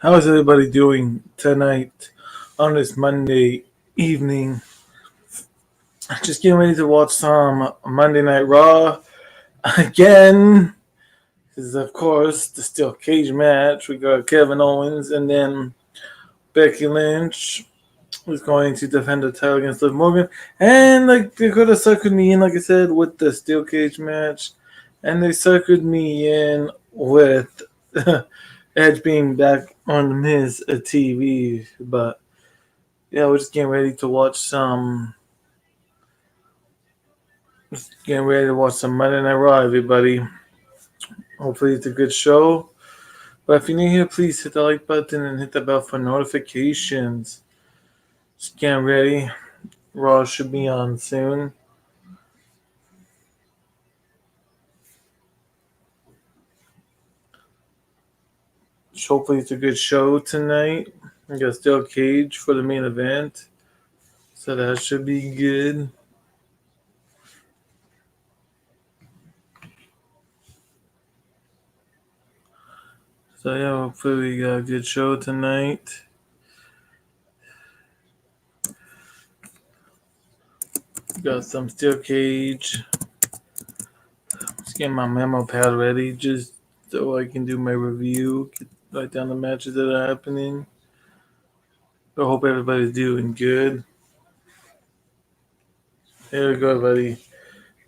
How is everybody doing tonight on this Monday evening? Just getting ready to watch some Monday Night Raw again. This is, of course, the steel cage match. We got Kevin Owens and then Becky Lynch who's going to defend the title against Liv Morgan. And like they could have suckered me in, like I said, with the steel cage match. And they suckered me in with Edge being back on his TV. But yeah, we're just getting ready to watch some. Just getting ready to watch some Monday Night Raw, everybody. Hopefully, it's a good show. But if you're new here, please hit the like button and hit the bell for notifications. Just getting ready. Raw should be on soon. Hopefully, it's a good show tonight. We got Steel Cage for the main event. So that should be good. So yeah, hopefully we got a good show tonight. Got some steel cage. Just getting my memo pad ready just so I can do my review. Write down the matches that are happening. I hope everybody's doing good. Here we go, buddy.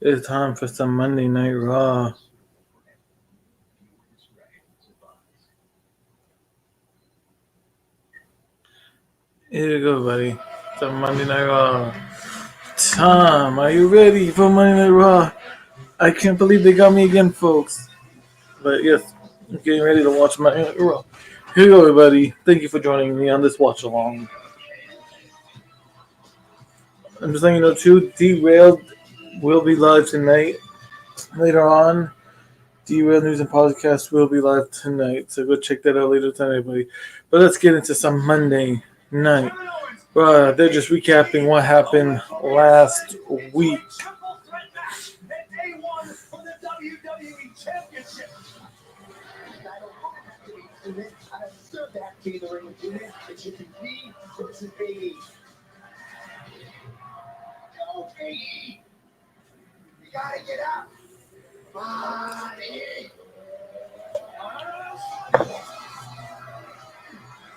It's time for some Monday Night Raw. Here we go, buddy. Some Monday Night Raw. Tom, are you ready for Monday Night Raw? I can't believe they got me again, folks. But yes, I'm getting ready to watch Monday Night Raw. Here we go, everybody. Thank you for joining me on this watch along. I'm just letting you know, too, Derailed will be live tonight. Later on, Derailed News and Podcast will be live tonight. So go check that out later tonight, everybody. But let's get into some Monday night. They're just recapping what happened last week. You gotta get up. Body.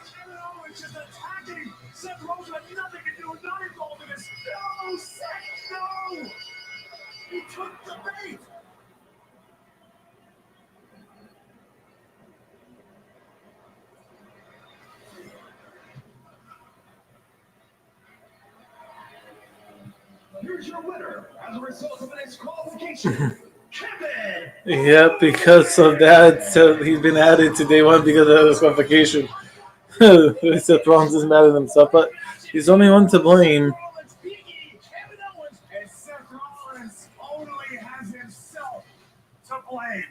Kevin Owens is attacking. Seth Rollins had nothing to do with not involved in this. No, Seth, no. He took the bait. Here's your winner as a result of an disqualification. Kevin! Yeah, because of that, so he's been added to day one because of disqualification. Seth Rollins is mad at himself, but he's only one to blame. Kevin Owens and Seth Rollins only has himself to blame.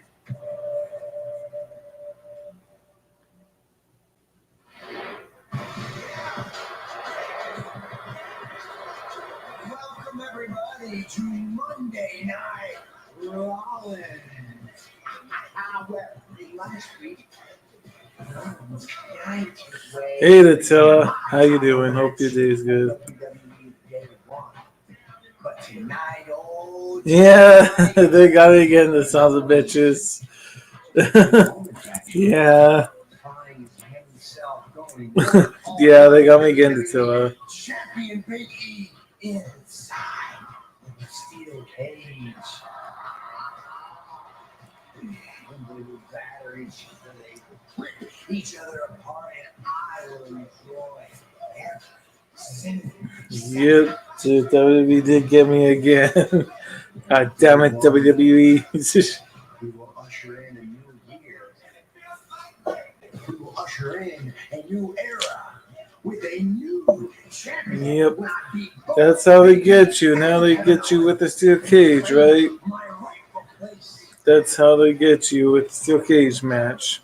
Welcome everybody to Monday Night Rollins. Well, last week. Hey, Attila. How you doing? Hope your day is good. But tonight, Yeah, they got it again, the sons of bitches. Yeah. Yeah, they got me again, Attila. Champion Big E inside the steel cage. They will batter each other, they rip each other apart, and I will enjoy every single Yep, WWE did get me again. God damn it, WWE. We will usher in a new year. We will usher in a new era with a new champion. Yep, that's how they get you. Now they get you with the steel cage, right? That's how they get you with the steel cage match.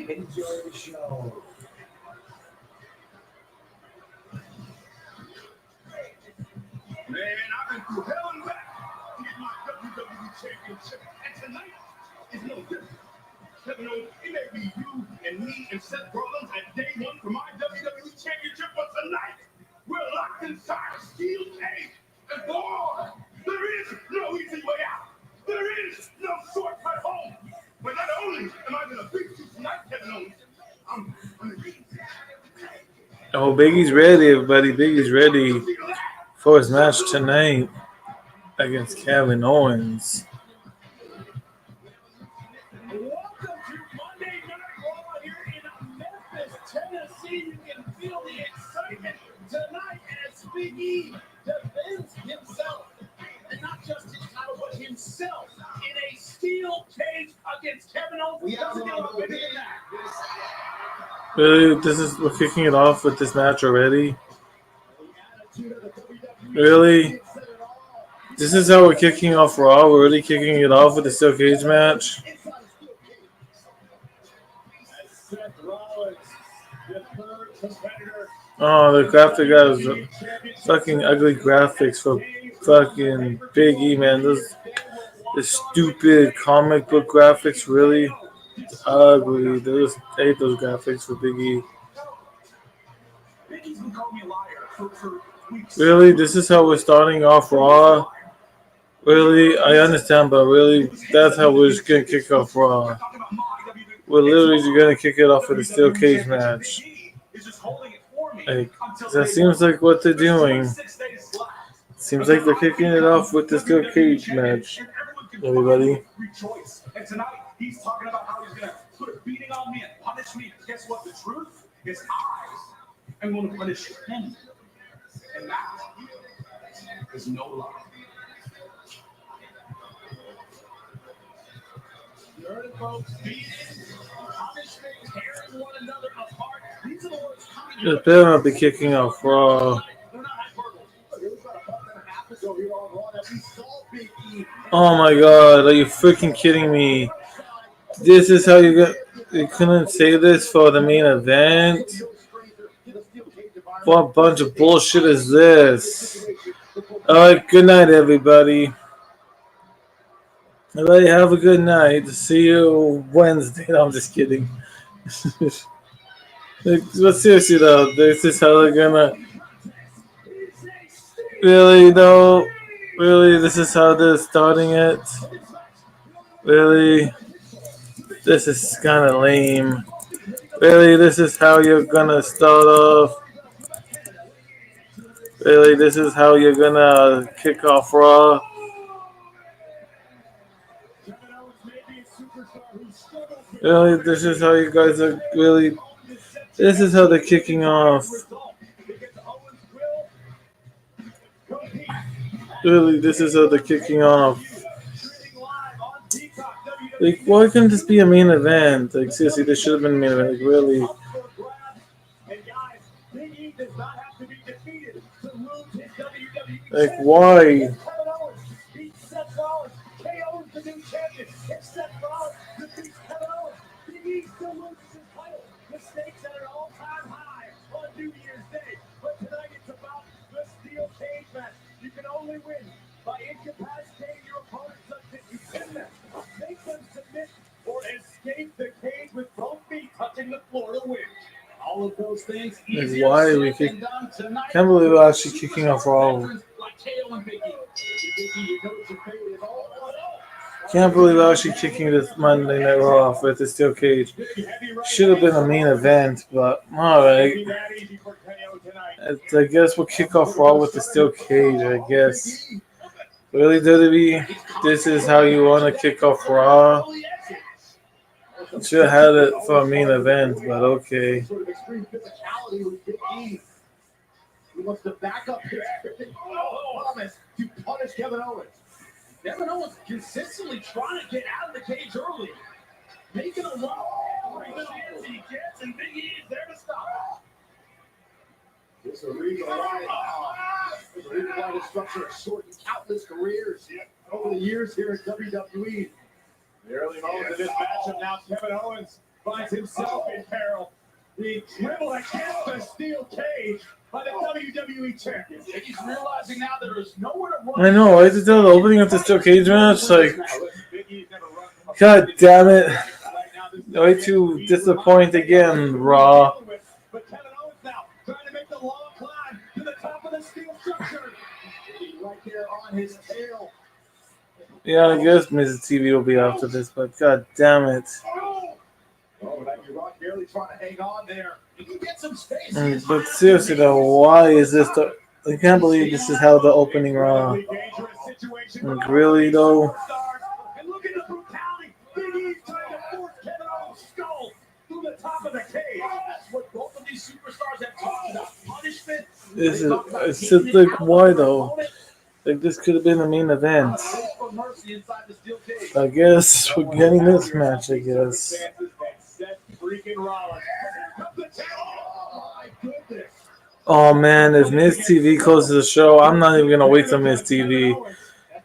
Enjoy the show. Man, I've been through hell and back to get my WWE championship, and tonight is no different. Kevin Owens, it may be you and me and Seth Rollins at day one for my WWE Championship, but tonight we're locked inside a steel cage. And boy, there is no easy way out. There is no shortcut home. But not only am I going to beat you tonight, Kevin Owens, I'm going to beat you. Oh, Biggie's ready, everybody. Biggie's ready for his match tonight against Kevin Owens. Welcome to Monday Night Raw here in Memphis, Tennessee. You can feel the excitement tonight as Big E defends himself. And not just his title, but himself in a steel cage against Kevin Owens. We doesn't get a lot bigger than that. Really, we're kicking it off with this match already. Really, this is how we're kicking off Raw. We're really kicking it off with the steel cage match. Oh, the graphic guys, fucking ugly graphics for fucking Big E, man. The stupid comic book graphics, really ugly. I hate those graphics for Big E. Really, this is how we're starting off Raw. Really, I understand, but really, that's how we're just gonna kick off Raw. We're literally just gonna kick it off with a steel cage match. Like, that seems like what they're doing. Seems like they're kicking it off with the steel cage match. Everybody. And tonight, he's talking about how he's gonna put a beating on me and punish me. Guess what? The truth is I am going to punish him. And that is no lie. You heard it, folks. Beating, punishment, tearing one another apart. These are the words coming out. It better not be kicking off Raw. Oh my god, are you freaking kidding me? This is how you couldn't say this for the main event? What bunch of bullshit is this? Alright, good night, everybody. Everybody have a good night. See you Wednesday. No, I'm just kidding. But seriously though, this is how they're gonna... Really though? Really, this is how they're starting it? Really? This is kind of lame. Really, this is how you're gonna start off? Really, this is how you're gonna kick off Raw? Really, this is how you guys are really... This is how they're kicking off. Really, this is how they're kicking off. Like, why couldn't this be a main event? Like, seriously, this should have been a main event. Like, really. Like, why? Mistakes at an all-time high on New Year's Day. But tonight it's about the steel cage match. You can only win by incapacitating your opponent such that you pin them, make them submit, or escape the cage with both feet touching the floor to win. All of those things easier Why are said we than done tonight. Can't believe we're actually kicking off Raw. Like KO and Big E. Can't believe we're actually kicking this Monday Night Raw off with the steel cage. Should have been a main event, but alright. I guess we'll kick off Raw with the steel cage, I guess. Really, WWE? This is how you want to kick off Raw? Should have had it for a main event, but okay. He wants to back up his promise to punish Kevin Owens. Kevin Owens consistently trying to get out of the cage early. Making a run every chance he gets, and Big E is there to stop. This arena wide structure has shortened countless careers over the years here at WWE. The early moments of this matchup, now Kevin Owens finds himself in peril. Being dribbled against the steel cage by the WWE champions. And he's realizing now that there's nowhere to run. I know, right? To tell the opening of the steel cage match, like, god damn it. Way to disappoint again, Raw. But Kevin Owens now trying to make the long climb to the top of the steel structure. Right there on his tail. Yeah, I guess Mrs. TV will be after this, but god damn it. Rock barely trying to hang on there. He can get some space. But seriously though, why is this the... I can't believe this is how the opening Raw. Like, really though? And look at the brutality. Big E's trying to force Kevin Owens' skull through the top of the cage. That's what both of these superstars have talked about. Punishment. It's just like, why though? Like, this could have been the main event. I guess we're getting this match, I guess. Oh man, if Miz TV closes the show, I'm not even gonna wait till Miz TV.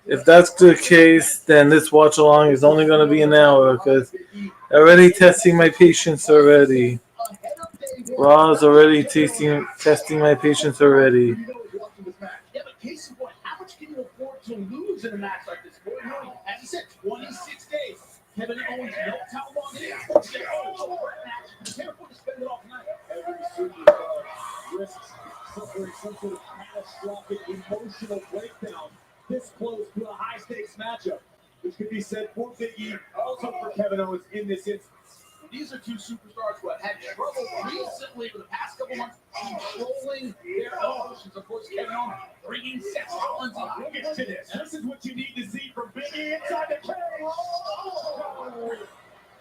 If that's the case, then this watch along is only gonna be an hour because already testing my patience already. Raw's already testing my patience already. To lose in a match like this. As he said, 26 days. Kevin Owens knows how long it is. Careful to spend it all tonight. Every superstar risks suffering some sort of catastrophic emotional breakdown this close to a high stakes matchup, which could be said for Big E, also for Kevin Owens in this instance. These are two superstars who have had trouble recently for the past couple months controlling their emotions. Of course, Kevin Owens bringing Seth Rollins in. We'll get to this. And this is what you need to see from Big E inside the cage. Oh,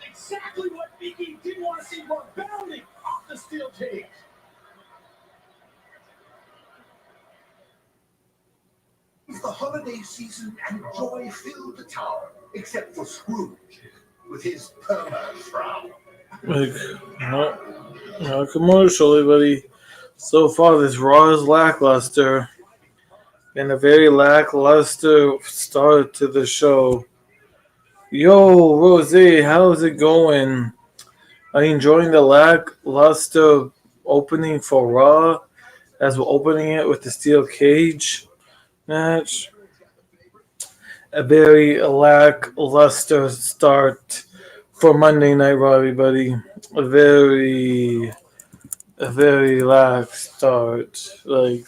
exactly what Big E didn't want to see, bounding off the steel cage. It's the holiday season and joy filled the tower, except for Scrooge with his perma frown. Like, no commercial, everybody. So far, this Raw is lackluster. And a very lackluster start to the show. Yo, Rose, how's it going? Are you enjoying the lackluster opening for Raw as we're opening it with the steel cage match? A very lackluster start for Monday Night Raw, everybody. A very lax start. Like,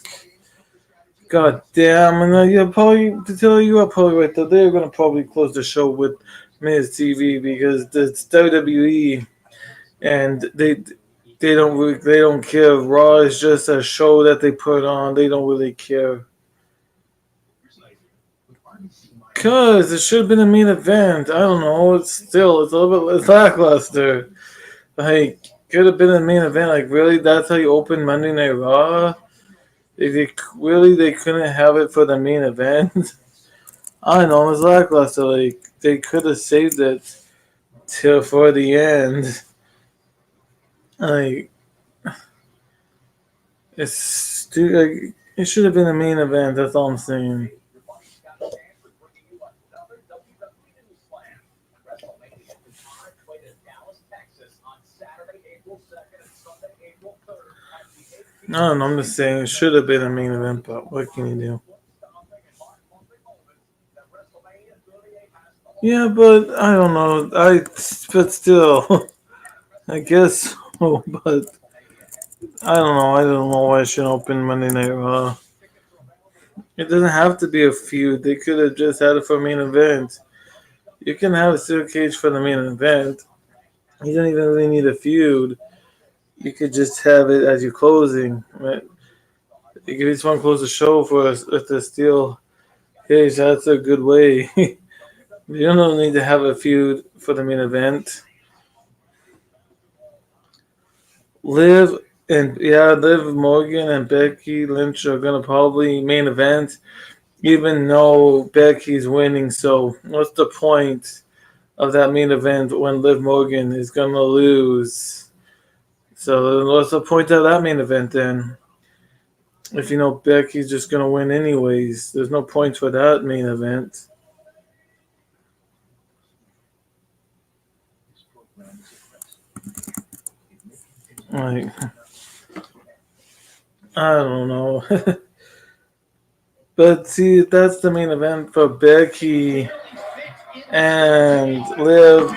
god damn, and you're probably, to tell you, are probably right though. They're gonna probably close the show with Miz TV because it's WWE, and they don't care. Raw is just a show that they put on. They don't really care. Cause it should have been a main event. I don't know. It's a little bit lackluster. Like, could have been a main event. Like, really, that's how you open Monday Night Raw. They couldn't have it for the main event. I don't know, it was lackluster. Like, they could have saved it till for the end. Like, it should have been a main event. That's all I'm saying. No, I'm just saying it should have been a main event, but what can you do? Yeah, but I don't know. But still, I guess so, but I don't know. I don't know why I should open Monday Night Raw. It doesn't have to be a feud. They could have just had it for a main event. You can have a steel cage for the main event. You don't even really need a feud. You could just have it as your closing. Right? You could just want to close the show with the steel cage. That's a good way. You don't need to have a feud for the main event. Liv Morgan and Becky Lynch are gonna probably main event, even though Becky's winning. So what's the point of that main event when Liv Morgan is gonna lose? So what's the point of that main event then? If you know Becky's just gonna win anyways, there's no point for that main event. Like, I don't know. But see, that's the main event for Becky and Liv.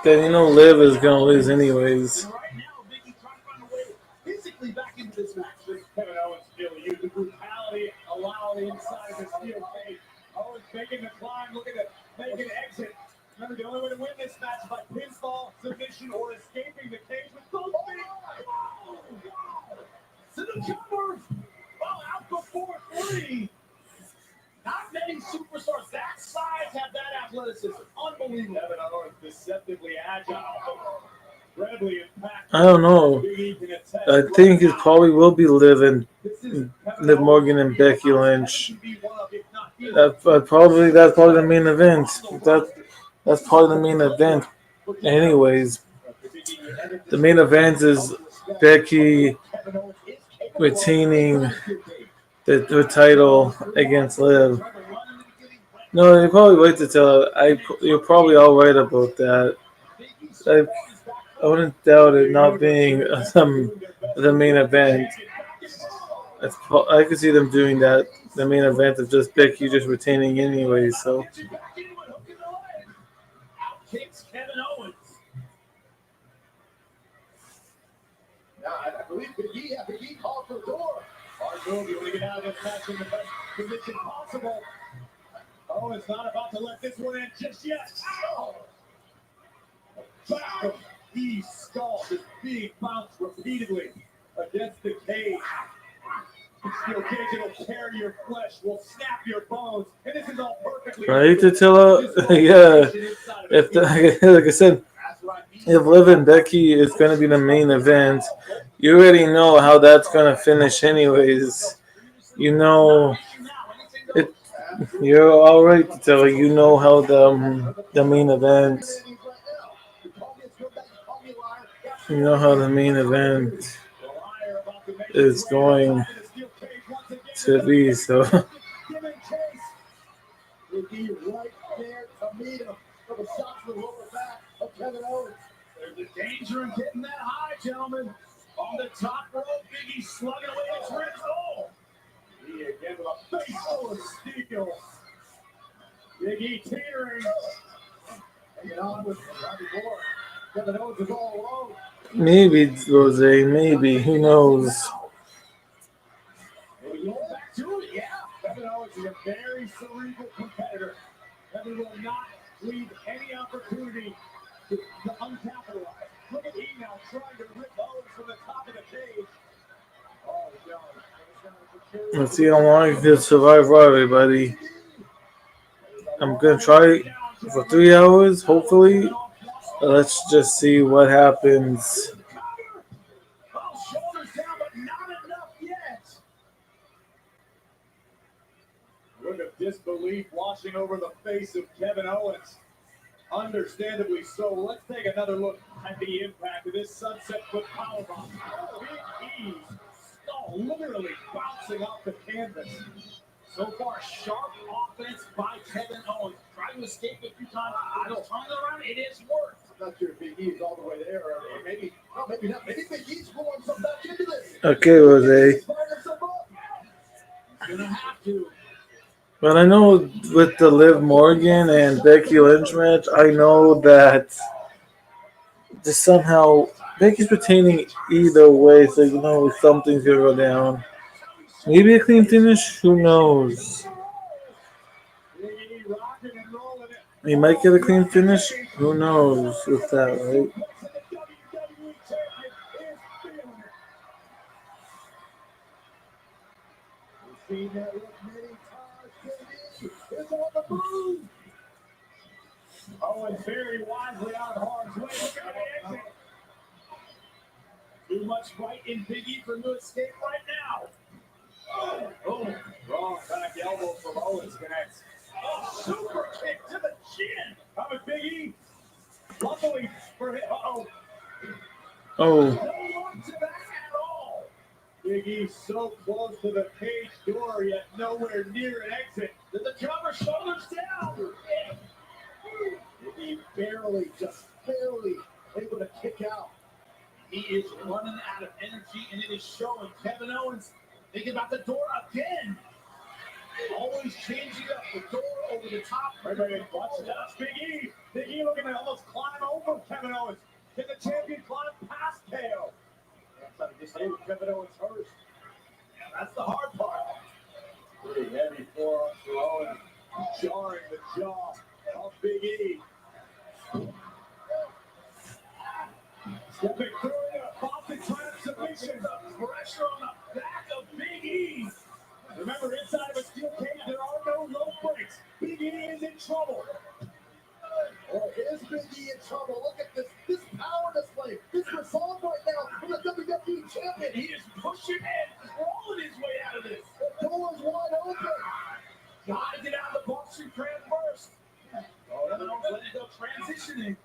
Then you know Liv is gonna lose anyways. Right now, Biggie trying to find a way physically back into this match. Kevin Owens still using the brutality, allow the inside of the steel cage. Owens making the climb, looking to make an exit. Remember, the only way to win this match is by pinfall, submission, or escaping the cage with both feet. Wow! To the cover. Well, out before 3. Not many superstars that size have that athleticism. Unbelievable. Kevin Owens deceptively agile. Incredibly impactful. I don't know. I think it probably will be Liv Morgan and Becky Lynch. That's probably the main event. That's probably the main event. Anyways, the main event is Becky retaining the title against Liv. No, you probably wait to tell. You're probably all right about that. I wouldn't doubt it not being the main event. I could see them doing that. The main event of just Becky just retaining anyway. So Kicks Kevin Owens. Now, I believe Big E called for the door. Hard move. You want to get out of this match in the best position possible. Owens not about to let this one in just yet. Ow! Back of the skull is being bounced repeatedly against the cage. The steel cage, it'll tear your flesh, will snap your bones, and this is all perfectly right to tell yeah. Like I said, if Liv and Becky is going to be the main event, you already know how that's going to finish, anyways. You know it. You're all right to tell. You know how the main event. You know how the main event is going to be. So Would be right there to meet him for the shot to the lower back of Kevin Owens. There's a danger in getting that high, gentlemen. On the top rope, Big E slugging away his wrist. Oh! He again with a face full of steel. Big E teetering. Hanging on with Robbie Moore. Kevin Owens is all alone. maybe Rose, maybe who knows? Maybe going back to it, yeah. Kevin Owens is a very cerebral competitor. Kevin will not leave any opportunity to uncapitalize. Look at E now trying to rip Owens from the top of the cage. Oh, God. Let's see how long I can survive Raw, everybody. I'm gonna try for 3 hours, hopefully. Let's just see what happens. Shoulders down, but not enough yet. Look at disbelief washing over the face of Kevin Owens. Understandably so. Let's take another look at the impact of this sunset foot powerbomb. Big E's skull literally bouncing off the canvas. So far, sharp offense by Kevin Owens. Trying to escape a few times. It'll turn around. It is worked. I'm not sure if Big E's all the way there, or maybe not. Maybe Big E's going some back into this. Okay, Rose. He's gonna have to. But I know with the Liv Morgan and Becky Lynch match, I know that just somehow Becky's retaining either way, so you know something's gonna go down. Maybe a clean finish. Who knows? We might get a clean finish. Who knows with that, right? Owens very wisely out of harm's way. Too much fight in Big E for him to escape right now. Oh, wrong back elbow from Owens connects. Oh, super kick to the chin. How about Big E? Luckily for him. Uh-oh. Oh. No one to that at all. Big E so close to the cage door, yet nowhere near an exit. Did the cover, shoulders down. Big E barely able to kick out. He is running out of energy, and it is showing. Kevin Owens thinking about the door again. Always changing up the door over the top. Wait, watch it. That's Big E. Big E looking to almost climb over Kevin Owens. Can the champion climb past KO? Trying to disable Kevin Owens first. Yeah, that's the hard part. Pretty heavy forearm for Owens. Jarring the jaw of Big E. Stepping through the Boston trap submission. The pressure on the back of Big E. Remember, inside of a steel cage, there are no rope breaks. Big E is in trouble. Oh, is Big E in trouble? Look at this power display. This resolve right now from the WWE champion. He is pushing and rolling his way out of this. The door is wide open. Gotta get out of the Boston crab first. Oh, no, let it go transitioning.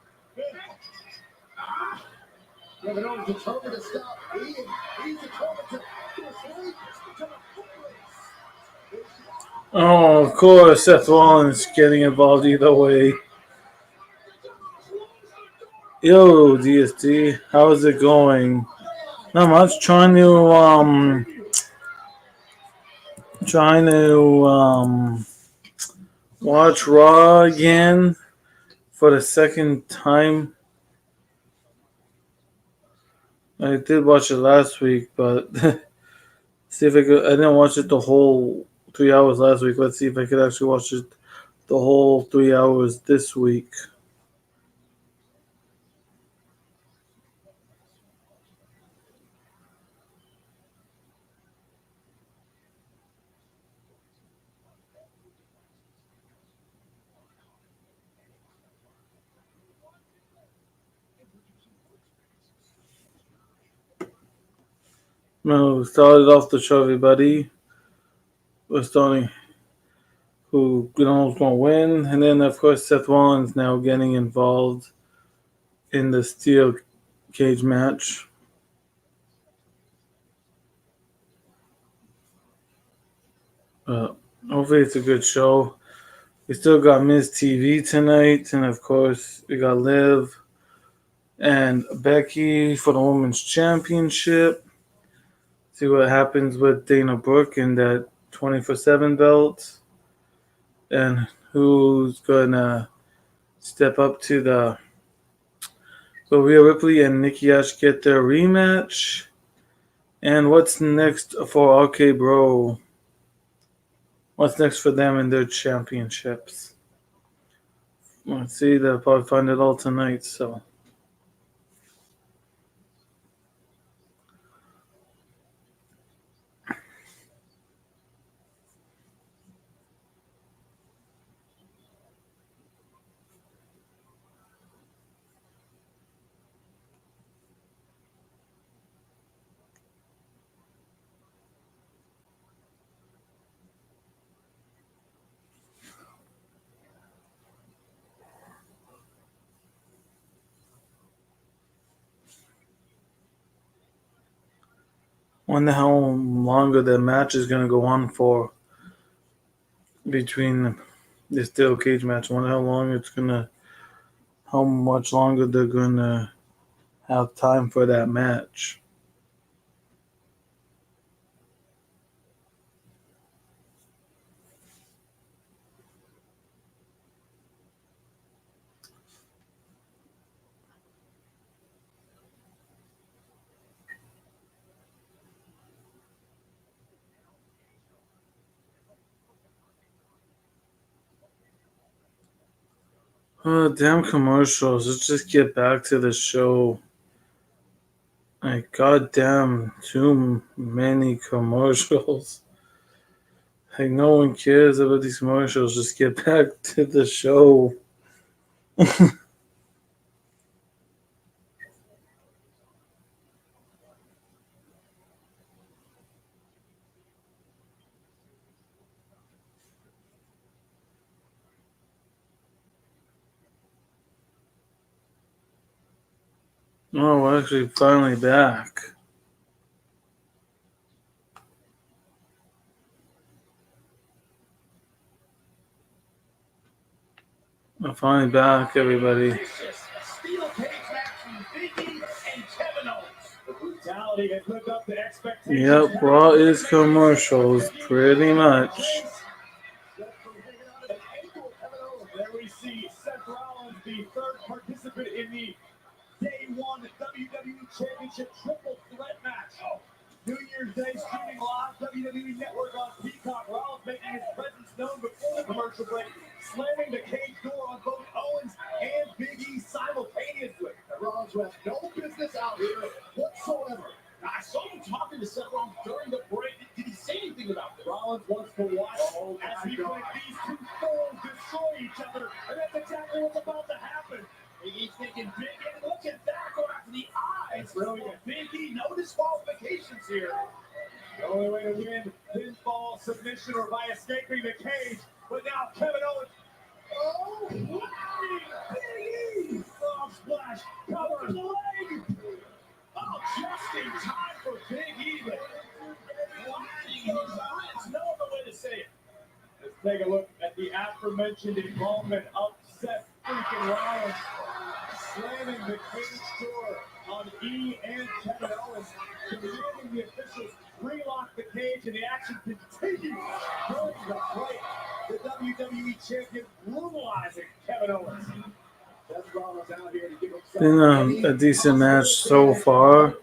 Kevin Owens determined to stop E, and he's determined to sleep to the footplace. Oh, of course, Seth Rollins getting involved either way. Yo, DSD, how's it going? Not much. Trying to watch Raw again for the second time. I did watch it last week, but see if I could. I didn't watch it the whole 3 hours last week. Let's see if I could actually watch it the whole 3 hours this week. No, started off the show, everybody. We're starting who was going to win, and then of course Seth Rollins now getting involved in the steel cage match. Hopefully it's a good show. We still got Miz TV tonight, and of course we got Liv and Becky for the Women's Championship. See what happens with Dana Brooke in that 24/7 belt, and who's gonna step up to the. Will Rhea Ripley and Nikki Ash get their rematch? And what's next for RK Bro? What's next for them in their championships? Let's see, they'll probably find it all tonight, so. Wonder how longer the match is going to go on for between the steel cage match. Wonder how much longer they're going to have time for that match. Oh, damn commercials. Let's just get back to the show. Like, goddamn, too many commercials. Like, no one cares about these commercials. Just get back to the show. Oh, we're actually finally back. We're finally back, everybody. Steel cage match from Big E and Kevin Owens. The brutality has lived up to expectations. Yep, Raw is commercials, pretty much. Championship triple threat match. New Year's Day streaming live, WWE Network on Peacock. Rollins making his presence known before the commercial break, slamming the cage door on both Owens and Big E simultaneously. Rollins has no business out here whatsoever. I saw him talking to Seth Rollins during the break. Did he say anything about this? Rollins wants to watch as he put these two foes destroy each other, and that's exactly what's about to happen. He's thinking big, and look at that, going after the eyes. Brilliant. Big E, no disqualifications here. The only way to win, pinfall, submission, or by escaping the cage. But now Kevin Owens. Oh, Big E! Oh, splash, cover the leg. Oh, just in time for Big E. No other way to say it. Let's take a look at the aforementioned involvement of Seth freaking Rollins, slamming the cage door on E and Kevin Owens, commanding the officials relock the cage, and the action continues during the break. The WWE champion brutalizing Kevin Owens. Seth Rollins out here to give himself Been a decent match so far. and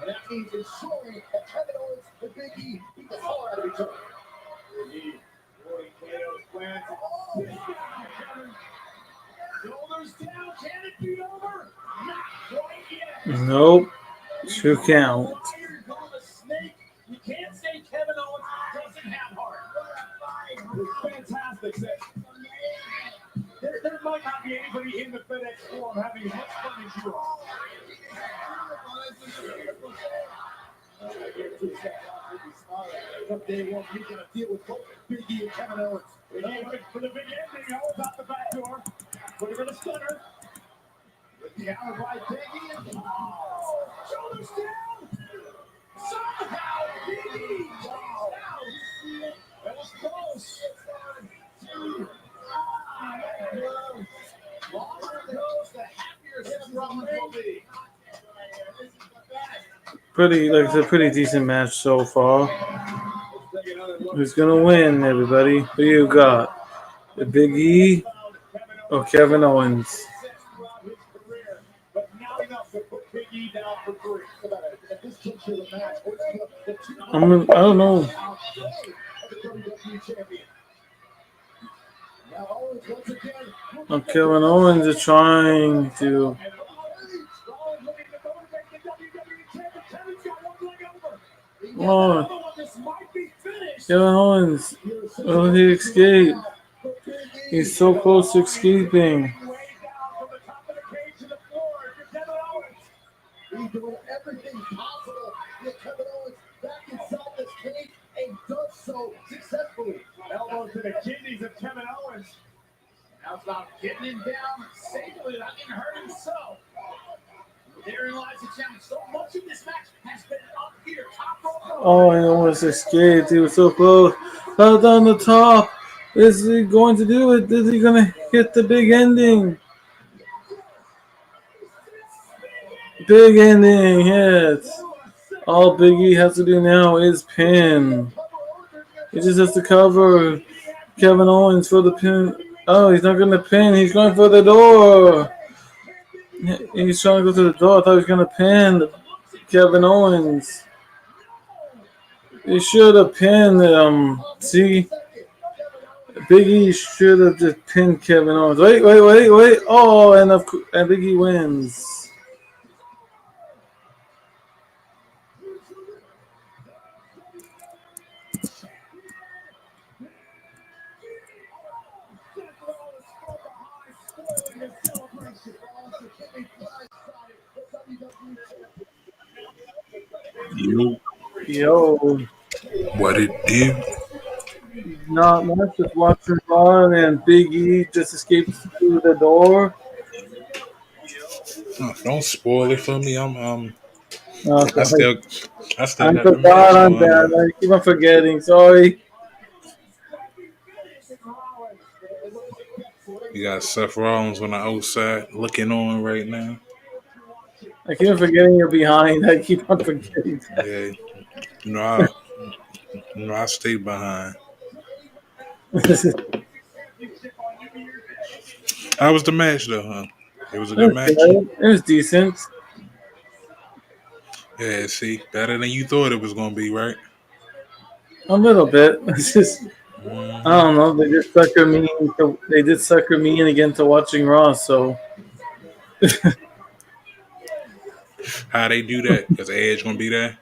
that means ensuring that Kevin Owens and Big E beat the hell out of each other. Big E, Roy Kale's plans. Shoulders down, can it be over? Not quite yet. Nope. 2 count. You can't say Kevin Owens doesn't have heart. It's fantastic. There might not be anybody in the FedEx Forum having as much fun as you are. Day one, you're going to deal with both Big E and Kevin Owens. For the big ending, Owens out the back door. Put her in a stunner. With the hour by Big E and shoulders down. Somehow Big E wow. That was close. Longer it goes, the happier Seth Rollins will be. Pretty decent match so far. Who's gonna win, everybody? Who you got? The Big E or Kevin Owens? I don't know. Kevin Owens is trying to. Oh, Kevin Owens. Will he escape? He's so close to escaping. He's doing everything possible to get Kevin Owens back inside this cage and does so successfully. Elbow to the kidneys of Kevin Owens. Now it's about getting him down safely, not getting hurt himself. Therein lies the challenge. So much of this match has been up here, top rope. Oh, he almost escaped. He was so close. Right down the top. Is he going to do it? Is he going to hit the big ending? Big ending, yes. All Big E has to do now is pin. He just has to cover Kevin Owens for the pin. Oh, he's not going to pin. He's going for the door. He's trying to go to the door. I thought he was going to pin Kevin Owens. He should have pinned see? Big E should have just pinned Kevin Owens. Wait. Oh, and Big E wins. Yo, What it do? not much. Just watching Ron and Big E just escaped through the door. Oh, don't spoil it for me. I Sorry. still I got the match forgot. I'm bad. going on. I keep on forgetting. Sorry. You got Seth Rollins on the outside looking on right now. I keep on forgetting you're behind. I keep on forgetting that. Yeah, you know I stay behind. How was the match though? Huh? It was a good match. It was decent. Yeah, see, better than you thought it was gonna be, right? A little bit. It's just I Hmm. don't know. They did sucker me in again to watching Raw. So How they do that? Because Edge gonna be there.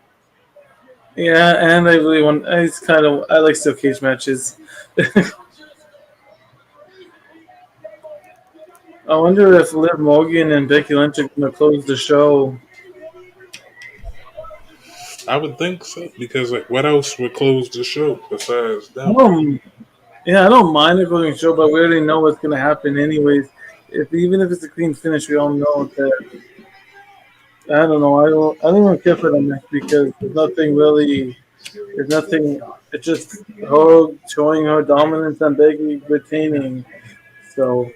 yeah, and I really want. It's kind of I like steel cage matches. I wonder if Liv Morgan and Becky Lynch are going to close the show. I would think so because like, what else would close the show besides them? Um, yeah, I don't mind a closing show, but we already know what's going to happen anyways. If even if it's a clean finish, we all know that. I don't know. I don't even care for the match because there's nothing really. There's nothing. It's just her showing her dominance and Becky retaining. So,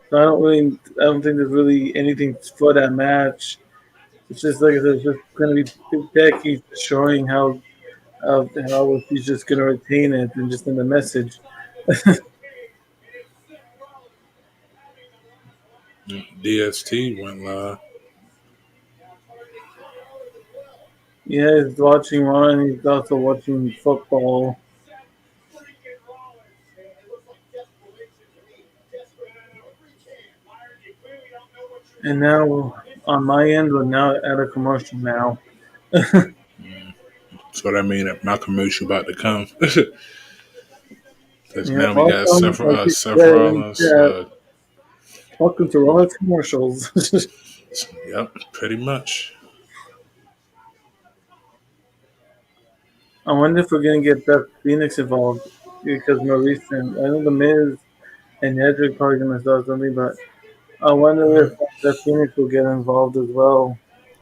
so I don't really. I don't think there's really anything for that match. It's just like I said, it's just going to be Becky showing how she's just going to retain it and just in the message. DST went live. Yeah, he's watching Raw and he's also watching football. And now on my end, we're now at a commercial now. So that mean that my commercial about to come. Because Yeah, now we got welcome. Like you Seth said, Rollins. yeah, welcome to Raw's commercials. Yep, pretty much. I wonder if we're gonna get Beth Phoenix involved because more recent. I know the Miz and Edric probably gonna start something, but I wonder Uh, if Beth Phoenix will get involved as well.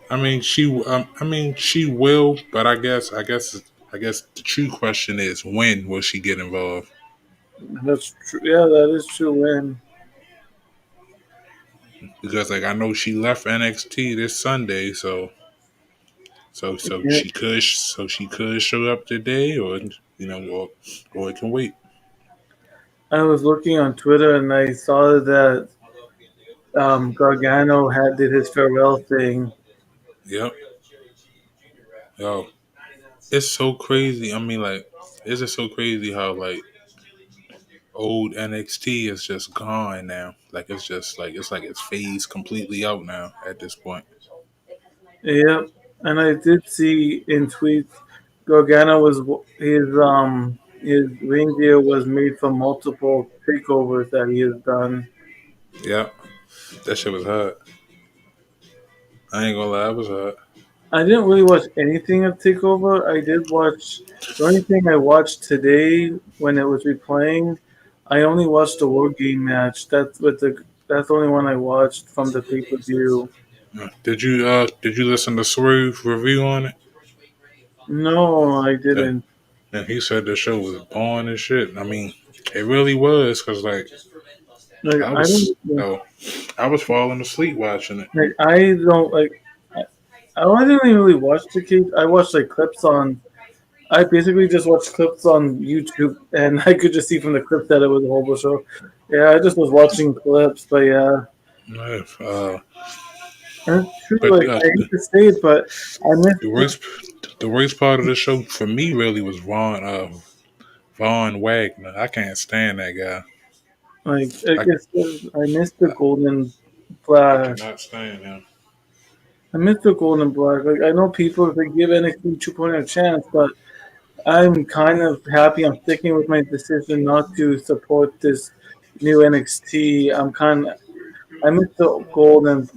I mean, she will, but I guess the true question is when will she get involved? That's true. Yeah, that is true. When Because like I know she left NXT this Sunday, yeah, so she could show up today, or or it can wait. I was looking on Twitter and I saw that Gargano had did his farewell thing. Yep. Yo, it's so crazy. I mean, like, it's just so crazy how like old NXT is just gone now. Like it's like it's phased completely out now at this point. Yep, and I did see in tweets Gargano was his ring gear was made from multiple takeovers that he has done. Yep, that shit was hot. I ain't gonna lie, it was hot. I didn't really watch anything of Takeover. I did watch the only thing I watched today when it was replaying. I only watched the War Game match. That's the only one I watched from the pay per view. Did you listen to Swerve review on it? No, I Yeah, didn't. and he said the show was born and shit. I mean, it really was because like Like I I was don't no, I was falling asleep watching it. like I don't like. I didn't even really watch the case. I watched like clips on. I basically just watched clips on YouTube, and I could just see from the clips that it was a horrible show. Yeah, I just was watching clips, but yeah, Uh, and it's true. but Like I hate to say it, but I miss the worst the worst part of the show for me really was Von Wagner. I can't stand that guy. like I I guess I miss the I, Golden I Black. cannot stand him. I miss the Golden Black. Like I know people if they give NXT 2.0 a chance, but I'm kind of happy. I'm sticking with my decision not to support this new NXT. I miss the gold and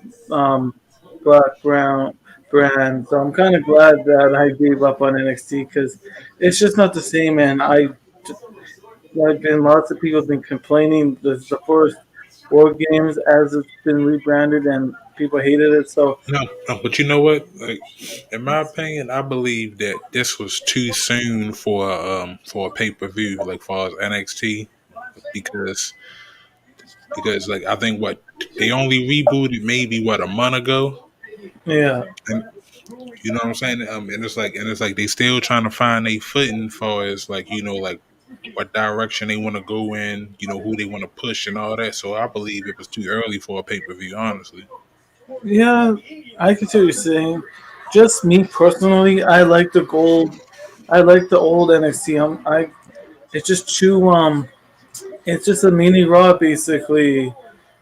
black brown brand, so I'm kind of glad that I gave up on NXT because it's just not the same. And like, been lots of people have been complaining. This is the first War Games as it's been rebranded, and people hated it. So No, but you know what? Like, in my opinion, I believe that this was too soon for a pay per view, like far as NXT, because like I think what they only rebooted maybe what a month ago, yeah, and you know what I'm saying. And it's like they still trying to find a footing for as like like what direction they want to go in, who they want to push and all that. So I believe it was too early for a pay per view, honestly. Yeah, I can see what you're saying. Just me personally, I like the gold. I like the old NXT. It's just too it's just a mini Raw basically.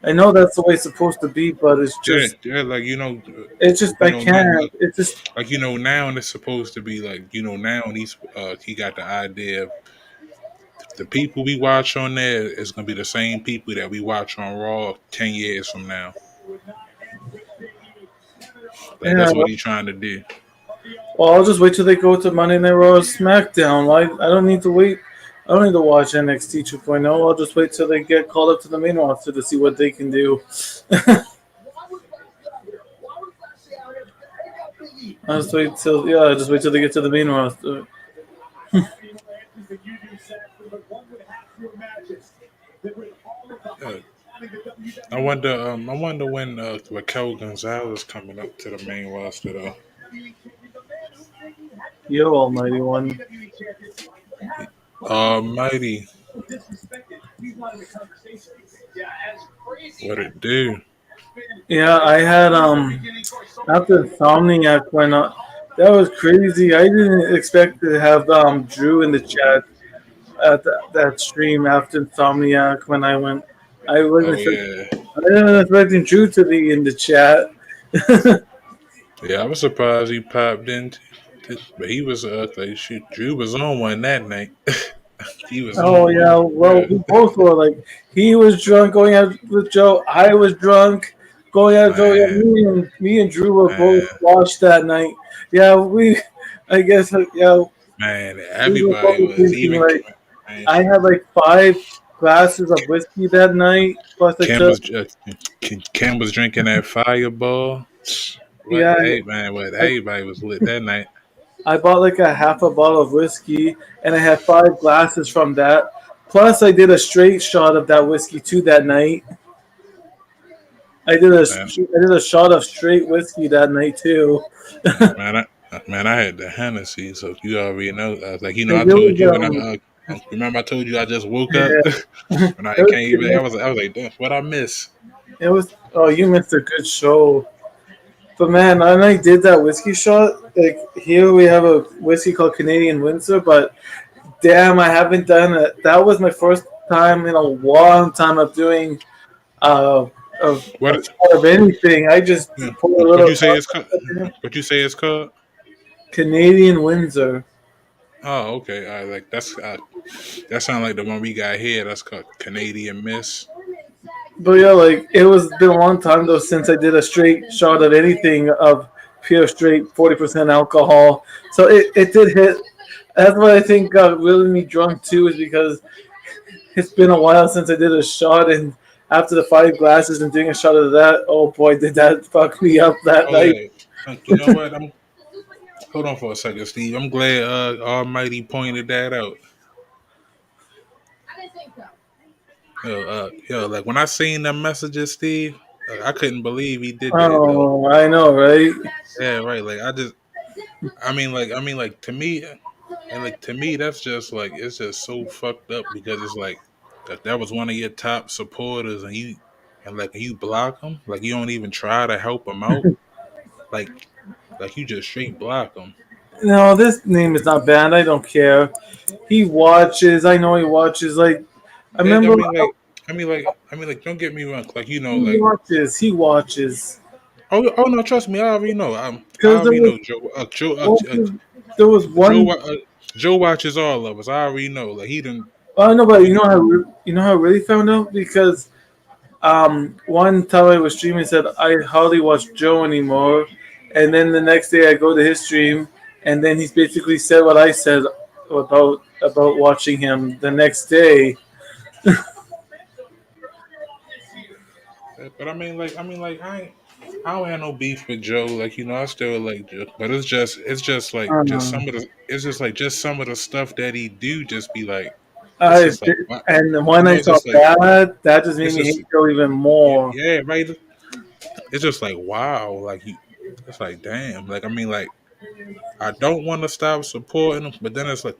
I know that's the way it's supposed to be, but Yeah, yeah, like it's just I now, can't. It's just now it's supposed to be like now he got the idea of the people we watch on there is gonna be the same people that we watch on Raw 10 years from now. Like yeah. that's what he's trying to do. Well, I'll just wait till they go to Monday Night Raw or SmackDown. I don't need to wait. I don't need to watch NXT 2.0. I'll just wait till they get called up to the main roster to see what they can do. I'll just wait till they get to the main roster. Uh, I wonder when Raquel Gonzalez coming up to the main roster though. Yo, Almighty One. Almighty, what it do? Yeah, I had after Insomniac went up. That was crazy. I didn't expect to have Drew in the chat at that stream after Insomniac when I went. I wasn't Oh expect, yeah, I wasn't expecting Drew to be in the chat. yeah. I was surprised he popped in, but he was like shoot, Drew was on one that night. He was Oh on one. yeah, well Yeah, we both were like he was drunk going out with Joe. I was drunk going out with Joe. Yeah, man, me and Drew were both man, washed that night. Yeah, I guess yeah man. we were Everybody both was drinking even like man. I had like 5 glasses of whiskey that night. Plus I Kim took was Kim was drinking that Fireball. What yeah hey man, what I, everybody was lit that night. I bought like a half a bottle of whiskey and I had 5 glasses from that. Plus I did a straight shot of that whiskey too that night. Man, I did a shot of straight whiskey that night too. man, I had the Hennessy, so you already know. I was like, And I it told was you, and remember I told you I just woke up yeah, when I it was came back. connected. I was like, damn, what I miss? It was oh you missed a good show. But man, when I did that whiskey shot, like here we have a whiskey called Canadian Windsor, but damn, I haven't done it. That was my first time in a long time of doing uh, a What? shot of anything. I just put a What little you say it's called? What you say it's called? Canadian Windsor. Oh, okay. Like that sounds like the one we got here. That's called Canadian Miss. But yeah, like it was been a long time though since I did a straight shot of anything of pure straight 40% alcohol. So it did hit. That's what I think got really me drunk too, is because it's been a while since I did a shot, and after the 5 glasses and doing a shot of that, oh boy, did that fuck me up that Oh night. yeah. You know what? I'm hold on for a second, Steve. I'm glad Almighty pointed that out. Like when I seen the messages, Steve, I couldn't believe he did that though. Oh, I know, right? Yeah, right. Like like to me, and like to me, that's just like it's just so fucked up because it's like that was one of your top supporters, and like you block him, like you don't even try to help him out, like you just straight block him. No, this name is not banned. I don't care. He watches. I know he watches. Like I Yeah, remember don't get me wrong, like he watches. He watches oh no, trust me, I already know. I because already know Joe. there was Joe, one. Joe watches all of us. I already know. Like he didn't, I know, but you know. you know how I really found out because one time I was streaming, said I hardly watch Joe anymore, and then the next day I go to his stream, and then he's basically said what I said about watching him the next day. But I don't have no beef with Joe. Like I still like Joe, but it's just like just Um, some of the, it's just like just some of the stuff that he do. Just be like, it's I just like what, and when I it's saw just like that just made it's me just hate Joe even yeah, more. yeah, right. It's just like wow, like it's like damn, like I don't want to stop supporting him, but then it's like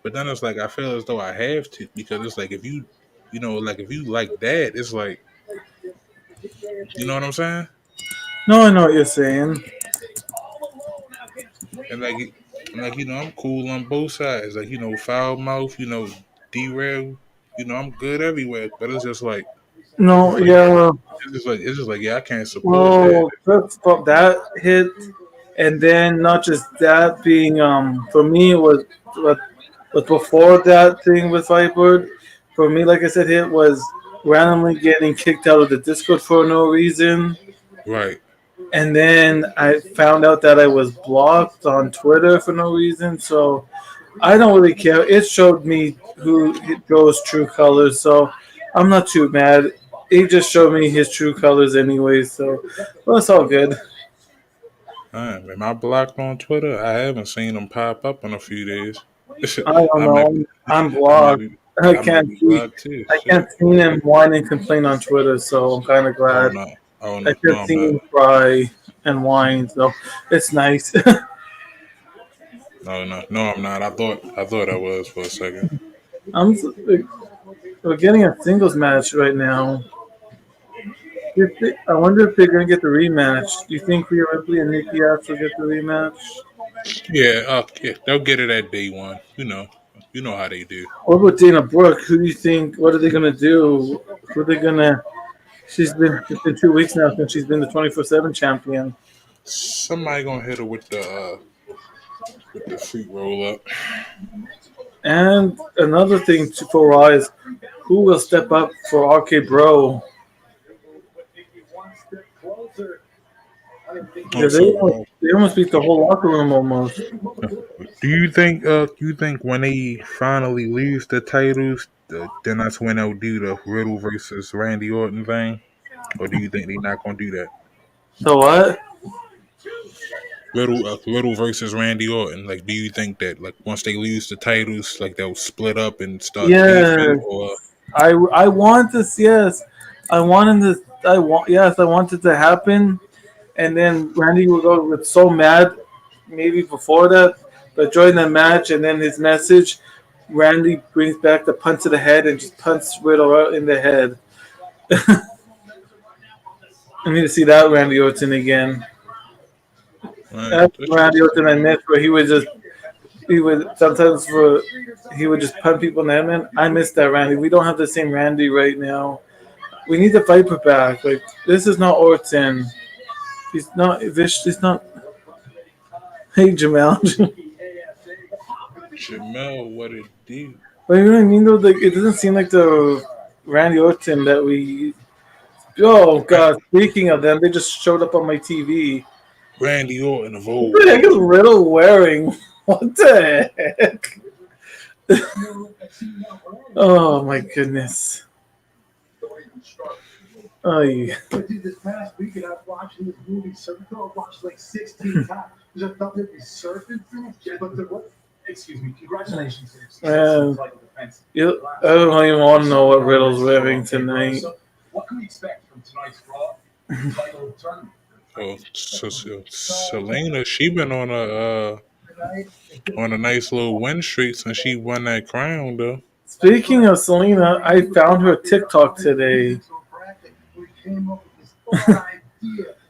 I feel as though I have to because it's like if you know, like if you like that, it's like you know what I'm saying. No, I know what you're saying. And like I'm cool on both sides. Like foul mouth, derail. I'm good everywhere. But No, it's like yeah. it's just like yeah, I can't support that. Well, first of that hit, and then not just that being for me it was but before that thing with Vibird, for me, like I said, hit was randomly getting kicked out of the Discord for no reason. Right. And then I found out that I was blocked on Twitter for no reason. So I don't really care. It showed me who Joe's true colors, so I'm not too mad. It just showed me his true colors anyway, so well, it's all good. Am I blocked on Twitter? I haven't seen them pop up in a few days. I don't I might know. be, I'm I might blocked. be, I I might can't be see. blocked too. I can't Shit. see him whine and complain on Twitter, so I'm kind of Oh glad. no. Oh I no. No, can't I'm see not. him cry and whine, so it's nice. No, no, no, I'm not. I thought I was for a second. I'm. We're getting a singles match right now. I wonder if they're gonna get the rematch. Do you think Rhea Ripley and Nikki Ash will get the rematch? Yeah, they'll get it at day one. You know how they do. What about Dana Brooke? Who do you think? What are they gonna do? Who are they gonna? It's been 2 weeks now since she's been the 24/7 champion. Somebody gonna hit her with the feet roll up. And another thing for Raw is who will step up for RK Bro? Oh, Yeah, they almost beat the whole locker room almost. do you think when they finally lose the titles, then that's when they'll do the Riddle versus Randy Orton thing, or do you think they're not gonna do that? So what? Riddle versus Randy Orton. Like, do you think that like once they lose the titles, like they'll split up and start beefing, Yes, or I want this. Yes, I wanted this. I want yes, I want it to happen. And then Randy would go with so mad maybe before that, but during the match and then his message, Randy brings back the punch to the head and just punts Riddle right in the head. I need to see that Randy Orton again. man, That's Randy Orton I miss where he would sometimes for he would just punt people in the head. Man, I miss that Randy. We don't have the same Randy right now. We need the Viper back. Like this is not Orton. He's not. He's not. Hey Jamal. Jamel, what it do? But you know what I mean though? Like it doesn't seem like the Randy Orton that we. Oh God! Speaking of them, they just showed up on my TV. Randy Orton of What the old. heck is Riddle wearing? What the heck? Oh my goodness! Oh yeah. This past weekend, I was watching this movie, Surfing. I watched like 16 times because I thought they'd be surfing through. But the what? Excuse me. Congratulations. Man, I don't even want to know what Riddle's wearing tonight. What can we expect from tonight's Raw title tournament? Oh, so Selena, she been on a nice little win streak since she won that crown though. Speaking of Selena, I found her TikTok today.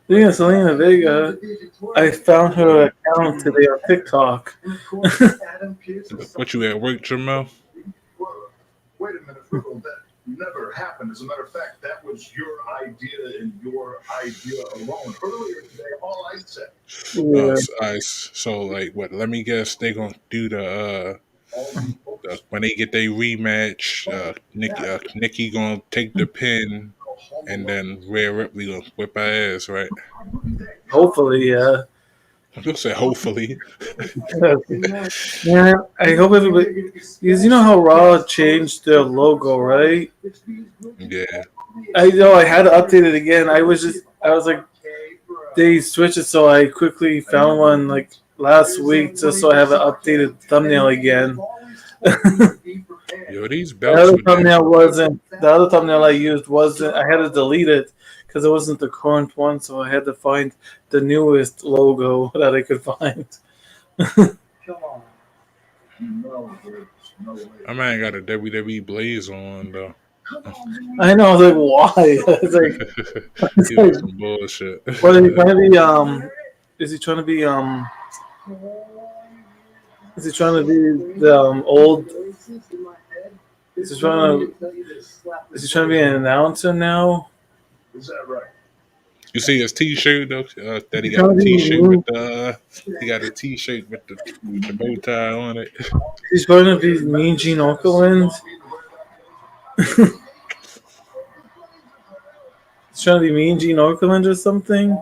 Speaking of Selena Vega, I found her account today on TikTok. What you at work, Jamel? Wait a minute, Frugal. That never happened. As a matter of fact, that was your idea and your idea alone. Earlier today, all I said. Yeah. So like what? Let me guess. They gonna do when they get their rematch. Nikki gonna take the pin, and then Rhea Ripley gonna whip her ass, right? Hopefully, yeah. I'm gonna say hopefully. Man, I hope everybody. Because you know how Raw changed their logo, right? Yeah. I know I had to update it again. I was like, they switched it, so I quickly found one like last week just so I have an updated thumbnail again. Yo, these The belts other with that. thumbnail wasn't. The other thumbnail I used wasn't. I had to delete it because it wasn't the current one, so I had to find the newest logo that I could find. My man got a WWE Blaze on though. I know. I was like, why? It's He was like, some bullshit. what is he trying to be? Is he trying to be? Is he trying to be the old? Is he trying to? Is he trying to be an announcer now? Is that right? You see his T-shirt though? That Is he he got trying the to be? T-shirt with the he got a T-shirt with the bow tie on it. He's trying to be Mean Gene Okerlund. He's trying to be Mean Gene Okerlund or something.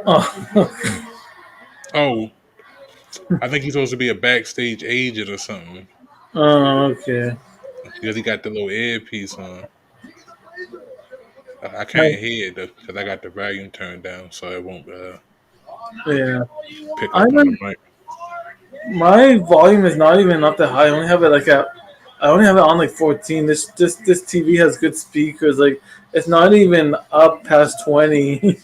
Oh, Oh, I think he's supposed to be a backstage agent or something oh, okay. because he got the little earpiece on. I can't hear it though because I got the volume turned down so it won't Yeah, pick up I'm on the in, mic. my volume is not even up that high. I only have it like at. I only have it on like 14. This TV has good speakers. Like it's not even up past 20.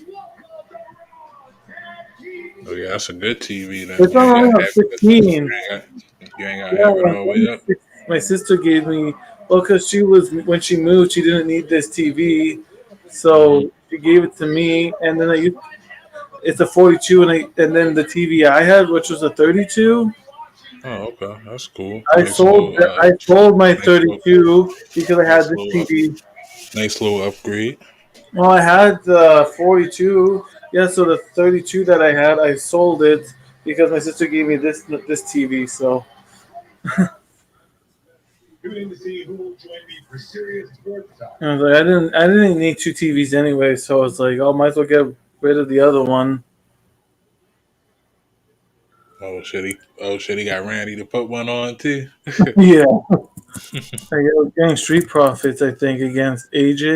Oh yeah, that's a good TV then. It's You ain't got only to on have it. 16. You ain't got to Yeah, have it all the way up. my sister gave me. Well, because she was when she moved, she didn't need this TV, Hmm. so she gave it to me. And then it's a 42, and then the TV I had, which was a 32. Oh, okay, that's cool. I sold my Nice little, 32 because I had nice this little, TV. nice little upgrade. Well, I had the 42. Yeah, so the 32 that I had, I sold it because my sister gave me this TV. So Tune in to see who will join me for serious sports talk. I was like, I didn't need two TVs anyway. So I was like, oh, might as well get rid of the other one. Oh shit, he got Randy to put one on too. Yeah, I was getting Street Profits, I think, against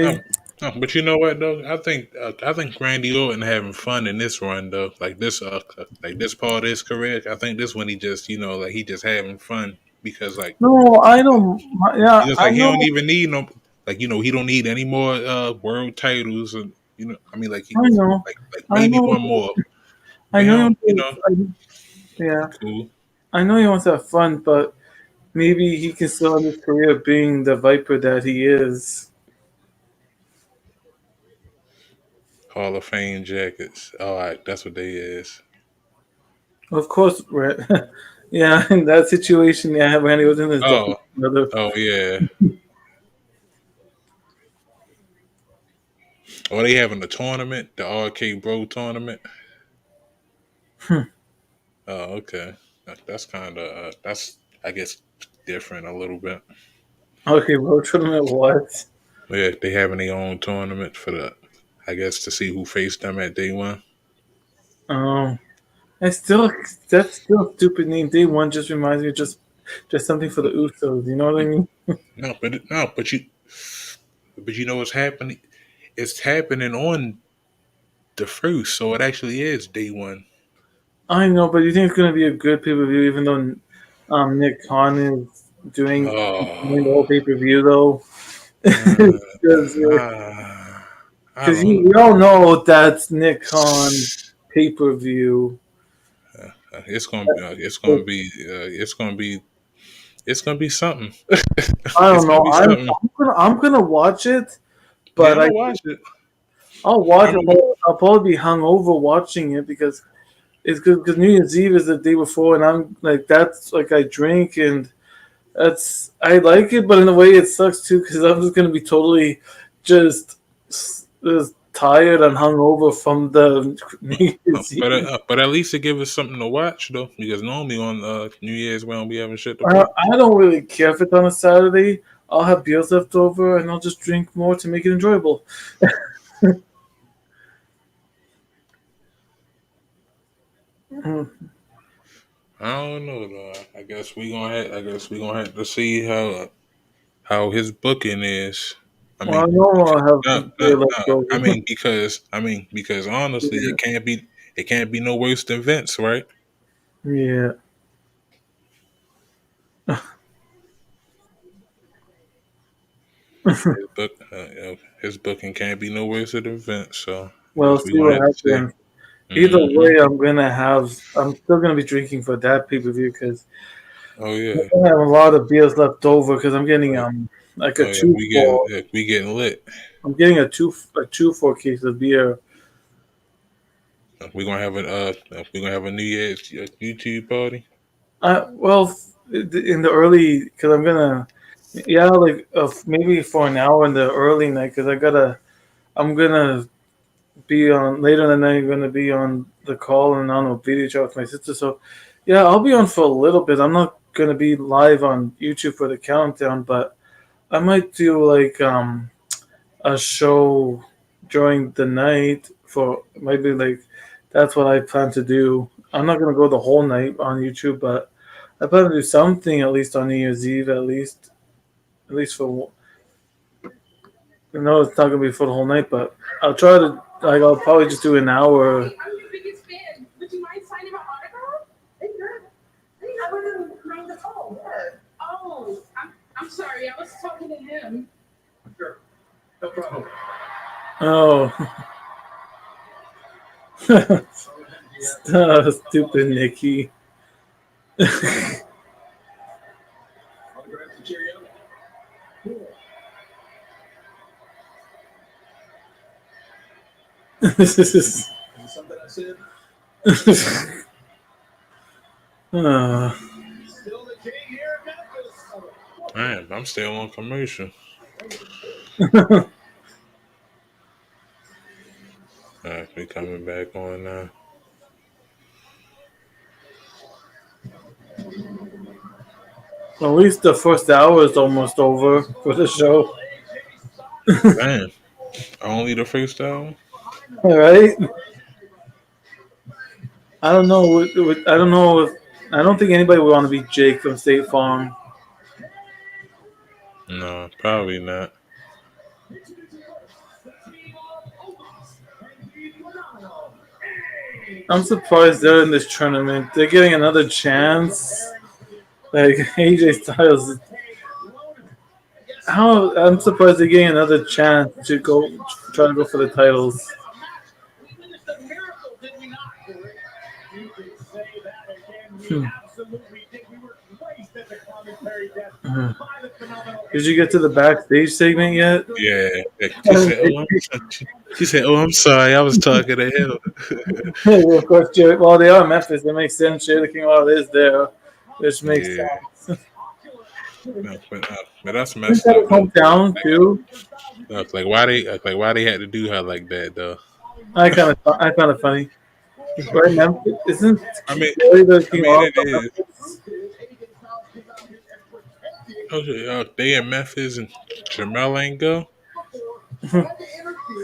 No, AJ. no, but you know what though? I think Randy Orton having fun in this run though, like this part of his career. I think this one he just like he just having fun because like No, I don't. Yeah, he just I like he know. don't even need no he don't need any more world titles and I mean like I know. like I maybe know. one more, I but he know. don't Yeah, cool I know he wants to have fun, but maybe he can still have his career being the Viper that he is. Hall of Fame jackets. All right, that's what they is. Of course, right? Yeah, in that situation, yeah, when he was in his Oh, brother. oh yeah. Oh, they having a tournament, the RK Bro tournament. Oh, okay. That's kind of that's I guess different a little bit. Okay, road tournament. What? Yeah, they having their own tournament for the I guess to see who faced them at day one. Um, I still that's still a stupid name. Day one just reminds me of just something for the Usos. You know what I mean? No, but you know what's happening? It's happening on the first, so it actually is day one. I know, but you think it's gonna be a good pay per view, even though Nick Khan is doing the Oh, whole pay per view though, uh, because I don't we all know that's Nick Khan pay per view. it's gonna be it's gonna be something. I It's don't gonna know. be something. I'm gonna watch it, Yeah, but I'm gonna watch it. I'll I watch don't it. know. But I'll probably be hungover watching it because it's good. Because New Year's Eve is the day before, and I'm like that's like I drink and that's I like it, but in a way it sucks too because I'm just gonna be totally just, just tired and hungover from the New Year's Eve. But at least it give us something to watch though, because normally on New Year's we don't be having shit to I, watch. I don't really care if it's on a Saturday. I'll have beers left over and I'll just drink more to make it enjoyable. I don't know though. I guess we gonna have to see how his booking is. I Well, I mean, know because, I'll have no, some no, beer left no. over. Because honestly, Yeah. it can't be no worse than Vince, right? Yeah. His booking can't be no worse than Vince. So I Well, guess we see gonna what have to see. happens. Either Hmm. way, I'm still gonna be drinking for that pay per view because Oh yeah. I have a lot of beers left over because I'm getting Oh, like a oh yeah. two for. We getting lit. I'm getting a two for case of beer. We gonna have a New Year's YouTube party. Well, in the early because I'm gonna yeah like maybe for an hour in the early night because I'm gonna be on later in the night. I'm gonna be on the call and on a video chat with my sister. So yeah, I'll be on for a little bit. I'm not gonna be live on YouTube for the countdown, but I might do like a show during the night for maybe like that's what I plan to do. I'm not gonna go the whole night on YouTube, but I plan to do something at least on New Year's Eve, at least for. I know it's not gonna be for the whole night, but I'll try to like I'll probably just do an hour. Hey, I'm your biggest fan. Would you mind signing my autograph? Hey, girl. Hey, I wouldn't mind at all. Yeah. Oh, I'm sorry. I was talking to him. Sure. No problem. Oh, stupid Nikki. Autograph to cheerio. This is. Something I said. uh, Still the king here in Memphis. Man, I'm still on commercial. We coming back on now. at least the first hour is almost over for the show. Damn, only the freestyle. All right. I don't know. I don't know if I don't think anybody would want to be Jake from State Farm. No, probably not. I'm surprised they're in this tournament. They're getting another chance. Like AJ Styles. How I'm surprised they're getting another chance to go try to go for the titles. We witnessed a miracle, did we not? You can say that again. We Hmm. absolutely did. We were placed at the commentary desk Uh, by the phenomenal. Did you get to the backstage segment yet? Yeah, she said, "Oh, she said, oh, I'm sorry, I was talking to him." Of course, well, they are Memphis. It makes sense. Jay the King Wild is there, which makes Yeah, sense. no, but that's Isn't messed that up his though. hometown too? Like why they had to do her like that though? I kind of funny. Right, Memphis isn't I mean, Jay the I King mean Wild it from is. Memphis? They in Memphis and Jamel ain't go.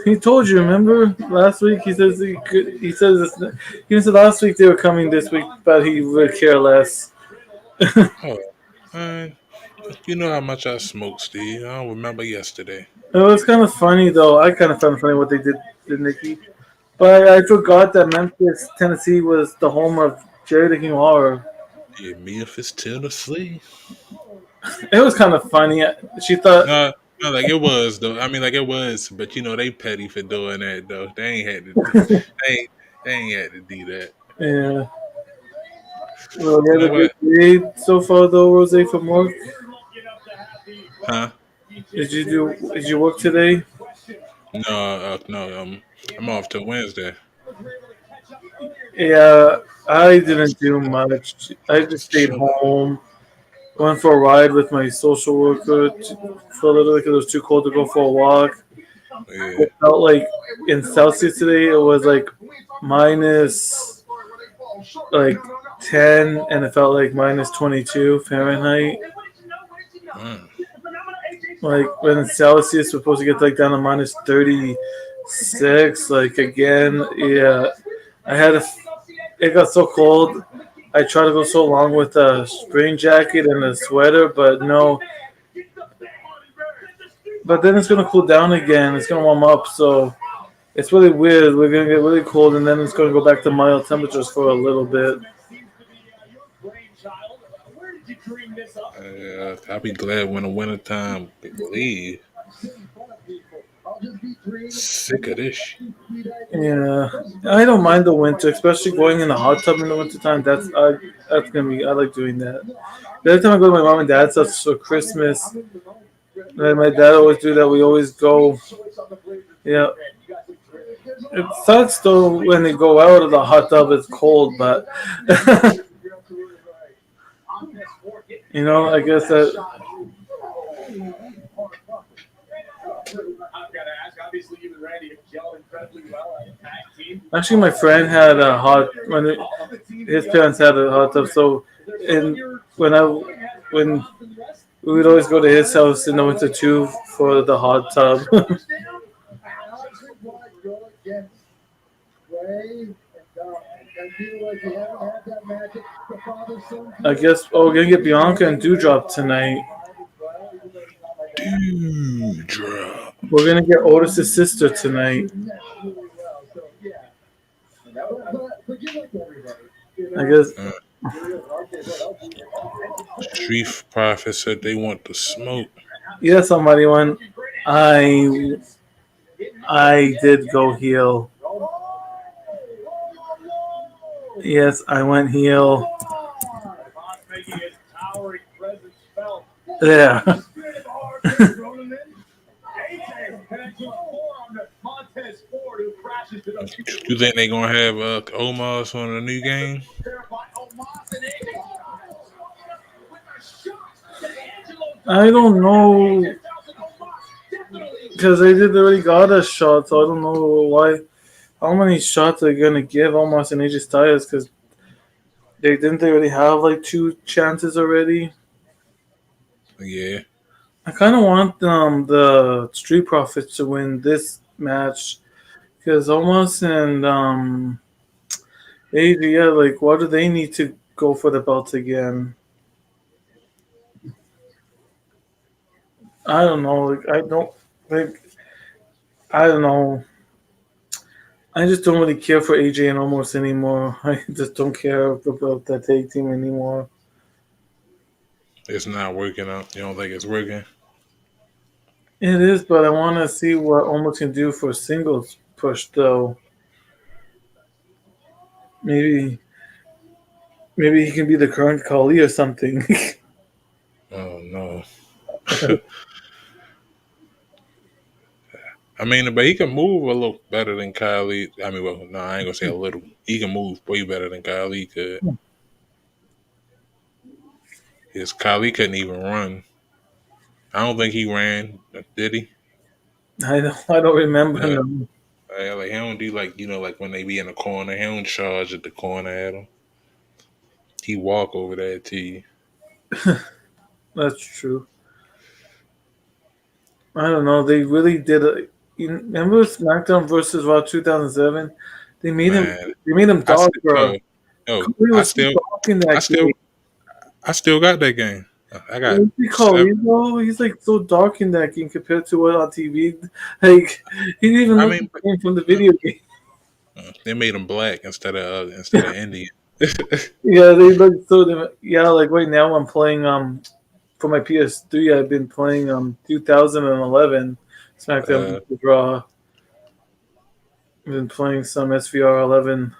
He told you. Remember last week? He says he could. He says he said last week they were coming this week, but he would care less. Oh, man, you know how much I smoke, Steve. I don't remember yesterday. It was kind of funny though. I kind of found it funny what they did to Nikki. But I forgot that Memphis, Tennessee was the home of Jerry the King Lawler. Yeah, Memphis, Tennessee. It was kind of funny. She thought, No, no, like it was though. I mean, like it was, but you know they petty for doing that though. They ain't had to. They ain't had to do that. yeah. Well, you You had know a good what? day so far though, Rose, from work. Huh? Did you work today? No, no. I'm off till Wednesday. Yeah, I didn't do much. I just stayed Shut up. home. Went for a ride with my social worker for a little bit because it was too cold to go for a walk. Yeah. It felt like in Celsius today it was like minus like 10 and it felt like minus 22 Fahrenheit. Mm. Like when in Celsius we're supposed to get like down to minus 36. Like again, yeah. I had a, it got so cold. I tried to go so long with a spring jacket and a sweater, but no. But then it's gonna cool down again. It's gonna warm up, so it's really weird. We're gonna get really cold, and then it's gonna go back to mild temperatures for a little bit. I'll be glad when the wintertime leave. Sick of this shit. Yeah, I don't mind the winter, especially going in the hot tub in the wintertime. That's gonna be. I like doing that. Every time I go to my mom and dad's house for Christmas, and my dad always do that. We always go. Yeah, it sucks though when they go out of the hot tub. It's cold, but I guess that. I've got to ask. Obviously, you and Randy have gelled incredibly well as a tag team. Actually, my friend had a hot his parents had a hot tub. So, and when we would always go to his house in the winter too for the hot tub. I guess. Oh, we're gonna get Bianca and Dewdrop tonight. Dewdrop. We're gonna get Otis's sister tonight. I guess. Uh, Street Profit said they want the smoke. Yeah, somebody won. I did go heel. Yes, I went heel. Yeah. You think they gonna have Omos on the new game? I don't know because they did already got a shot, so I don't know why. How many shots are they gonna give Omos and AJ Styles? Because they already have like 2 chances already. Yeah. I kind of want the Street Profits to win this match because Omos and AJ, yeah, like why do they need to go for the belts again? I don't know. Like I don't like. I don't know. I just don't really care for AJ and Omos anymore. I just don't care about that tag team anymore. It's not working out. You don't think it's working? It is, but I want to see what Omos can do for singles push, though. Maybe, maybe he can be the current Kali or something. Oh no. I mean, but he can move a little better than Kylie. I mean, well, no, I ain't gonna say a little. He can move way better than Kylie could. His Kylie couldn't even run. I don't think he ran, did he? I don't remember. No. No. Like he don't do like like when they be in the corner, he don't charge at the corner at him. He walk over there to you. That's true. I don't know. They really did. You remember SmackDown versus Raw 2007? They made him. Man, They made him I dog, still bro. yo, Kali was so dark in I that still game. I still got that game. I got What you call 7. him, though? He's like so dark in that game compared to what on TV. Like he didn't even I look mean, the same from the video game. they made him black instead of Indian. Yeah, they look so different. Yeah, like right now I'm playing for my PS3. I've been playing 2011 SmackDown uh, vs. Raw. I've been playing some SVR 11.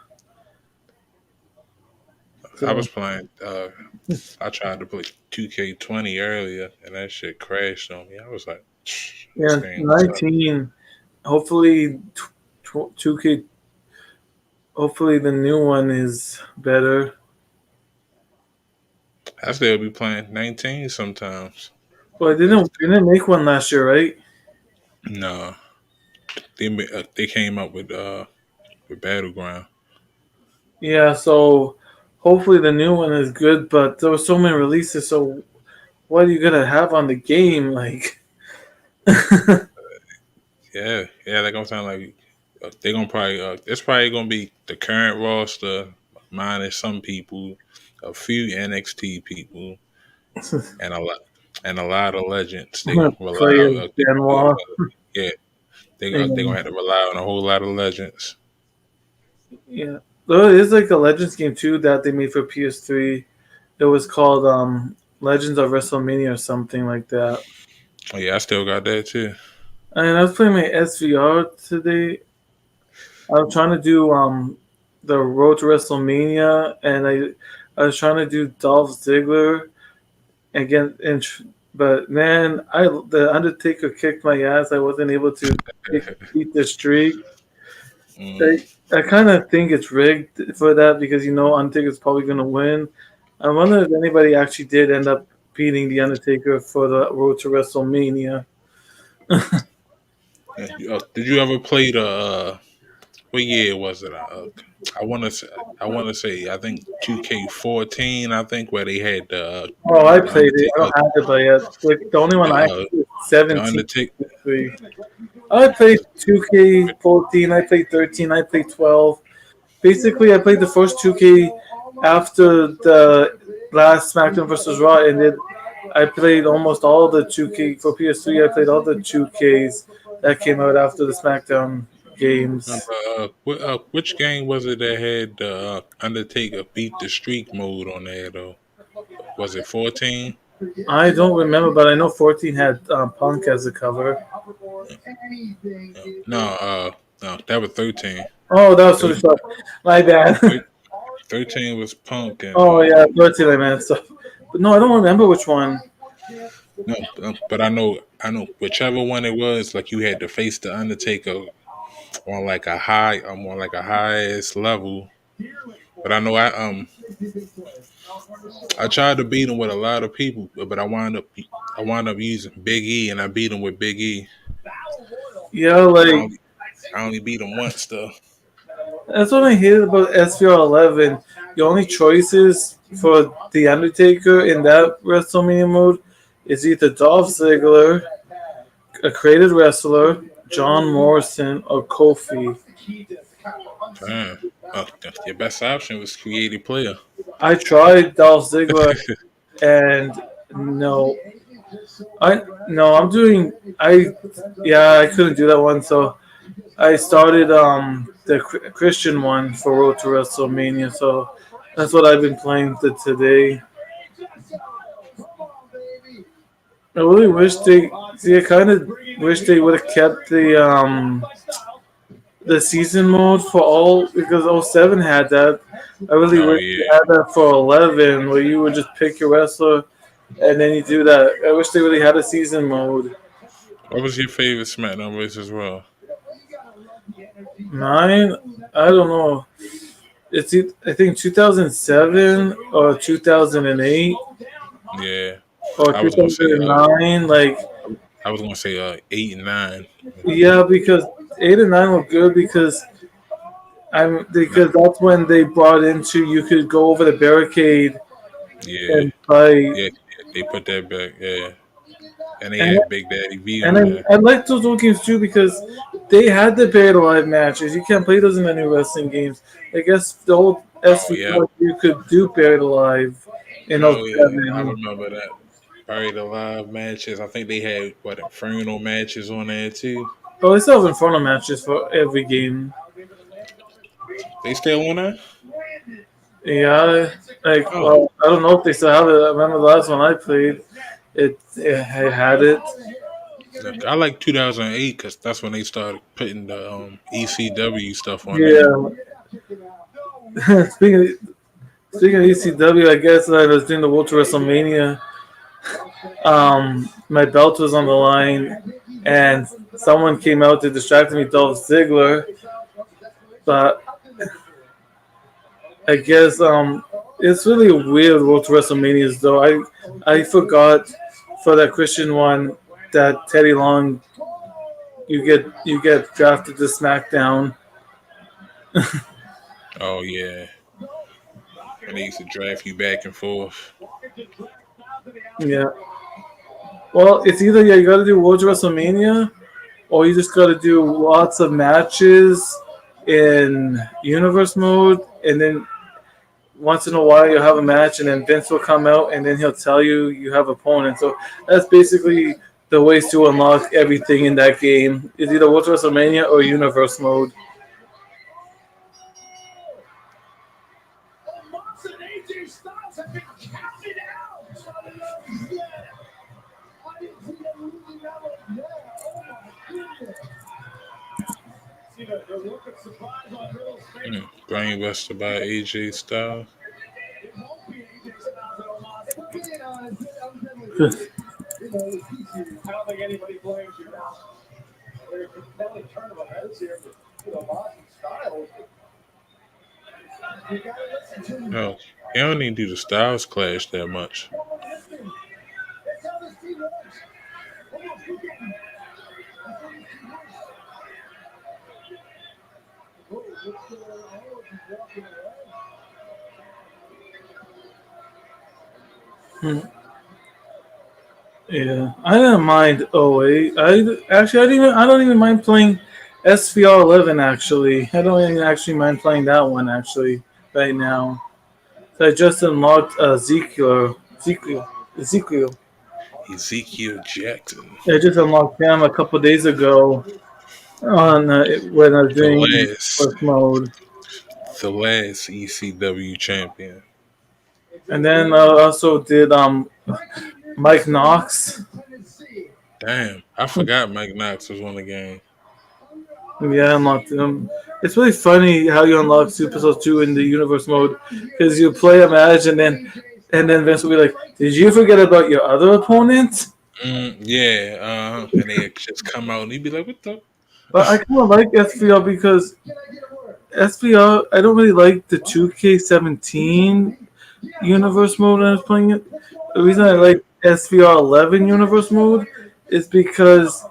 I So was playing. I tried to play 2K20 earlier, and that shit crashed on me. I was like, this yeah, game sucks. 19. Hopefully, 2K. Hopefully the new one is better. I still be playing 19 sometimes. Well, I That's, didn't make one last year, right? no, they came up with Battleground. Yeah, so hopefully the new one is good, but there were so many releases, so what are you gonna have on the game? Like Yeah, they're gonna sound like they're gonna probably. It's probably gonna be the current roster minus some people, a few NXT people, and a lot of legends. They gonna rely. players Benoit. Yeah, they gonna And have to rely on a whole lot of legends. yeah. Though it is like a Legends game too that they made for PS3. It was called Legends of WrestleMania or something like that. Oh, yeah, I still got that too. And I was playing my SVR today. I was trying to do the Road to WrestleMania, and I was trying to do Dolph Ziggler, again. But man, I the Undertaker kicked my ass. I wasn't able to beat the streak. Mm. I kind of think it's rigged for that because Undertaker's probably gonna win. I wonder if anybody actually did end up beating the Undertaker for the road to WrestleMania. Yeah. Did you ever play the? What year was it? I want to say. I think 2K14. I think where they had Oh, I the played it. I Undertaker. don't have it but yet. Like the only one The I uh, played is the 17. Undertaker. I played 2K14. I played 13. I played 12. Basically, I played the first 2K after the last SmackDown versus Raw ended. I played almost all the 2K for PS3. I played all the 2Ks that came out after the SmackDown games. Which game was it that had the Undertaker beat the streak mode on there though? Was it 14? I don't remember, but I know 14 had Punk as a cover. No, no, that was 13. Oh, that was Thir- sort of stuff. My bad. thir- 13 was Punk and Oh yeah, 13 I meant stuff. But no, I don't remember which one. no, but I know whichever one it was. Like you had to face the Undertaker on like a highest level. But I know I tried to beat him with a lot of people, but I wound up using Big E, and I beat him with Big E. Yeah, I like only I only beat him once though. that's what I hate about SVR 11. The only choices for the Undertaker in that WrestleMania mode is either Dolph Ziggler, a created wrestler, John Morrison, or Kofi. Damn. Your best option was creative player. I tried Dolph Ziggler and no, I no, I'm doing I yeah I couldn't do that one, so I started the Christian one for Road to WrestleMania, so that's what I've been playing today. I really wish they see. I kind of wish they would have kept the season mode for all because '07 had that. I really Oh wish they yeah. had that for 11, where you would just pick your wrestler and then you do that. I wish they really had a season mode. What was your favorite SmackDown race as well? Mine, I don't know. I think 2007 or 2008 Yeah, or I was gonna say 2009. Like, I was gonna say 8 and 9. yeah, because 8 and 9 were good Nah, because that's when they brought into you could go over the barricade yeah, and fight. yeah, they put that back. Yeah, and they And had Big Daddy V and on there. I like those old games too because they had the buried alive matches. You can't play those in the new wrestling games. I guess the old Oh yeah, SV4 you could do buried alive in oh yeah, I '07. remember that. Buried Alive matches. I think they had what Inferno matches on there too. Oh, they still have Inferno matches for every game. They still on there? Yeah, like Oh, well, I don't know if they still have it. I remember the last one I played, it had it. look, I like 2008 because that's when they started putting the ECW stuff on there. Yeah. speaking speaking of ECW, I guess I was doing the World to WrestleMania. My belt was on the line, and someone came out to distract me, Dolph Ziggler. But I guess it's really weird World to WrestleManias though. I forgot for that Christian one that Teddy Long you get drafted to SmackDown. Oh yeah, when they used to draft you back and forth. Yeah. Well, it's either you got to do World to WrestleMania or you just got to do lots of matches in Universe mode, and then once in a while you'll have a match, and then Vince will come out, and then he'll tell you you have opponents. So that's basically the ways to unlock everything in that game. It's either World to WrestleMania or Universe mode. Brainbuster by AJ Styles. You know, it's easy. I don't think anybody blames you now. There's a compelling turn of events here, but Boston Styles. You gotta listen to No, he don't even do the Styles Clash that much. That's how this team works. Almost look at me. That's how this team works. Oh, what's going on? He's walking Hmm. Yeah, I didn't mind 08. I don't even mind playing SVR 11. Actually, I don't even actually mind playing that one actually right now. So I just unlocked Ezekiel. Ezekiel Jackson. I just unlocked him a couple days ago on when I was The doing last first mode, the last ECW champion. and then I also did Mike Knox. Damn, I forgot Mike Knox was on the game. Yeah, I unlocked him. It's really funny how you unlock Super Souls 2 in the universe mode because you play a match and then Vince will be like, "Did you forget about your other opponent?" Yeah, and they just come out and he'd be like, "What the?" But I kind of like SVR because SVR I don't really like the 2K17 universe mode when I was playing it. The reason I like SVR 11 universe mode is because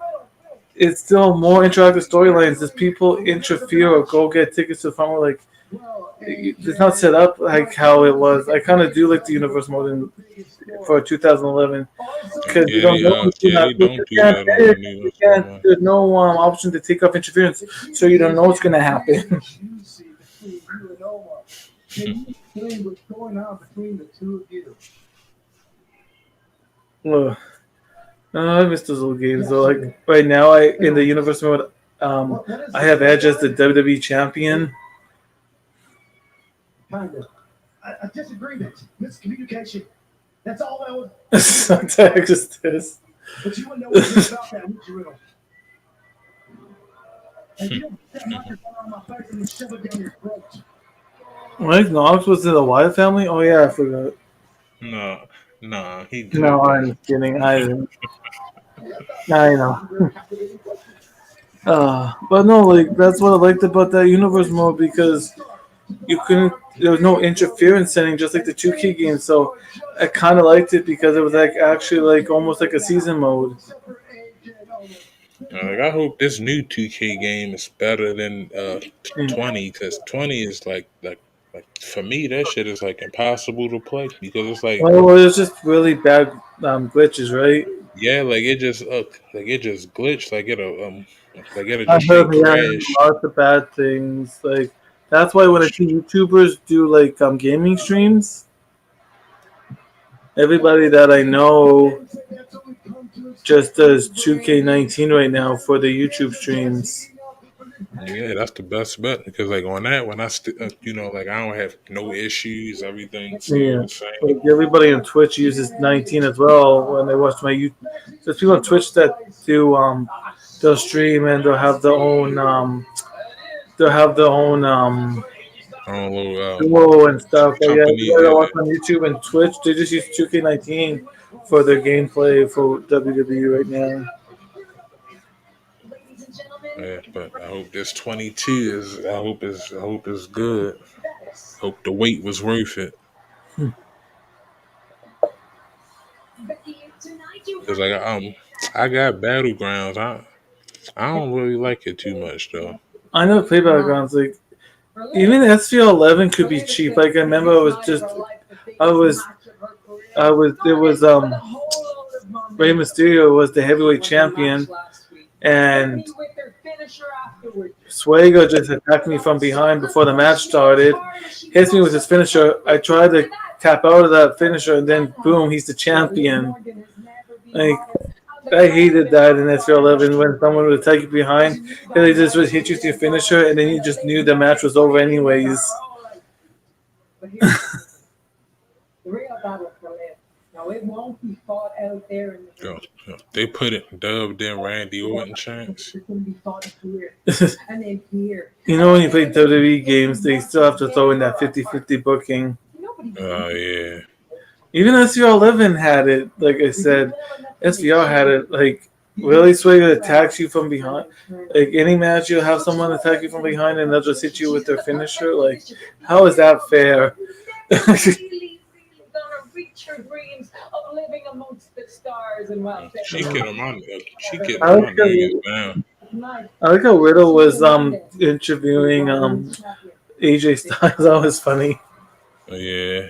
it's still more interactive storylines as people interfere or go get tickets to the front. Like it's not set up like how it was. I kind of do like the universe mode for 2011 because you don't know what's Yeah, gonna they don't do that on the you news no can't. more. There's no option to take off interference, so you don't know what's gonna happen. Can you explain what's going on between the two of you? Ugh. I miss those little games though. Like right now, I in the universe mode, I have Edge as the WWE champion. Kind of. A disagreement, miscommunication. That's all that was. Sometimes just this. But you wouldn't know anything about that, would you, Riddle? And you don't put that microphone on my face and shove it down your throat. Mike Knox was in the Wyatt family. Oh yeah, I forgot. No, he No, joking. I'm kidding. I know. But no, like that's what I liked about that universe mode because you couldn't. There was no interference setting, just like the 2K game. So I kind of liked it because it was like actually like almost like a season mode. Like I hope this new 2K game is better than Mm. 20 because 20 is like for me that shit is like impossible to play because it's like Well, it was just really bad glitches, right? yeah like it just glitched like it'll I just heard straight yeah, crash. lots of bad things. Like that's why when I see YouTubers do like gaming streams, everybody that I know just does 2K19 right now for the YouTube streams. Yeah, that's the best bet because like on that when like I don't have no issues, everything's still Yeah, the same. like everybody on Twitch uses 19 as well when they watch my YouTube. There's people on Twitch that do they'll stream and they'll have their own On a little duo and stuff. But yeah, company, everybody that yeah. watch on YouTube and Twitch, they just use 2K19 for their gameplay for WWE right now. Yeah, but I hope this 22 is. I hope it's good. Hope the wait was worth it. Cause I got battlegrounds. I don't really like it too much though. I never played Battlegrounds. Like even SVL 11 could be cheap. Like I remember, it was just I was it was Rey Mysterio was the heavyweight champion, and Suego just attacked me from behind before the match started. Hits me with his finisher. I tried to tap out of that finisher, and then boom, he's the champion. Like I hated that in SVR 11 when someone would attack you behind because they just would hit you with your finisher, and then you just knew the match was over anyways. The real battle for live. Now it won't be fought out there in the ring. They put it dubbed in Randy Orton chants. It's going to be fought here and then here. You know when you play WWE games, they still have to throw in that 50-50 booking. Oh yeah. Even SVR11 had it. Like I said, SVR had it. Like Willie Swigger attacks you from behind. Like any match, you'll have someone attack you from behind and they'll just hit you with their finisher. Like, how is that fair? She getting on my she getting I on like my nerves how, now. I like how Riddle was interviewing AJ Styles. That was funny. Yeah.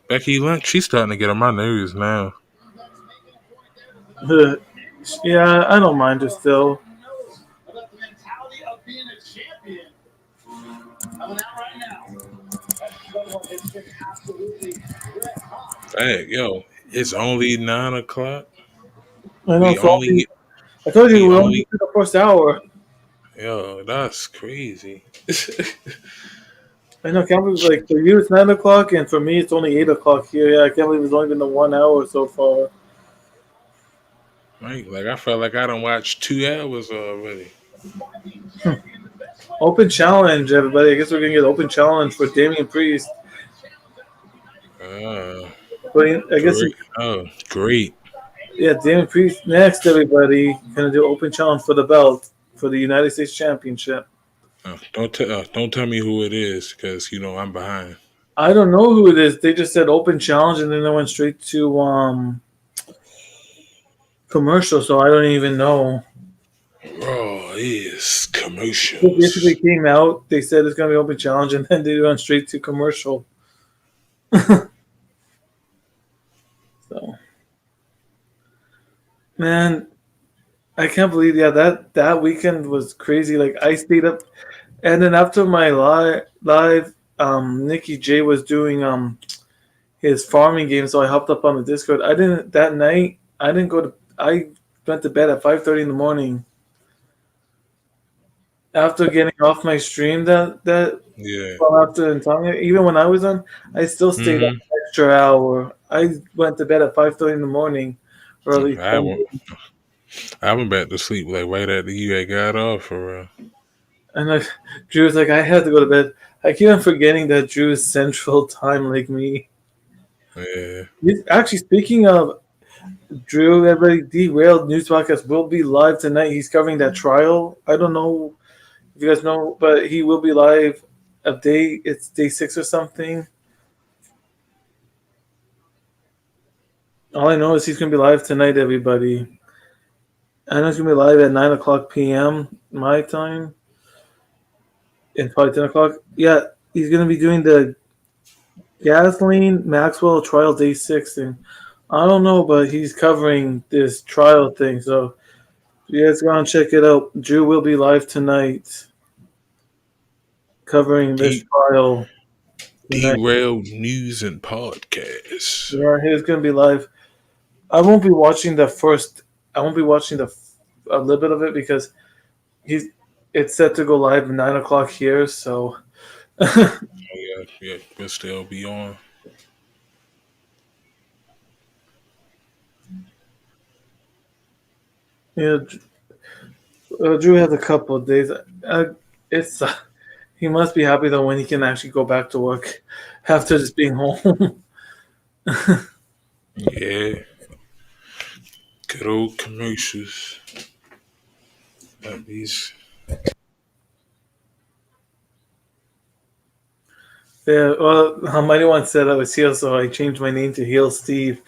Becky Lynch, she's starting to get on my nerves now. Yeah, I don't mind her still. About the mentality of being a champion. Coming out right now. It's been absolutely red hot. Hey, yo, it's only 9 o'clock. I know. We So only I told you we we only only get to the first hour. yo, that's crazy. I know. Can't believe like for you it's 9 o'clock and for me it's only 8 o'clock here. Yeah, I can't believe it's only been the 1 hour so far. Right? Like I felt like I done watched 2 hours already. Open challenge, everybody. I guess we're gonna get open challenge for Damian Priest. Uh, But I guess great. Oh, great. yeah, Damian Priest next. Everybody gonna do open challenge for the belt for the United States Championship. Don't tell me who it is because I'm behind. I don't know who it is. They just said open challenge and then they went straight to commercial. So I don't even know. Raw is It basically commercials. came out. They said it's gonna be open challenge and then they went straight to commercial. So man, I can't believe that weekend was crazy. Like I stayed up, and then after my live, Nikki J was doing his farming game, so I hopped up on the Discord. I didn't that night. I didn't go to. I went to bed at 5:30 in the morning after getting off my stream. That Yeah. well, after Antonio, even when I was on, I still stayed up Mm-hmm. an extra hour. I went to bed at 5:30 in the morning, early I went. Sunday. I went back to sleep like right after you had got off for real. And Drew was like, I had to go to bed. I keep on forgetting that Drew is Central Time like me. Yeah. Actually, speaking of Drew, everybody, Derailed News Podcast will be live tonight. He's covering that trial. I don't know if you guys know, but he will be live it's day 6 or something. All I know is he's going to be live tonight, everybody. I know he's going to be live at 9 o'clock p.m. my time. And probably 10 o'clock. Yeah, he's going to be doing the Gasoline Maxwell trial day 6 thing. I don't know, but he's covering this trial thing. So you guys go and check it out. Drew will be live tonight covering this D trial tonight. Derailed News and Podcasts. Yeah, he's gonna be live. I won't be watching the first. I won't be watching a little bit of it because he's. It's set to go live at 9 o'clock here. So Oh yeah, yeah, we'll still be on. yeah, Drew has a couple of days. It's he must be happy though when he can actually go back to work after just being home. Yeah. Good old commercials. At least. Yeah, well, Mighty One said I was heel, so I changed my name to Heel Steve.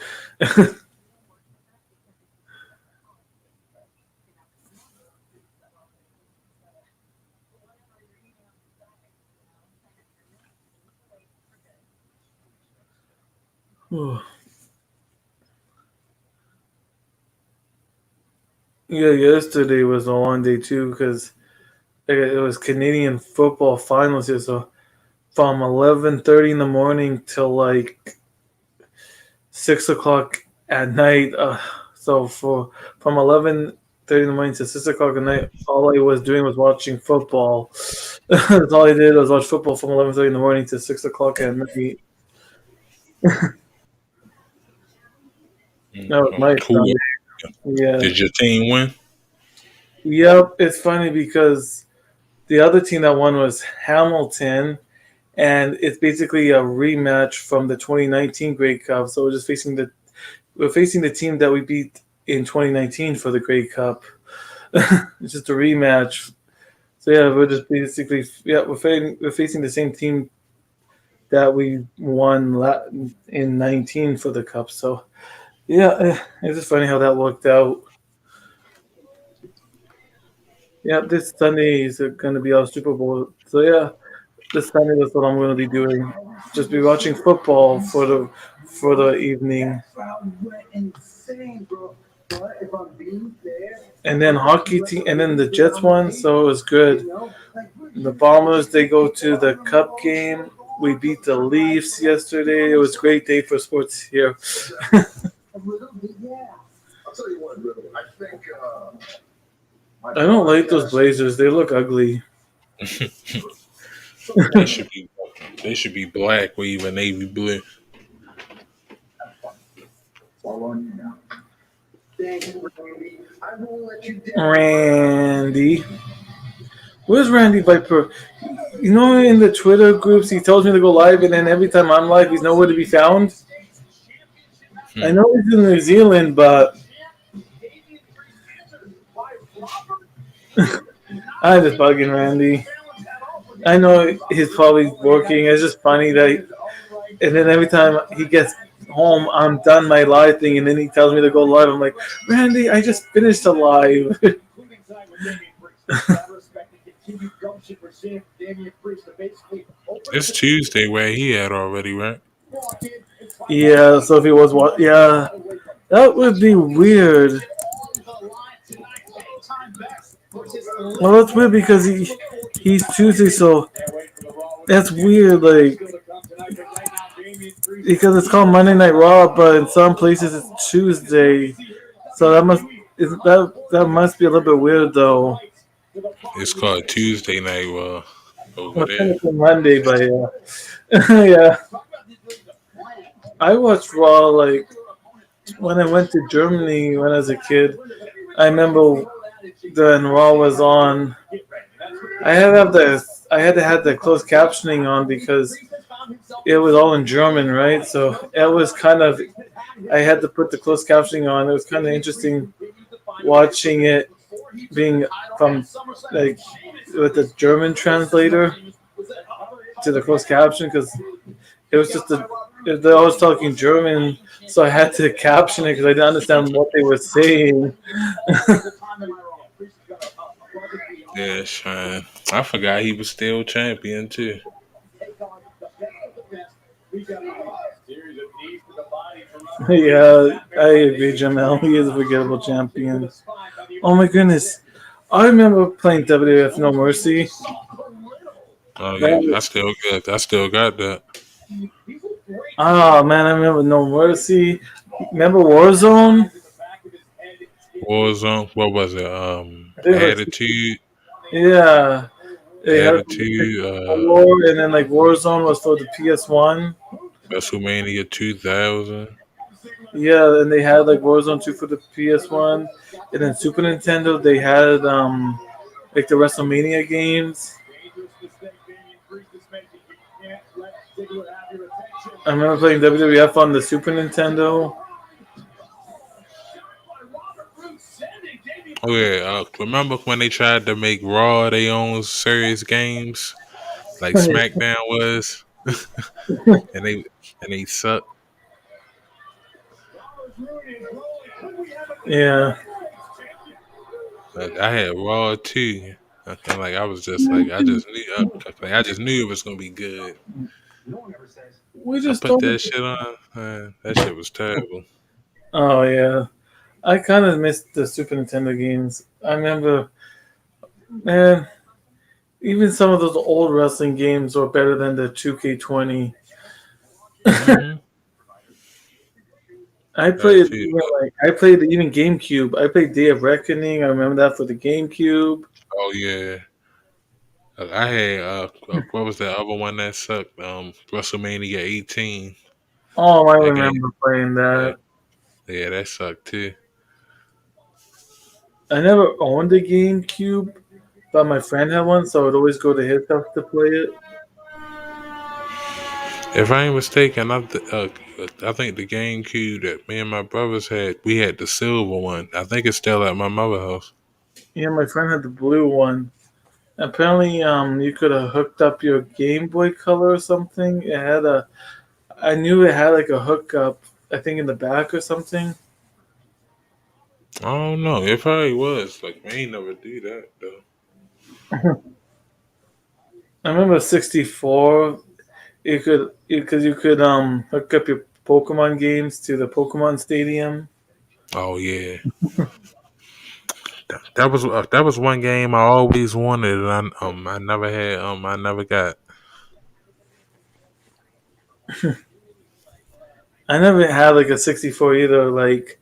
Yeah, yesterday was a long day too because it was Canadian football finals here. So from 11:30 in the morning till like 6 o'clock at night. So from 11:30 in the morning to 6 o'clock at night, all I was doing was watching football. That's all I did was watch football from 11:30 in the morning to 6 o'clock at night. That was my Cool. Sunday. Yeah. Did your team win? Yep. It's funny because the other team that won was Hamilton, and it's basically a rematch from the 2019 Grey Cup. So we're facing the team that we beat in 2019 for the Grey Cup. It's just a rematch. So yeah, we're just basically we're facing the same team that we won in 19 for the cup. So yeah, it's just funny how that worked out. Yeah, this Sunday is going to be our Super Bowl. So yeah, this Sunday that's what I'm going to be doing. Just be watching football for the evening, and then hockey team, and then the Jets won, so it was good. The Bombers they go to the Cup game. We beat the Leafs yesterday. It was a great day for sports here. I'll tell you what, Riddle. I think my I don't like those Blazers. They look ugly. they should be they should be black or even navy blue. all on you now. Thank you, Randy. I won't let you down. Randy. Where's Randy Viper? You know, in the Twitter groups, he tells me to go live, and then every time I'm live, he's nowhere to be found. I Hmm. know he's in New Zealand, but I'm just bugging Randy. I know he's probably working. It's just funny that, and then every time he gets home, I'm done my live thing, and then he tells me to go live. I'm like, Randy, I just finished a live. It's Tuesday where he at already, right? Yeah, so if he was what? Yeah, that would be weird. Well, that's weird because he's Tuesday, so that's weird. Like because it's called Monday Night Raw, but in some places it's Tuesday. So that must be a little bit weird though. It's called Tuesday night over Well, there. technically Monday, but yeah, yeah. I watched Raw like when I went to Germany when I was a kid. I remember when Raw was on. I had to have the closed captioning on because it was all in German, right? So it was kind of I had to put the closed captioning on. It was kind of interesting watching it being from like with the German translator to the closed caption because it was just they're always talking German, so I had to caption it because I didn't understand what they were saying. Yeah, Shine. I forgot he was still champion too. Yeah, I agree, Jamel. He is a forgettable champion. Oh my goodness. I remember playing WWF No Mercy. Oh yeah, That, I still got that. oh man, I remember No Mercy. Remember Warzone? Warzone. What was it? I think it was, Attitude. yeah. They had Attitude. War, and then like Warzone was for the PS1. WrestleMania 2000. Yeah, and they had like Warzone 2 for the PS1, and then Super Nintendo they had like the WrestleMania games. I remember playing WWF on the Super Nintendo. Oh yeah. Remember when they tried to make Raw their own serious games like SmackDown was, and they sucked. Yeah. Like I had Raw too. And like I was just like I just knew it was gonna be good. We I just put don't. that shit on. Man, that shit was terrible. Oh yeah, I kind of missed the Super Nintendo games. I remember, man, even some of those old wrestling games were better than the 2K20. Hmm. That too. I played even GameCube. I played Day of Reckoning. I remember that for the GameCube. Oh yeah. I had what was that other one that sucked? WrestleMania 18. Oh, I That game. remember playing Yeah, that. yeah, that sucked too. I never owned a GameCube, but my friend had one, so I would always go to his house to play it. If I ain't mistaken, I think the GameCube that me and my brothers had, we had the silver one. I think it's still at my mother's house. Yeah, my friend had the blue one. Apparently, you could have hooked up your Game Boy Color or something. It had a, I knew it had like a hookup. I think in the back or something. I don't know. It probably was. Like, we ain't never do that though. I remember 64. You could hook up your Pokemon games to the Pokemon Stadium. Oh yeah, that was one game I always wanted, and I never had I never got. I never had like a 64 either. Like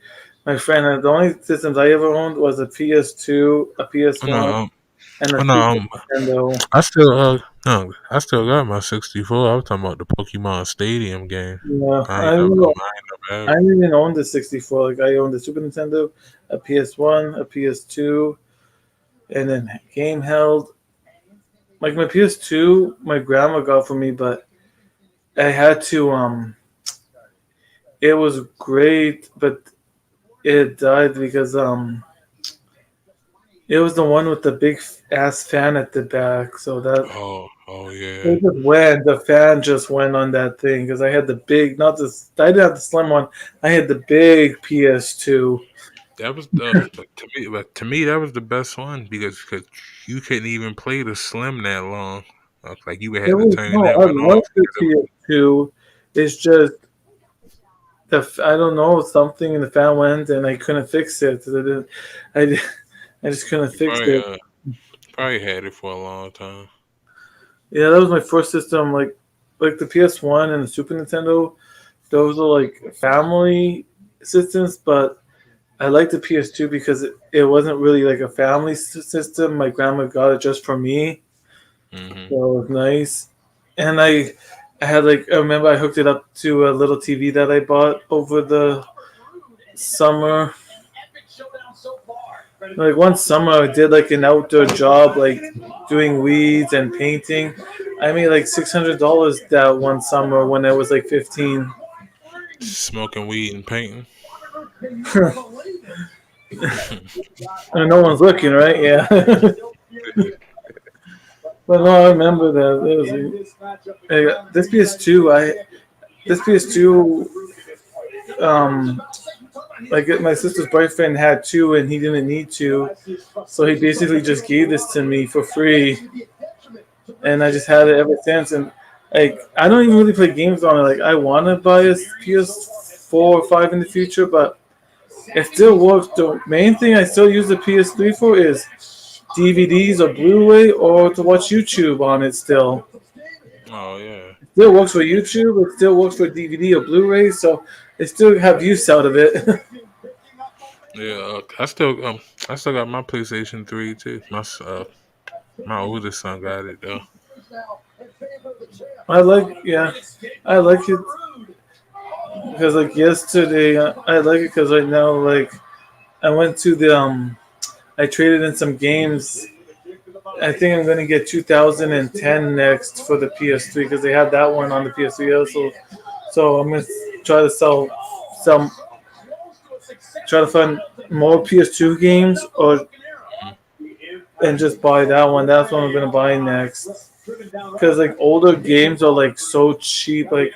my friend had the only systems I ever owned was a PS2, a Oh no, PS1, and a oh no, Super Nintendo. I still got my 64. I was talking about the Pokemon Stadium game. Yeah, I ain't never I ain't never I had it. didn't even own the 64. Like I owned the Super Nintendo, a PS1, a PS2, and then game held. Like my PS2, my grandma got for me, but I had to. It was great, but it died because it was the one with the big ass fan at the back. So that Oh yeah. it just went. The fan just went on that thing because I had the big, not this. I didn't have the slim one. I had the big PS2. That was the but to me that was the best one because cause you couldn't even play the Slim that long. Like you would It have to was turn no, that I one off love the because it was PS2. It's just I don't know, something in the fan went and I couldn't fix it. I, did- I just couldn't you fix it. probably had it for a long time. Yeah, that was my first system. Like the PS1 and the Super Nintendo. Those are like family systems, but I like the PS2 because it wasn't really like a family system. My grandma got it just for me, Hmm. so it was nice. And I had like I remember I hooked it up to a little TV that I bought over the summer. Like one summer, I did like an outdoor job, like doing weeds and painting. I made like $600 that one summer when I was like 15. Smoking weed and painting. And no one's looking, right? Yeah. But no, I remember that. This PS2, this PS2, um, like my sister's boyfriend had two and he didn't need to, so he basically just gave this to me for free, and I just had it ever since. And like I don't even really play games on it. Like I want to buy a PS4 or 5 in the future, but it still works. The main thing I still use the PS3 for is DVDs or Blu-ray or to watch YouTube on it still. Oh yeah, It still works for YouTube. It still works for DVD or Blu-ray. So they still have use out of it. yeah. I still got my PlayStation 3 too. My oldest son got it though. Yeah, I like it because like yesterday, I like it because right now, like I went to I traded in some games. I think I'm gonna get 2010 next for the PS3 because they had that one on the PS3 also. So I'm gonna try to some, try to find more PS2 games or and just buy that one. That's what I'm gonna buy next. Because like older games are like so cheap. Like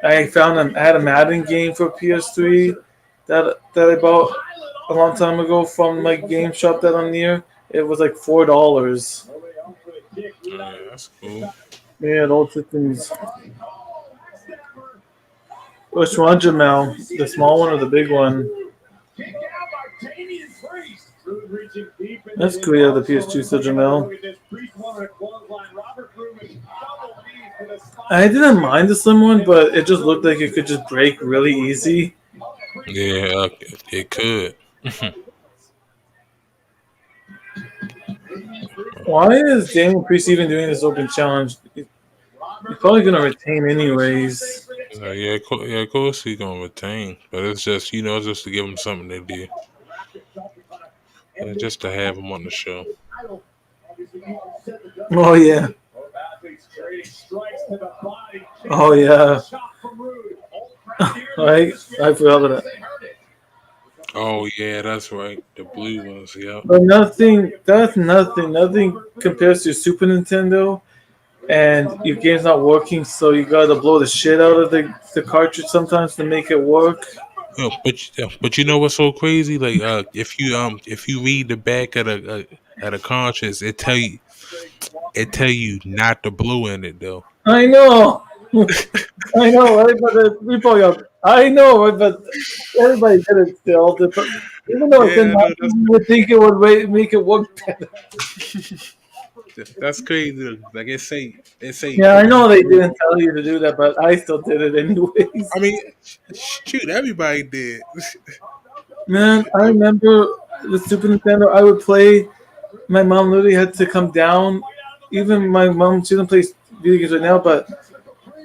I had a Madden game for PS3 that I bought a long time ago from my game shop that I'm near. It was like $4. Oh, yeah, that's cool. Yeah, old systems. Which one, Jamel? The small one or the big one? That's cool. Yeah, the PS2 still, Jamel. I didn't mind the slim one, but it just looked like it could just break really easy. Yeah, it could. Why is Damian Priest even doing this open challenge? He's probably gonna retain anyways. Yeah, of course he gonna retain, but it's just it's just to give him something to do, just to have him on the show. Oh yeah. Trading strikes to the body. Oh yeah, Shot from Rude. All crowd here in the right. I atmosphere. forgot about that. They heard it. Oh yeah, that's right. The blue ones. Yep. But nothing. That's nothing. Nothing compares to Super Nintendo. And your game's not working, so you gotta blow the shit out of the cartridge sometimes to make it work. But you know what's so crazy? Like if you read the back of the cartridge, it tell you not the blue in it though. I know, I know, right? But the people go, I know, right? But everybody did it still. Even though it Yeah, didn't I know happen, you would think it would make it work better. that's crazy. Like it say Yeah, I put know the they blue. didn't tell you to do that, but I still did it anyways. I mean, shoot, everybody did. Man, I remember the Super Nintendo. I would play. My mom literally had to come down. Even my mom, she doesn't play video games right now, but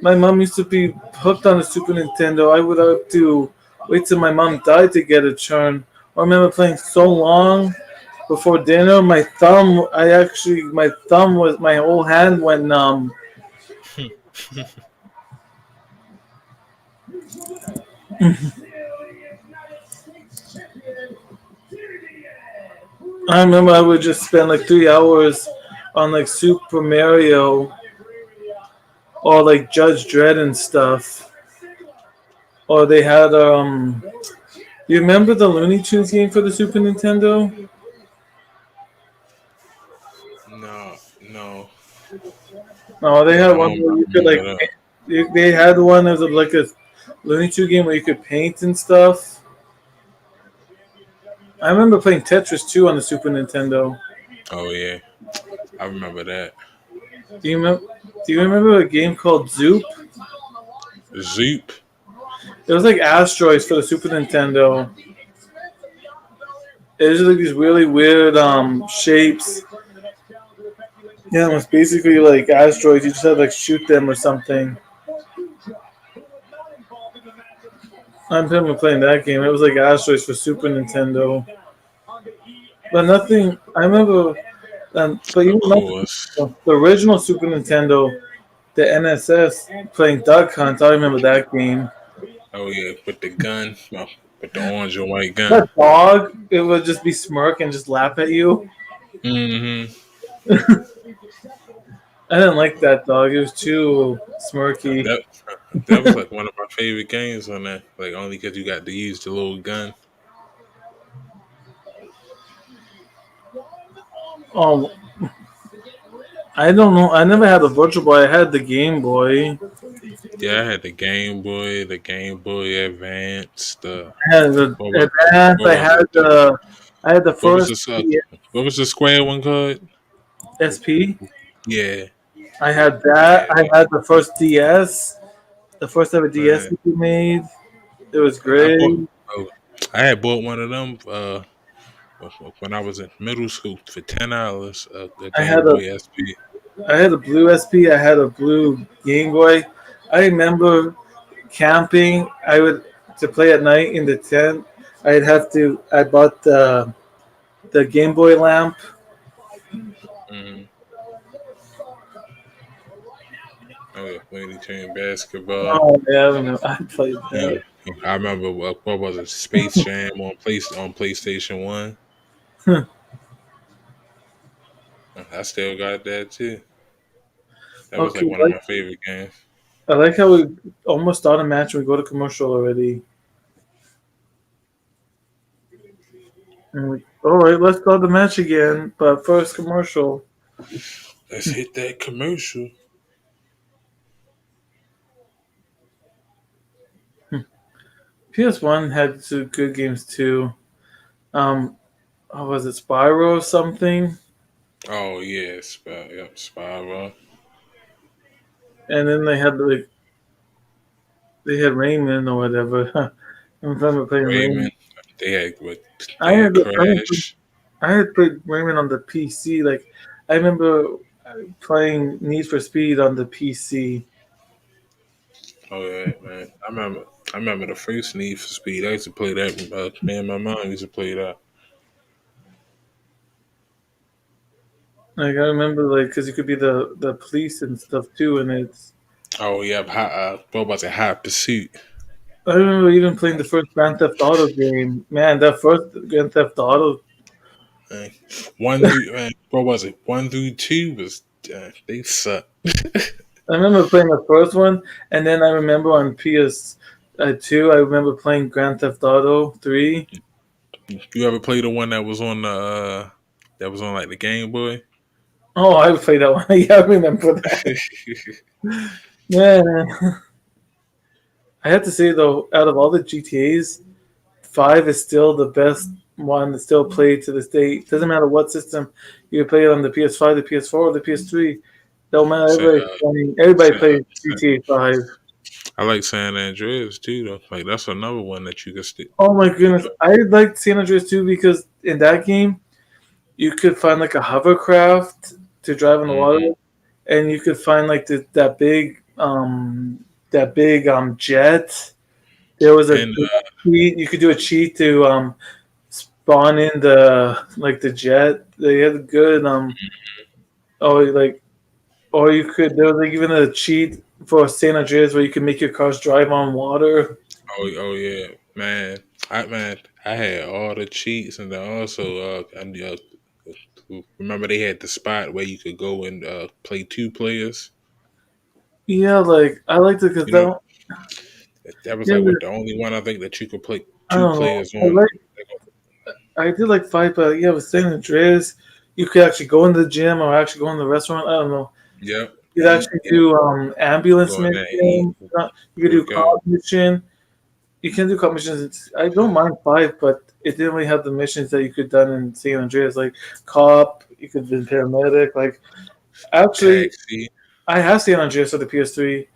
my mom used to be hooked on the Super Nintendo. I would have to wait till my mom died to get a turn. I remember playing so long before dinner. My thumb was, my whole hand went numb. I remember I would just spend like 3 hours on like Super Mario or like Judge Dredd and stuff. Or they had you remember the Looney Tunes game for the Super Nintendo? No, no, No, they no. had I one don't where you could remember like that. they had one as like a Looney Tune game where you could paint and stuff. I remember playing Tetris 2 on the Super Nintendo. Oh yeah, I remember that. Do you remember? Do you remember a game called Zoop? Zoop. It was like asteroids for the Super Nintendo. It was like these really weird shapes. Yeah, it was basically like asteroids. You just had to like shoot them or something. I remember playing that game. It was like asteroids for Super Nintendo. But nothing. I remember. But Of even course. the original Super Nintendo, the NSS, playing Duck Hunt. I remember that game. Oh yeah, with the gun, with the orange and white gun. That dog, it would just be smirk and just laugh at you. Mm-hmm. I didn't like that dog. It was too smirky. That that was like one of my favorite games on that. Like only because you got to use the little gun. Oh, I don't know. I never had a Virtual Boy. I had the Game Boy. Yeah, I had the Game Boy Advance, the I had the what was Advance. what was it? I had the What was first this? What was the square one called? SP. Yeah, I had that. yeah, I had the first DS. The first ever DS man. that we made. It was I bought. great. Oh, I had bought one of them when I was in middle school for $10. The I Game had a Boy SP. I had a blue SP. I had a blue Game Boy. I remember camping. I would to play at night in the tent. I'd have to. I bought the Game Boy lamp. Mm-hmm. Oh yeah, Lady Chain basketball. Oh yeah, I remember. I played Yeah, that. I remember what was it? Space Jam on PlayStation One. I still got that too. That was Okay, like one of my favorite games. I like how we almost start a match and we go to commercial already. And all right, let's start the match again. But first, commercial. Let's hit that commercial. PS1 had some good games too. Um, was it Spyro or something? Oh yeah, yep, Spyro. And then they had Rayman or whatever. I remember playing Rayman. Rayman. They had Crash. I had played Rayman on the PC. Like I remember playing Need for Speed on the PC. Oh yeah, man. I remember the first Need for Speed. I used to play that. Me and my mom used to play that. Like I remember, like, because you could be the police and stuff too, and it's. Oh yeah, what was it? Hot Pursuit. I remember even playing the first Grand Theft Auto game. Man, that first Grand Theft Auto. Uh, one through what was it? 1 through 2 was they suck. I remember playing the first one, and then I remember on PS2. I remember playing Grand Theft Auto 3. You ever play the one that was on like the Game Boy? Oh, I played that one. Yeah, I remember that. Man, I have to say though, out of all the GTA's, five is still the best one that's still played to this day. Doesn't matter what system you play it on, the PS5, the PS4, or the PS3. Don't matter. Say, Everybody say, plays GTA 5. I like San Andreas too, though. Like that's another one that you can stick. Oh my goodness, I liked San Andreas too because in that game you could find like a hovercraft to drive on the water, Hmm. and you could find like that big jet. There was a And cheat. You could do a cheat to spawn in the jet. They had good oh like or you could there was like even a cheat for San Andreas where you could make your cars drive on water. oh yeah, man, I had all the cheats, and then also remember they had the spot where you could go and play 2 players. Yeah, like I liked it because You know, that that was yeah, like what the only one I think that you could play I two don't know. players on. I did like five, but yeah, with San Andreas, you could actually go in the gym or actually go in the restaurant. I don't know. Yep, You could actually do ambulance go in there and eat, mission. You could do work out. cop mission. You can do cop missions. I don't mind five, but it didn't really have the missions that you could done in San Andreas, like cop. You could be paramedic. Like actually, Taxi. I have San Andreas for the PS3.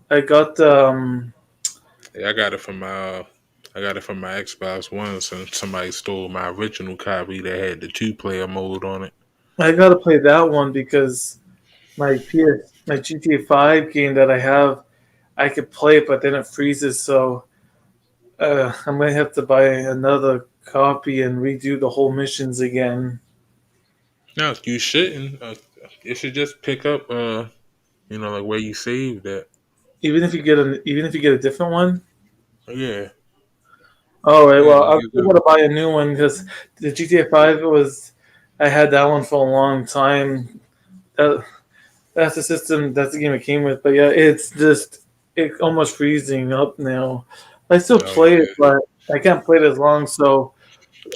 I got Yeah, I got it from my Xbox One since somebody stole my original copy that had the 2 player mode on it. I gotta play that one because my GTA 5 game that I have, I could play it, but then it freezes. So I'm gonna have to buy another copy and redo the whole missions again. No, you shouldn't. You should just pick up, like where you saved that. Even if you get a different one. Yeah, All right. yeah, Well, like I'm still gonna buy a new one because the GTA 5 was. I had that one for a long time. That, that's the system. That's the game it came with. But yeah, it's almost freezing up now. I still oh play it, yeah. but I can't play it as long. So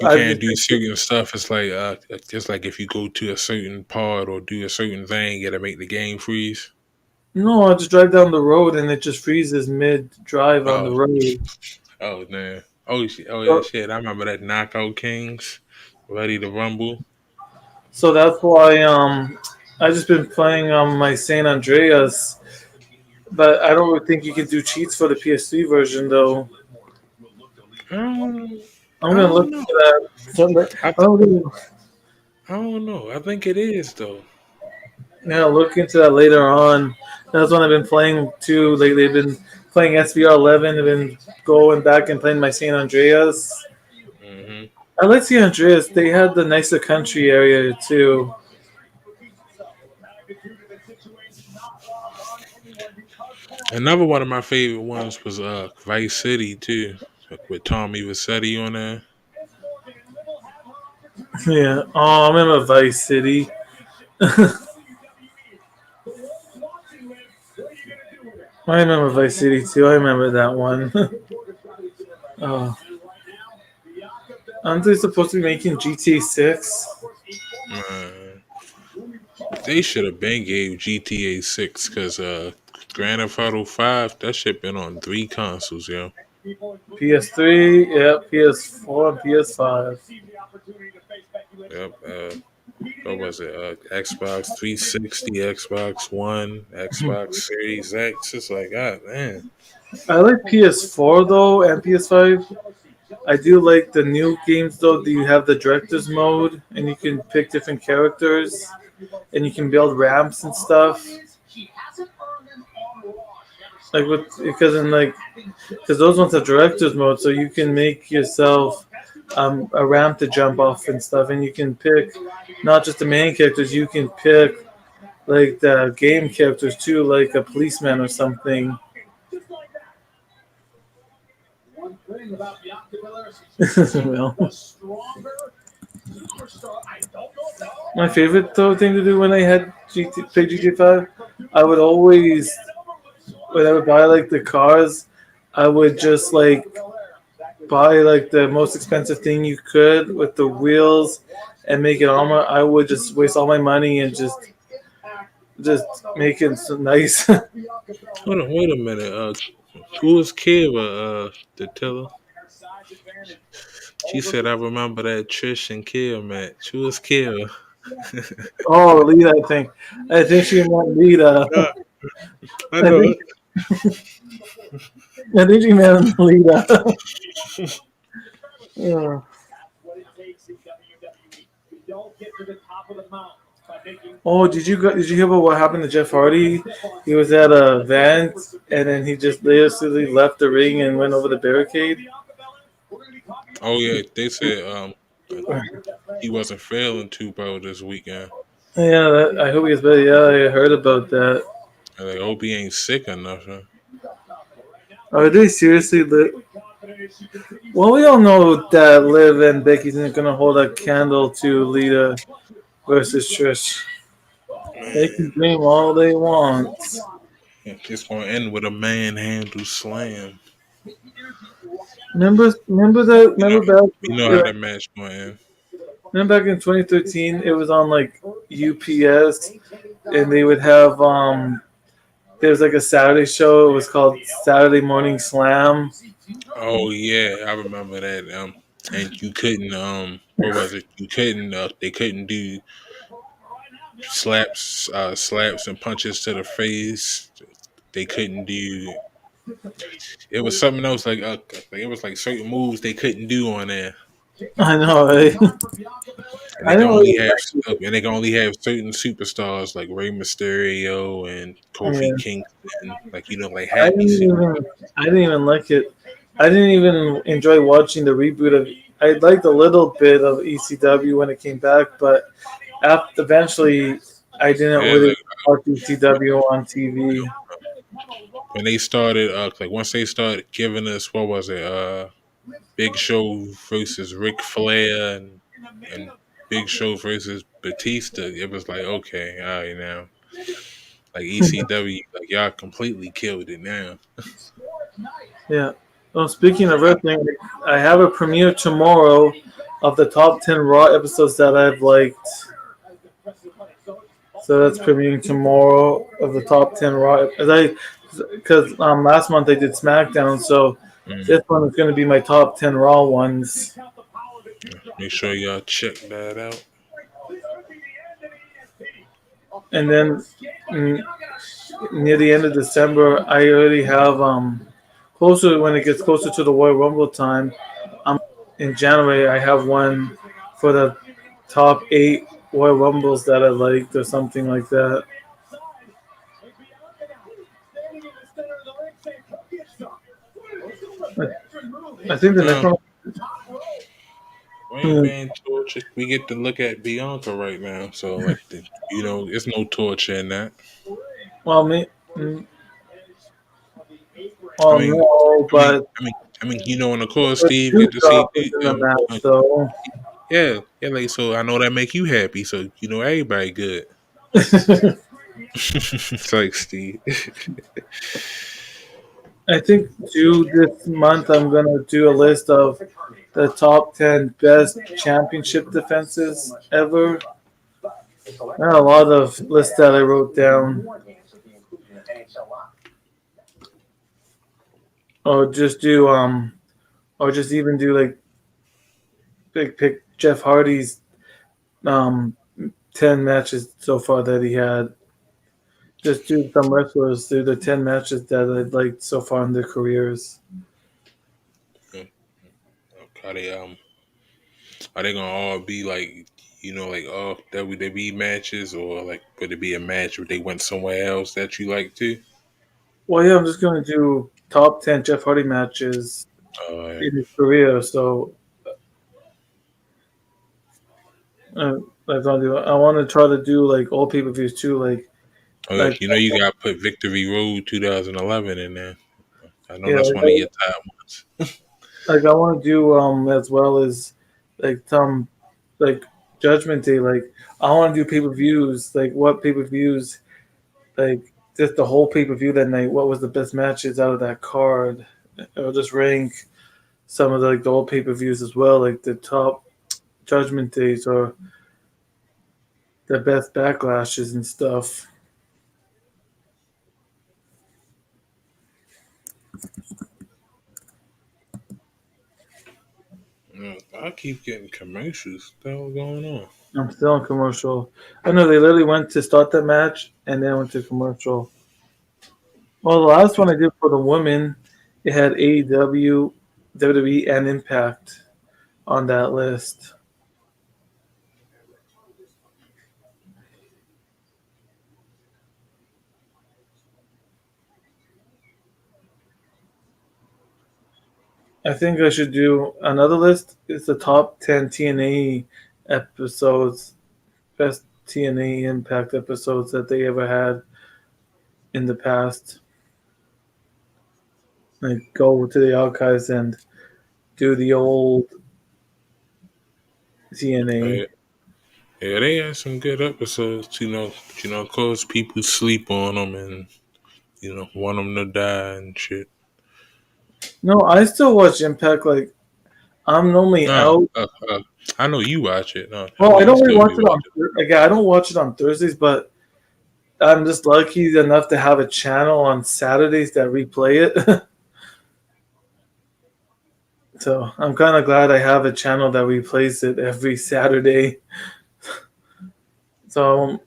You I can't just do certain stuff. It's like just like if you go to a certain part or do a certain thing, it'll make the game freeze. no. I just drive down the road and it just freezes mid drive on Oh, the road. oh man. Oh yeah, So, shit. I remember that Knockout Kings, Ready to Rumble. so that's why I just been playing my San Andreas, but I don't really think you can do cheats for the PS3 version though. Um, I'm I gonna look don't into know. that. I I'm gonna I don't know. I think it is though. yeah, look into that later on. That's what I've been playing too. Lately, I've been playing SVR 11. I've been going back and playing my San Andreas. Hmm. I like San Andreas. They had the nicer country area too. Another one of my favorite ones was Vice City too, with Tommy Vassetti on there. Yeah. Oh, I remember Vice City. I remember Vice City too. I remember that one. Oh, aren't they supposed to be making GTA 6? Man, they should have been gave GTA 6 because Grand Theft Auto 5 that shit been on 3 consoles, yo. PS3, yeah, PS4, and PS5. Yep. What was it? Xbox 360, Xbox One, Xbox Series X. It's like, God, man. I like PS4 though and PS5. I do like the new games though. Do you have the director's mode and you can pick different characters and you can build ramps and stuff? Like with because in like because those ones have director's mode, so you can make yourself a ramp to jump off and stuff, and you can pick not just the main characters. You can pick like the game characters too, like a policeman or something. Just like that. One thing about Bianca Belair, Well, the stronger superstar. I don't know if that's my favorite though thing to do when I had play GTA 5, I would always when I would buy like the cars, I would just like buy like the most expensive thing you could with the wheels and make it armor. I would just waste all my money and just make it so nice. Hold on, wait a minute. Who was Kira? The teller. She said, "I remember that Trish and Kira match." Who was Kira? Oh, Lita, I think she meant Lita. Yeah, I I know. think I think she meant Lita. Yeah. what it takes in WWE. You don't get to the top of the mountain by making. Oh, did you hear about what happened to Jeff Hardy? He was at a event and then he just literally left the ring and went over the barricade. Oh yeah, they said he wasn't feeling too well this weekend. Yeah, I hope he gets better. Yeah, I heard about that. And I hope he ain't sick or nothing. Are they seriously? Well, we all know that Liv and Becky's not gonna hold a candle to Lita versus Trish. They Man, can dream all they want. it's gonna end with a manhandle slam. Remember that? You know, Remember back? you know how that match gonna end. Remember back in 2013, it was on like UPS, and they would have there was like a Saturday show. It was called Saturday Morning Slam. Oh yeah, I remember that. And you couldn't what was it? You couldn't they couldn't do slaps and punches to the face. They couldn't do. It was something else like it was like certain moves they couldn't do on there, I know, right? and I they can didn't only really have like it. and they can only have certain superstars like Rey Mysterio and Kofi Yeah. Kingston, like like I happy didn't super. even I didn't even like it. I didn't even enjoy watching the reboot of. I liked a little bit of ECW when it came back, but eventually I didn't Yeah, really watch ECW on TV. when they started, like once they started giving us what was it, Big Show versus Ric Flair and Big Show versus Batista, it was like okay, all right now, like ECW, like y'all completely killed it now. Yeah. Well, speaking of wrestling, I have a premiere tomorrow of the top 10 Raw episodes that I've liked. So that's premiering tomorrow of the top 10 Raw. Because last month I did SmackDown, so Mm, this one is going to be my top 10 Raw ones. make sure y'all check that out. And then mm, near the end of December, I already have closer when it gets closer to the Royal Rumble time. In January, I have one for the top 8 Royal Rumbles that I liked or something like that. I think the next Um, one. we ain't Hmm, being tortured. We get to look at Bianca right now, so like it's no torture in that. well, me, mm, I well, mean, no, I mean, but I mean, and of course, the Steve two get to see. drop into the match, though. Yeah, yeah, like so. I know that make you happy, so everybody good. It's like Steve. I think too this month I'm gonna do a list of the top 10 best championship defenses ever. There are a lot of lists that I wrote down, or just do or just even do like pick Jeff Hardy's um 10 matches so far that he had. Just do some wrestlers do the 10 matches that I liked so far in their careers. Are they gonna all be like like WWE matches, or like would it be a match if they went somewhere else that you like too? Well, yeah, I'm just gonna do top 10 Jeff Hardy matches Uh, in his career. So, uh, I want to try to do like all pay per views too. Oh, Like you know you gotta put Victory Road 2011 in there. I know yeah, that's one of your top ones. I want to do as well as like some like Judgment Day. Like I want to do pay per views. Like what pay per views? Like just the whole pay per view that night. What was the best matches out of that card? I'll just rank some of the old pay per views as well, like the top Judgment Days or the best backlashes and stuff. I keep getting commercials. What the hell going on? I'm still in commercial. I know they literally went to start the match and then went to commercial. Well, the last one I did for the women, it had AEW, WWE, and Impact on that list. I think I should do another list. It's the top 10 TNA episodes, best TNA Impact episodes that they ever had in the past. Like go to the archives and do the old TNA. Yeah, yeah, they had some good episodes. Of course, people sleep on them and want them to die and shit. No, I still watch Impact. Like I'm normally No, out. I know you watch it. No, I Well, know I you don't really still watch be it on. watching. Like I don't watch it on Thursdays, but I'm just lucky enough to have a channel on Saturdays that replay it. So I'm kind of glad I have a channel that replays it every Saturday. So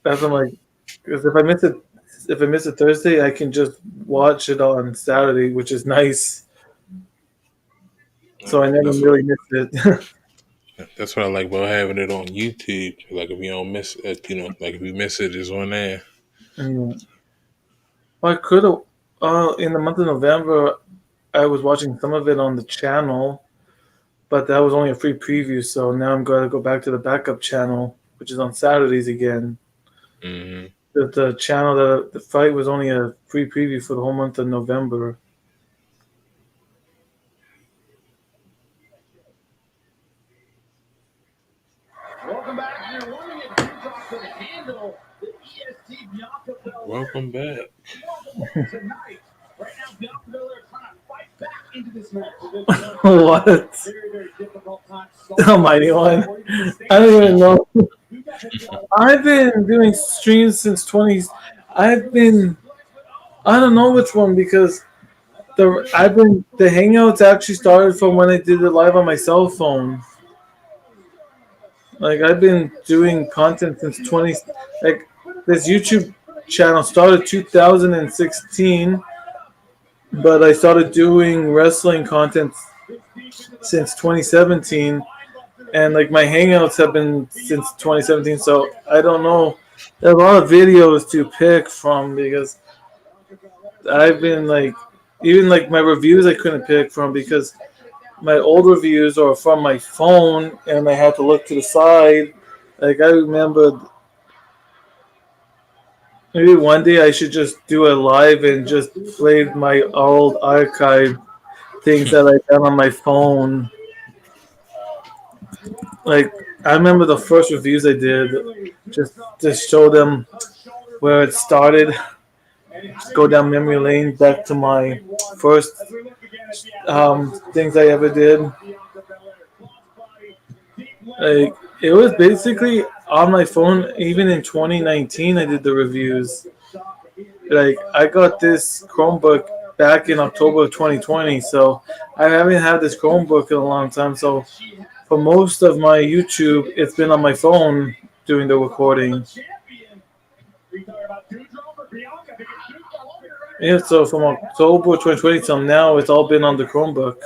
that's I'm like, because if I miss a Thursday, I can just watch it on Saturday, which is nice. So I never That's what really miss it. that's what I like about having it on YouTube. Like if you don't miss it, like if you miss it, it's on there. Yeah. Well, I could have. In the month of November, I was watching some of it on the channel, but that was only a free preview. So now I'm going to go back to the backup channel, which is on Saturdays again. Hmm. The channel that the fight was only a free preview for the whole month of November. Welcome back. You're wondering if Utah could handle the EST Bianca Belair. Welcome back. Tonight, right now, Bianca Belair trying to fight back into this match. What? Very, very difficult time. Almighty one. I don't even know. I've been doing streams since 20. I've been. I don't know which one because the Hangouts actually started from when I did it live on my cell phone. Like I've been doing content since 20. Like this YouTube channel started 2016, but I started doing wrestling content since 2017, and like my Hangouts have been since 2017. So I don't know. There are a lot of videos to pick from because I've been like, even like my reviews I couldn't pick from because my old reviews are from my phone and I had to look to the side. Like I remember maybe one day I should just do a live and just play my old archive things that I done on my phone. Like I remember the first reviews I did, just to show them where it started. Just go down memory lane back to my first things I ever did. Like it was basically on my phone. Even in 2019, I did the reviews. Like I got this Chromebook back in October of 2020, so I haven't had this Chromebook in a long time. So for most of my YouTube, it's been on my phone doing the recording. Yeah, so from October 2020 till now, it's all been on the Chromebook.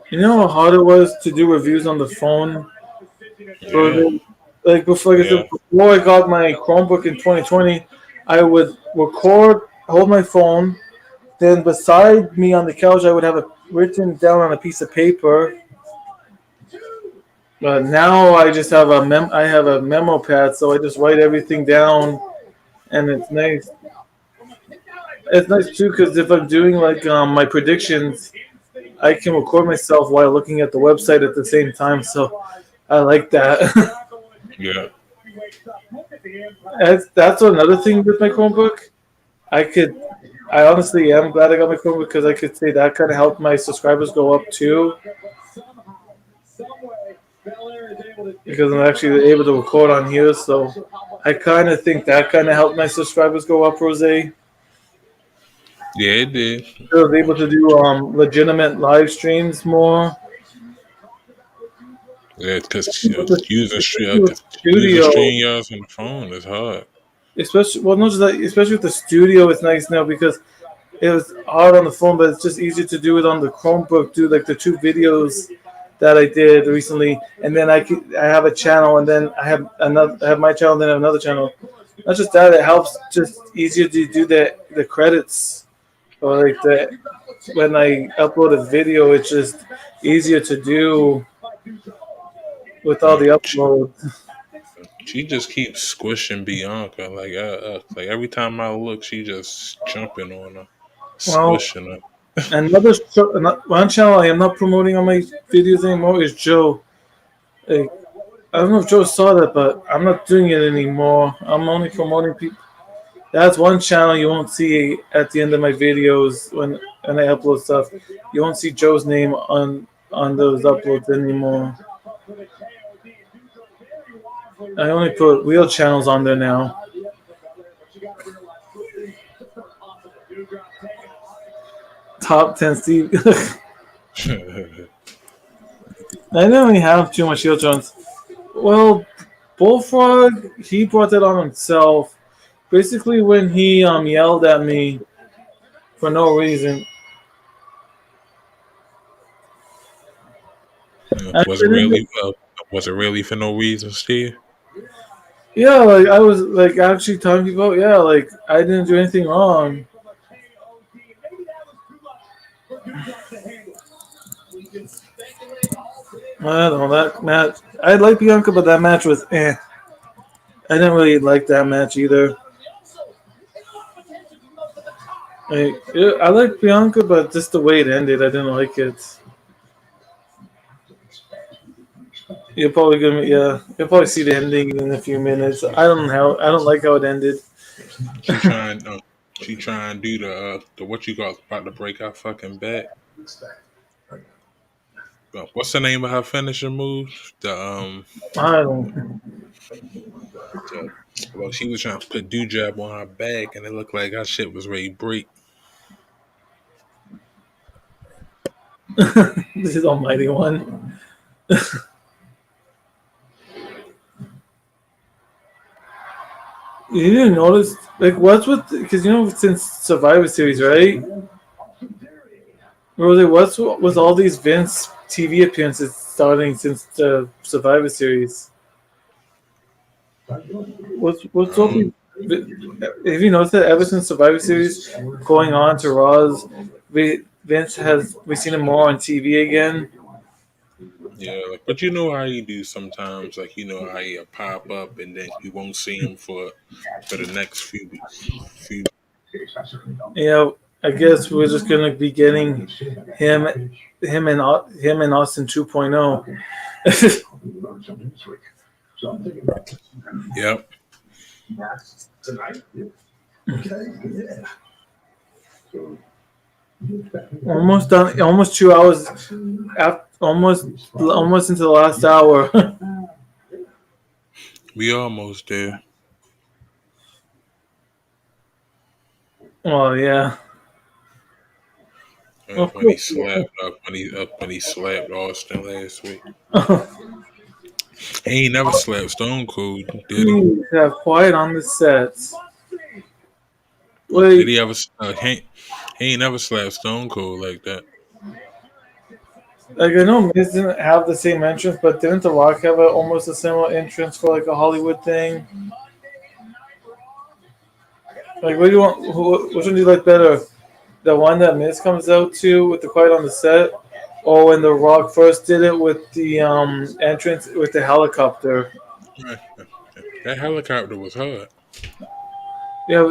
You know how hard it was to do reviews on the phone? For Yeah, like before, like I yeah. said, before I got my Chromebook in 2020, I would record, hold my phone, Then beside me on the couch, I would have it written down on a piece of paper. But now I just have I have a memo pad, so I just write everything down, and it's nice. It's nice too because if I'm doing like my predictions, I can record myself while looking at the website at the same time. So I like that. Yeah. That's another thing with my Chromebook. I could, I honestly am glad I got my Chromebook because I could say that kind of helped my subscribers go up too. Because I'm actually able to record on here, so I kind of think that kind of helped my subscribers go up, Rose. I Yeah, it did. was able to do legitimate live streams more. Yeah, because With the, using especially with using studio, StreamYards on the phone is hard. especially well, not just that, especially with the studio, it's nice now because it was hard on the phone, but it's just easier to do it on the Chromebook. Do like the two videos that I did recently, and then I have a channel, and then I have my channel, and then I have another channel. Not just that, it helps just easier to do the credits or like the when I upload a video, it's just easier to do with all Mm. the uploads. She just keeps squishing Bianca. Like every time I look, she just jumping on her, Well, squishing her. one channel I am not promoting on my videos anymore is Joe. Like, I don't know if Joe saw that, but I'm not doing it anymore. I'm only promoting people. That's one channel you won't see at the end of my videos when I upload stuff. You won't see Joe's name on those uploads anymore. I only put real channels on there now. Top 10 Steve. I didn't really have too much heel turns. Well, Bullfrog, he brought that on himself. Basically, when he yelled at me for no reason. I was it didn't, really? Was it really for no reason, Steve? yeah, like I was like actually talking to people. Yeah, like I didn't do anything wrong. I don't know that match. I like Bianca, but that match was eh. I didn't really like that match either. I like Bianca, but just the way it ended, I didn't like it. You're probably gonna, yeah, you'll probably see the ending in a few minutes. I don't like how it ended. She trying. She trying to do the what you got about to break her fucking back. What's the name of her finisher move? I don't. The well, she was trying to put dewjab on her back, and it looked like her shit was ready to break. This is Almighty One. You didn't notice, like, what's with because you know since Survivor Series, right? Really, what's with all these Vince TV appearances starting since the Survivor Series? What's all Um, these? Have you noticed that ever since Survivor Series going on to Raw's, Vince has we seen him more on TV again? yeah, but you know how you do sometimes. Like you know how you pop up, and then you won't see him for the next few. Yeah, I guess we're just gonna be getting him, him and Austin 2.0. Yep. Almost done. Almost 2 hours. Almost into the last hour. We almost there. Oh yeah. Of When he course. slapped when he slapped Austin last week. Yeah. He ain't never slapped Stone Cold, did he? Please have quiet on the sets. Did Wait, he ever? He ain't never slapped Stone Cold like that. like I know Miz didn't have the same entrance, but didn't The Rock have almost a similar entrance for like a Hollywood thing? Like, what do you want? Which one do you like better? the one that Miz comes out to with the Quiet on the Set, or when The Rock first did it with the entrance with the helicopter. Right. That helicopter was hard. Yeah,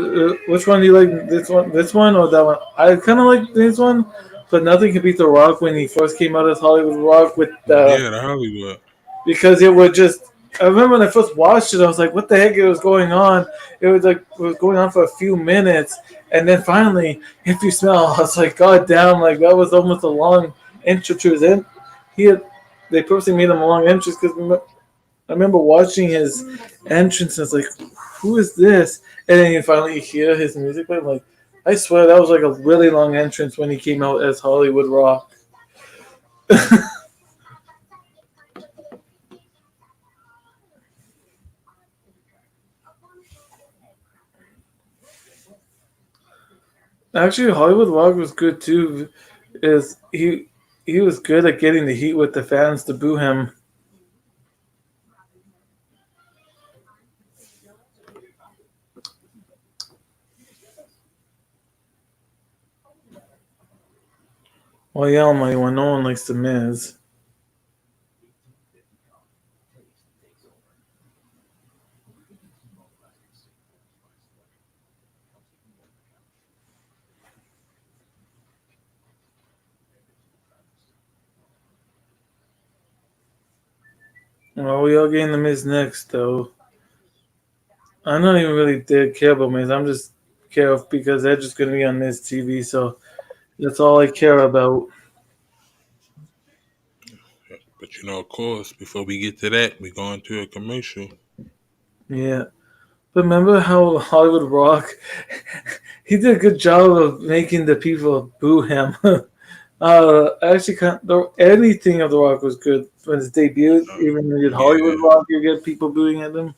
which one do you like? This one, or that one? I kind of like this one, but nothing can beat The Rock when he first came out as Hollywood Rock with the Yeah, the Hollywood. because it would just. I remember when I first watched it, I was like, "What the heck was going on?" It was like it was going on for a few minutes, and then finally, if you smell, I was like, "God damn!" Like that was almost a long intro to his in. He had they purposely made him a long entrance because I remember watching his entrance and it's like, "Who is this?" And then you finally hear his music. I'm like, I swear that was like a really long entrance when he came out as Hollywood Rock. Actually, Hollywood Rock was good too. Is he was good at getting the heat with the fans to boo him. Well, yeah, my when no one likes the Miz. Well, we all getting the Miz next though. I'm not even really did care about Miz. I'm just care of because they're just gonna be on Miz TV, so that's all I care about. But of course, before we get to that, we going to a commercial. Yeah. Remember how Hollywood Rock? He did a good job of making the people boo him. Actually, anything of the Rock was good when his debut. Uh, Even when he did Hollywood yeah, Rock, you get people booing at him.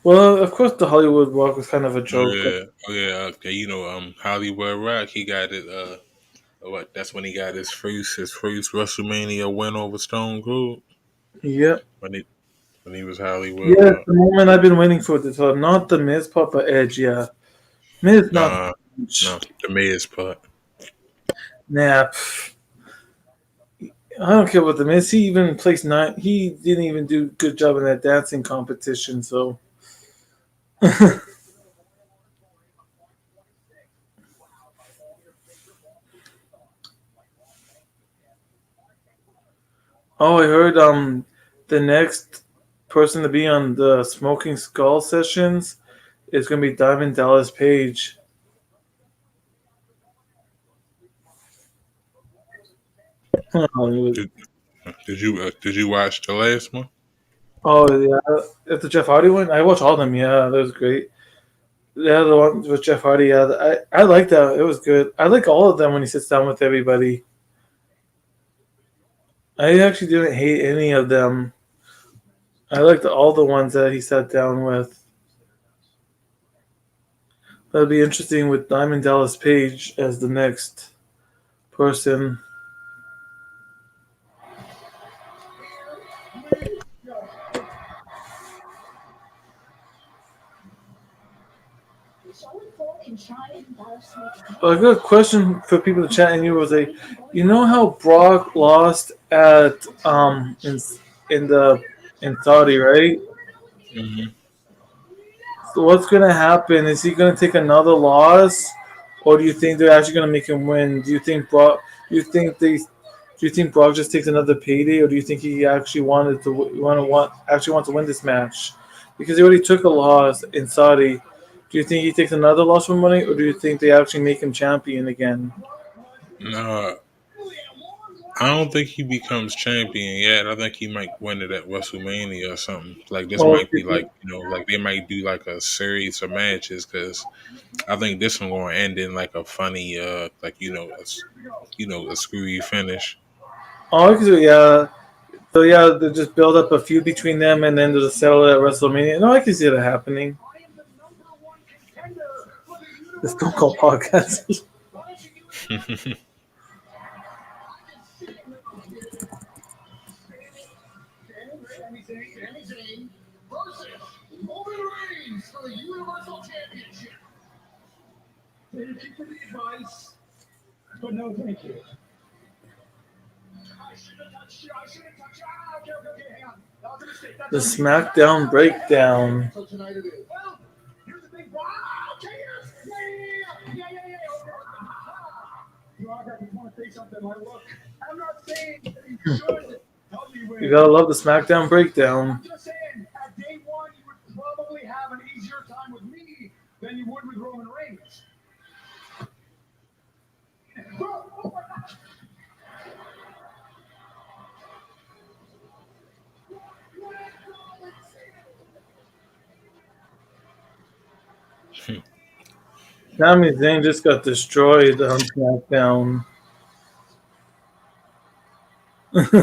Well, of course, the Hollywood Rock was kind of a oh joke. yeah, oh yeah. Okay, Hollywood Rock. He got it. What? That's when he got his first WrestleMania win over Stone Cold Yep. when he was Hollywood Yeah, Rock. it's the moment I've been waiting for this. So not the Miz part, but Edge. Yeah, Miz not. Nah, no, the Miz part. Nah, I don't care about the Miz. He even placed nine. He didn't even do a good job in that dancing competition. So. Oh, I heard the next person to be on the Smoking Skull sessions is going to be Diamond Dallas Page. Oh, Did, did you watch the last one? yeah, it's the Jeff Hardy one. I watched all of them. Yeah, that was great. Yeah, the one with Jeff Hardy. Yeah, I like that. It was good. I like all of them when he sits down with everybody. I actually didn't hate any of them. I liked all the ones that he sat down with. That'd be interesting with Diamond Dallas Page as the next person. I got a question for people to chat in you was like, you know how Brock lost at in the in Saudi, right? Hmm. So what's gonna happen? Is he gonna take another loss, or do you think they're actually gonna make him win? Do you think Brock? Do you think they? Do you think Brock just takes another payday, or do you think he actually wanted to actually want to win this match? Because he already took a loss in Saudi. Do you think he takes another loss for money, or do you think they actually make him champion again? No, I don't think he becomes champion yet. I think he might win it at WrestleMania or something. Like this Well, might be like like they might do like a series of matches because I think this one going to end in like a funny like a screwy finish. oh, yeah. So yeah, they just build up a feud between them, and then they'll settle it at WrestleMania. No, I can see that happening. The Stone Cold podcast. Sami Zayn versus Roman Reigns for the Universal Championship. Thank you for the advice, but no thank you. I should have touched you. Okay, hang on. That was a mistake. The SmackDown breakdown. So tonight it is. Well, here's the big okay, yeah. Rock, I just want to say something. Like, look, I'm not saying that you should help me win. You gotta love the SmackDown breakdown. I'm just saying, at day one, you would probably have an easier time with me than you would with Roman Reigns. Sami Zayn just got destroyed on SmackDown. Despite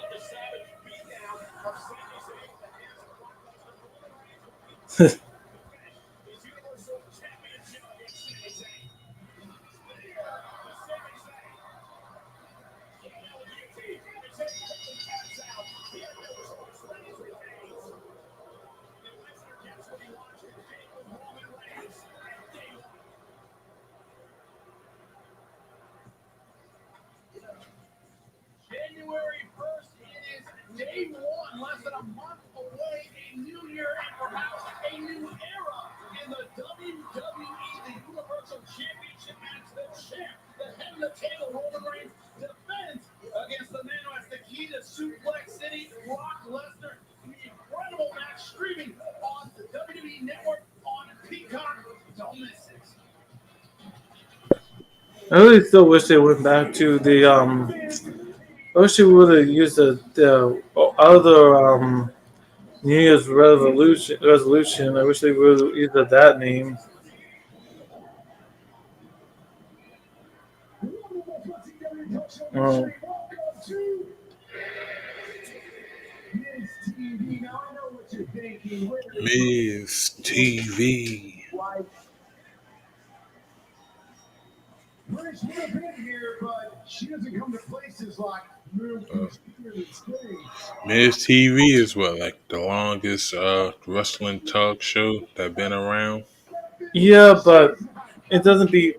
the savage beatdown of Sami Zayn, his Universal Championship against Sami Zayn. Sami Zayn. Taps out. The Universal Reigns retains. And Lesnar gets what he wants to take with Roman Reigns at day one. January 1st, it is day one, less than a month away, a new year, and perhaps a new era in the WWE, the Universal Championship match. The champ, the head of the table, Roman Reigns, defends against the man who has the key to Suplex City, Brock Lesnar. An incredible match streaming on the WWE Network on Peacock. Don't miss it. I really still wish they went back to the I wish they would have used the other New Year's resolution. I wish they would have used that name. Oh. Miz TV. British would have been here, but she doesn't come to places like Miz TV is what, like the longest wrestling talk show that been around. Yeah, but it doesn't be.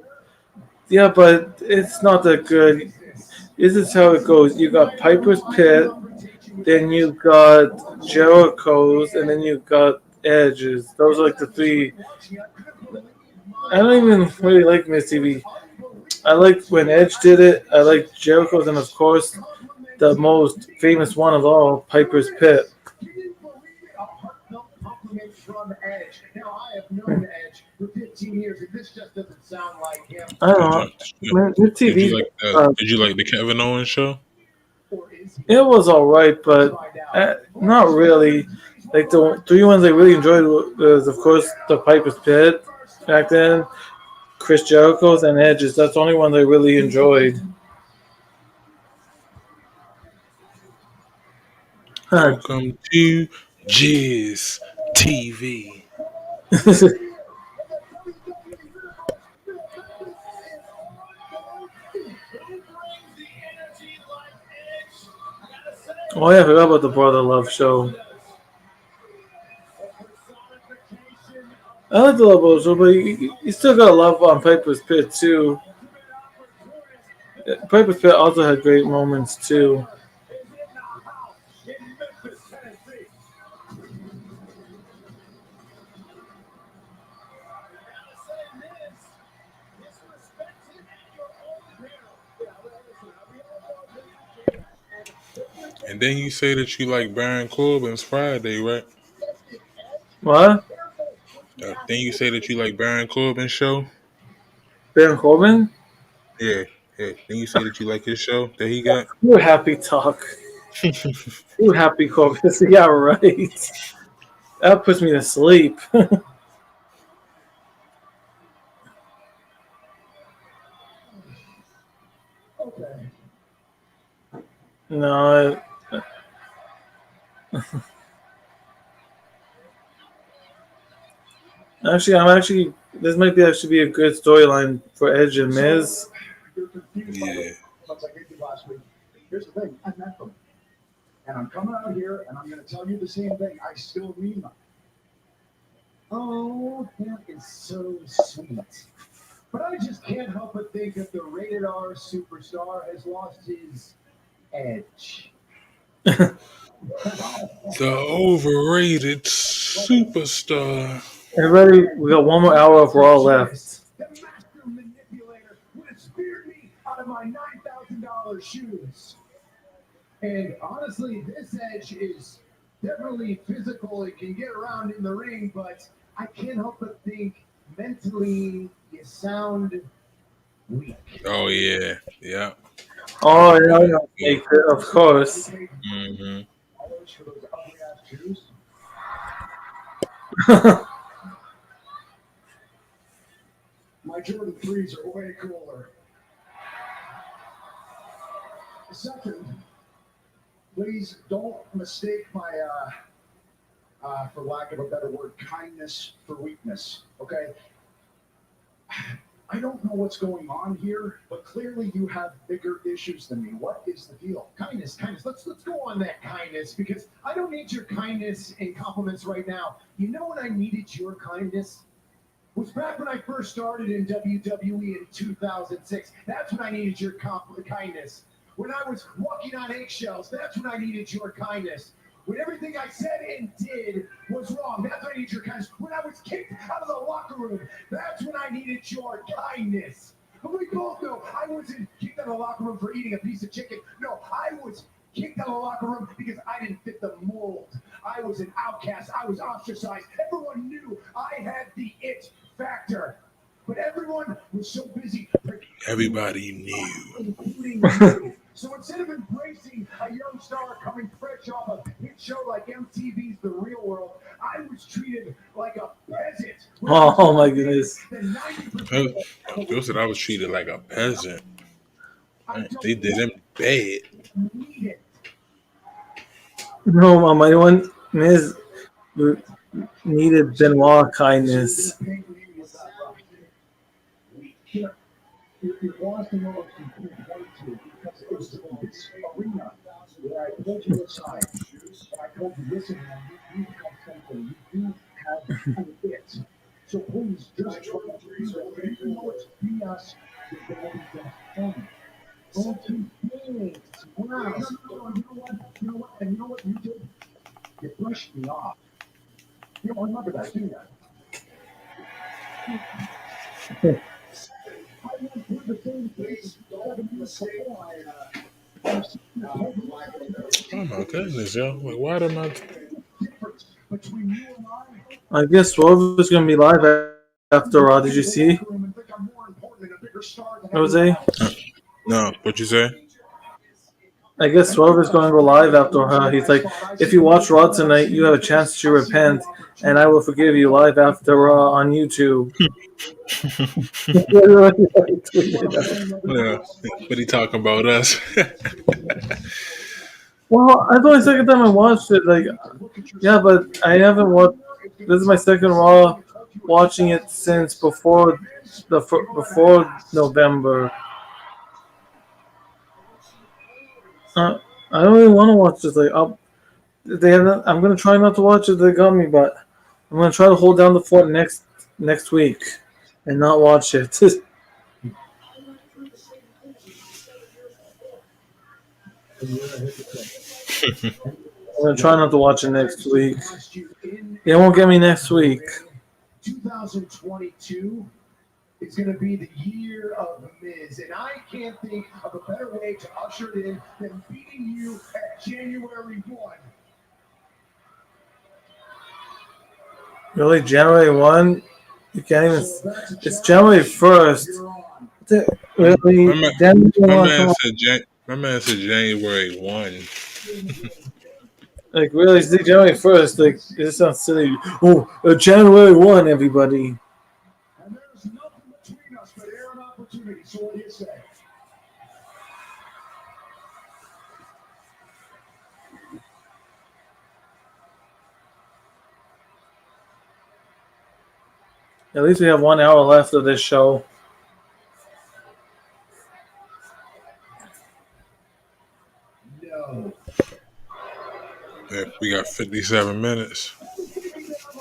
Yeah, but it's not that good. This is how it goes. You got Piper's Pit, then you got Jericho's, and then you got Edge's. Those are like the three. I don't even really like Miss TV. I liked when Edge did it. I liked Jericho's, and of course, the most famous one of all, Piper's Pit. From Edge. Now I have known Edge for 15 years, and this just doesn't sound like him. I don't know. Miss Did TV. you like the Kevin Owens show? It was all right, but not really. Like the three ones I really enjoyed was, of course, the Piper's Pit back then, Chris Jericho's, and Edge's. That's the only one I really enjoyed. Welcome to Jizz TV. Oh yeah, I forgot about the Brother Love show. I like the Love Brother show, but you still gotta love on Piper's Pit too. Piper's Pit also had great moments too. And then you say that you like Baron Corbin's Friday, right? What? Then you say that you like Baron Corbin's show? Baron Corbin? Yeah. Then you say that you like his show that he got? You're happy talk. You're happy Corbin. Yeah, right. That puts me to sleep. No. Actually, this might be a good storyline for Edge and Miz. Yeah. Here's the thing, I met them. And I'm coming out here and I'm going to tell you the same thing. I still mean them. Oh, that is so sweet. But I just can't help but think that the rated R superstar has lost his edge. The overrated superstar. Everybody, we got one more hour of Raw left. The master manipulator would have speared me out of my $9,000 shoes. And honestly, this edge is definitely physical. It can get around in the ring, but I can't help but think mentally you sound weak. Oh yeah, yeah. Oh, yeah, of course. Mm-hmm. For those ugly ass shoes. My Jordan 3s are way cooler. Second, please don't mistake my, for lack of a better word, kindness for weakness. Okay? I don't know what's going on here, but clearly you have bigger issues than me. What is the deal? Kindness. Let's go on that kindness because I don't need your kindness and compliments right now. You know when I needed your kindness? Was back when I first started in WWE in 2006. That's when I needed your kindness. When I was walking on eggshells, that's when I needed your kindness. When everything I said and did was wrong, that's when I needed your kindness. When I was kicked out of the locker room, that's when I needed your kindness. But we both know I wasn't kicked out of the locker room for eating a piece of chicken. No, I was kicked out of the locker room because I didn't fit the mold. I was an outcast. I was ostracized. Everyone knew I had the it factor. But everyone was so busy. Everybody knew. Including me. So instead of embracing a young star coming fresh off a hit show like MTV's The Real World, I was treated like a peasant. Oh my goodness. Joe said I was treated like a peasant. They did him bad. No, Mom, I want Miz needed Benoit kindness. You're lost in what you want to because it was this arena where I pulled you aside and I told you, listen, man, you become something. You do have an it. So please just try to do that. Even though it's BS, you're going to be just fun. Don't you think? Wow. You know what? And you know what you did? You brushed me off. You don't remember that, do you? I went through the same place 7 years before Oh my goodness, yo! Like, why am I? I guess Swerve is going to be live after Raw. Did you see? Jose? No, what you say? I guess Swerve is going to go live after her. He's like, if you watch Raw tonight, you have a chance to repent, and I will forgive you live after Raw on YouTube. Yeah, but he talking about us. Well, I thought the second time I watched it, like, yeah, but I haven't watched. This is my second Raw watching it since before November. I don't really want to watch this. Like, they haven't. I'm gonna try not to watch it. They got me, but I'm gonna try to hold down the fort next week and not watch it. I'm gonna try not to watch it next week. It won't get me next week. 2022 is going to be the year of Miz, and I can't think of a better way to usher it in than beating you at January 1. Really, January 1? You can't even. It's January 1st. Really, My man said January 1. Like, really, it's January 1st. Like, it just sounds silly. Oh, January 1, everybody. And there's nothing between us but air and opportunity, so what do you say? At least we have 1 hour left of this show. No. Yeah, we got 57 minutes.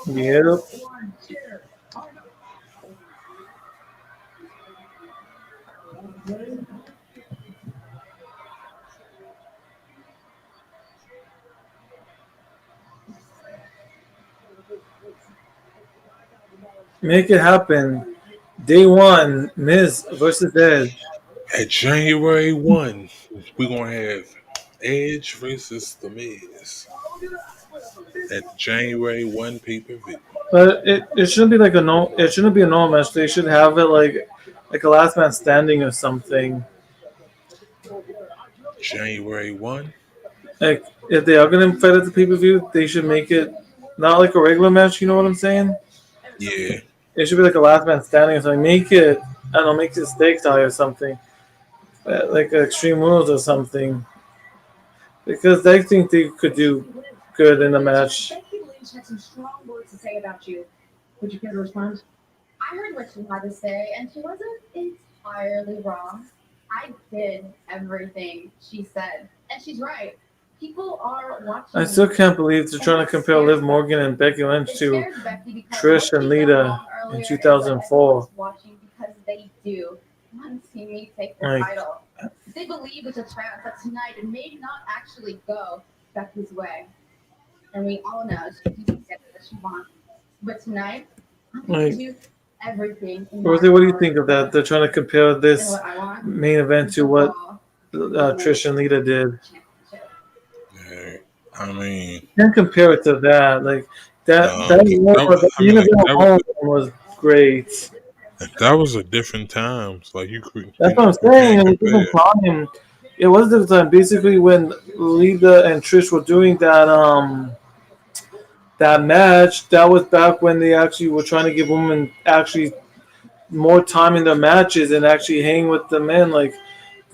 Yep. Make it happen. Day one, Miz versus Edge. At January 1, we're going to have Edge versus The Miz at the January 1 pay per view. But it shouldn't be like a no. It shouldn't be a normal match. They should have it like a last man standing or something. January 1? Like if they are gonna fight at the pay per view, they should make it not like a regular match. You know what I'm saying? Yeah. It should be like a last man standing or something. Make it I don't know, make it stakes tie or something, like Extreme Rules or something. Because I think they could do good in a match. Becky Lynch had some strong words to say about you. Would you care to respond? I heard what she had to say, and she wasn't entirely wrong. I did everything she said, and she's right. People are watching. I still can't believe they're trying to compare Liv Morgan and Becky Lynch to Trish and Lita in 2004. Watching because they do want to see me take the Like, title. They believe it's a chance that tonight it may not actually go Becky's way. And we all know she can get what she wants. But tonight, I'm going to do everything. Rosie, what do you think of that? They're trying to compare this what I want. main event to what Trish and Lita did. Yeah. I mean, You can't compare it to that. Like that that, I main mean, like, event that, alone was great. that was a different time. So, like, That's what I'm saying. It was a different time. It was a different time. Basically, when Lita and Trish were doing that match, that was back when they actually were trying to give women actually more time in their matches and actually hang with the men. Like,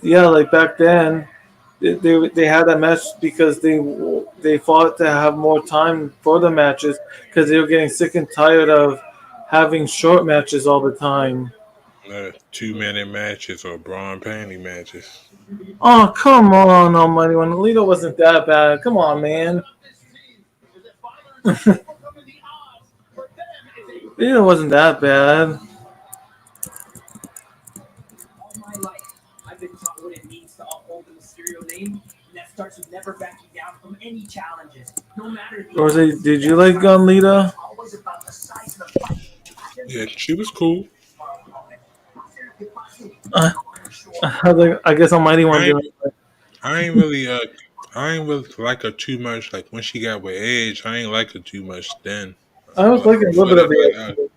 yeah, like back then, they had that match because they fought to have more time for the matches because they were getting sick and tired of having short matches all the time. 2-minute matches or brawn panty matches. Oh, come on, Almighty One. Lita wasn't that bad. Come on, man. Lita wasn't that bad. All my life, I've been taught what it means to uphold the Mysterio name, and that starts with never backing down from any challenges, no matter the. Rosie, did you like Lita? Always about the size of the fight. Yeah, she was cool. I guess Almighty One I did. ain't, I ain't really I ain't really like her too much. Like when she got with Edge, I ain't like her too much then. I was liking a little bit of But the.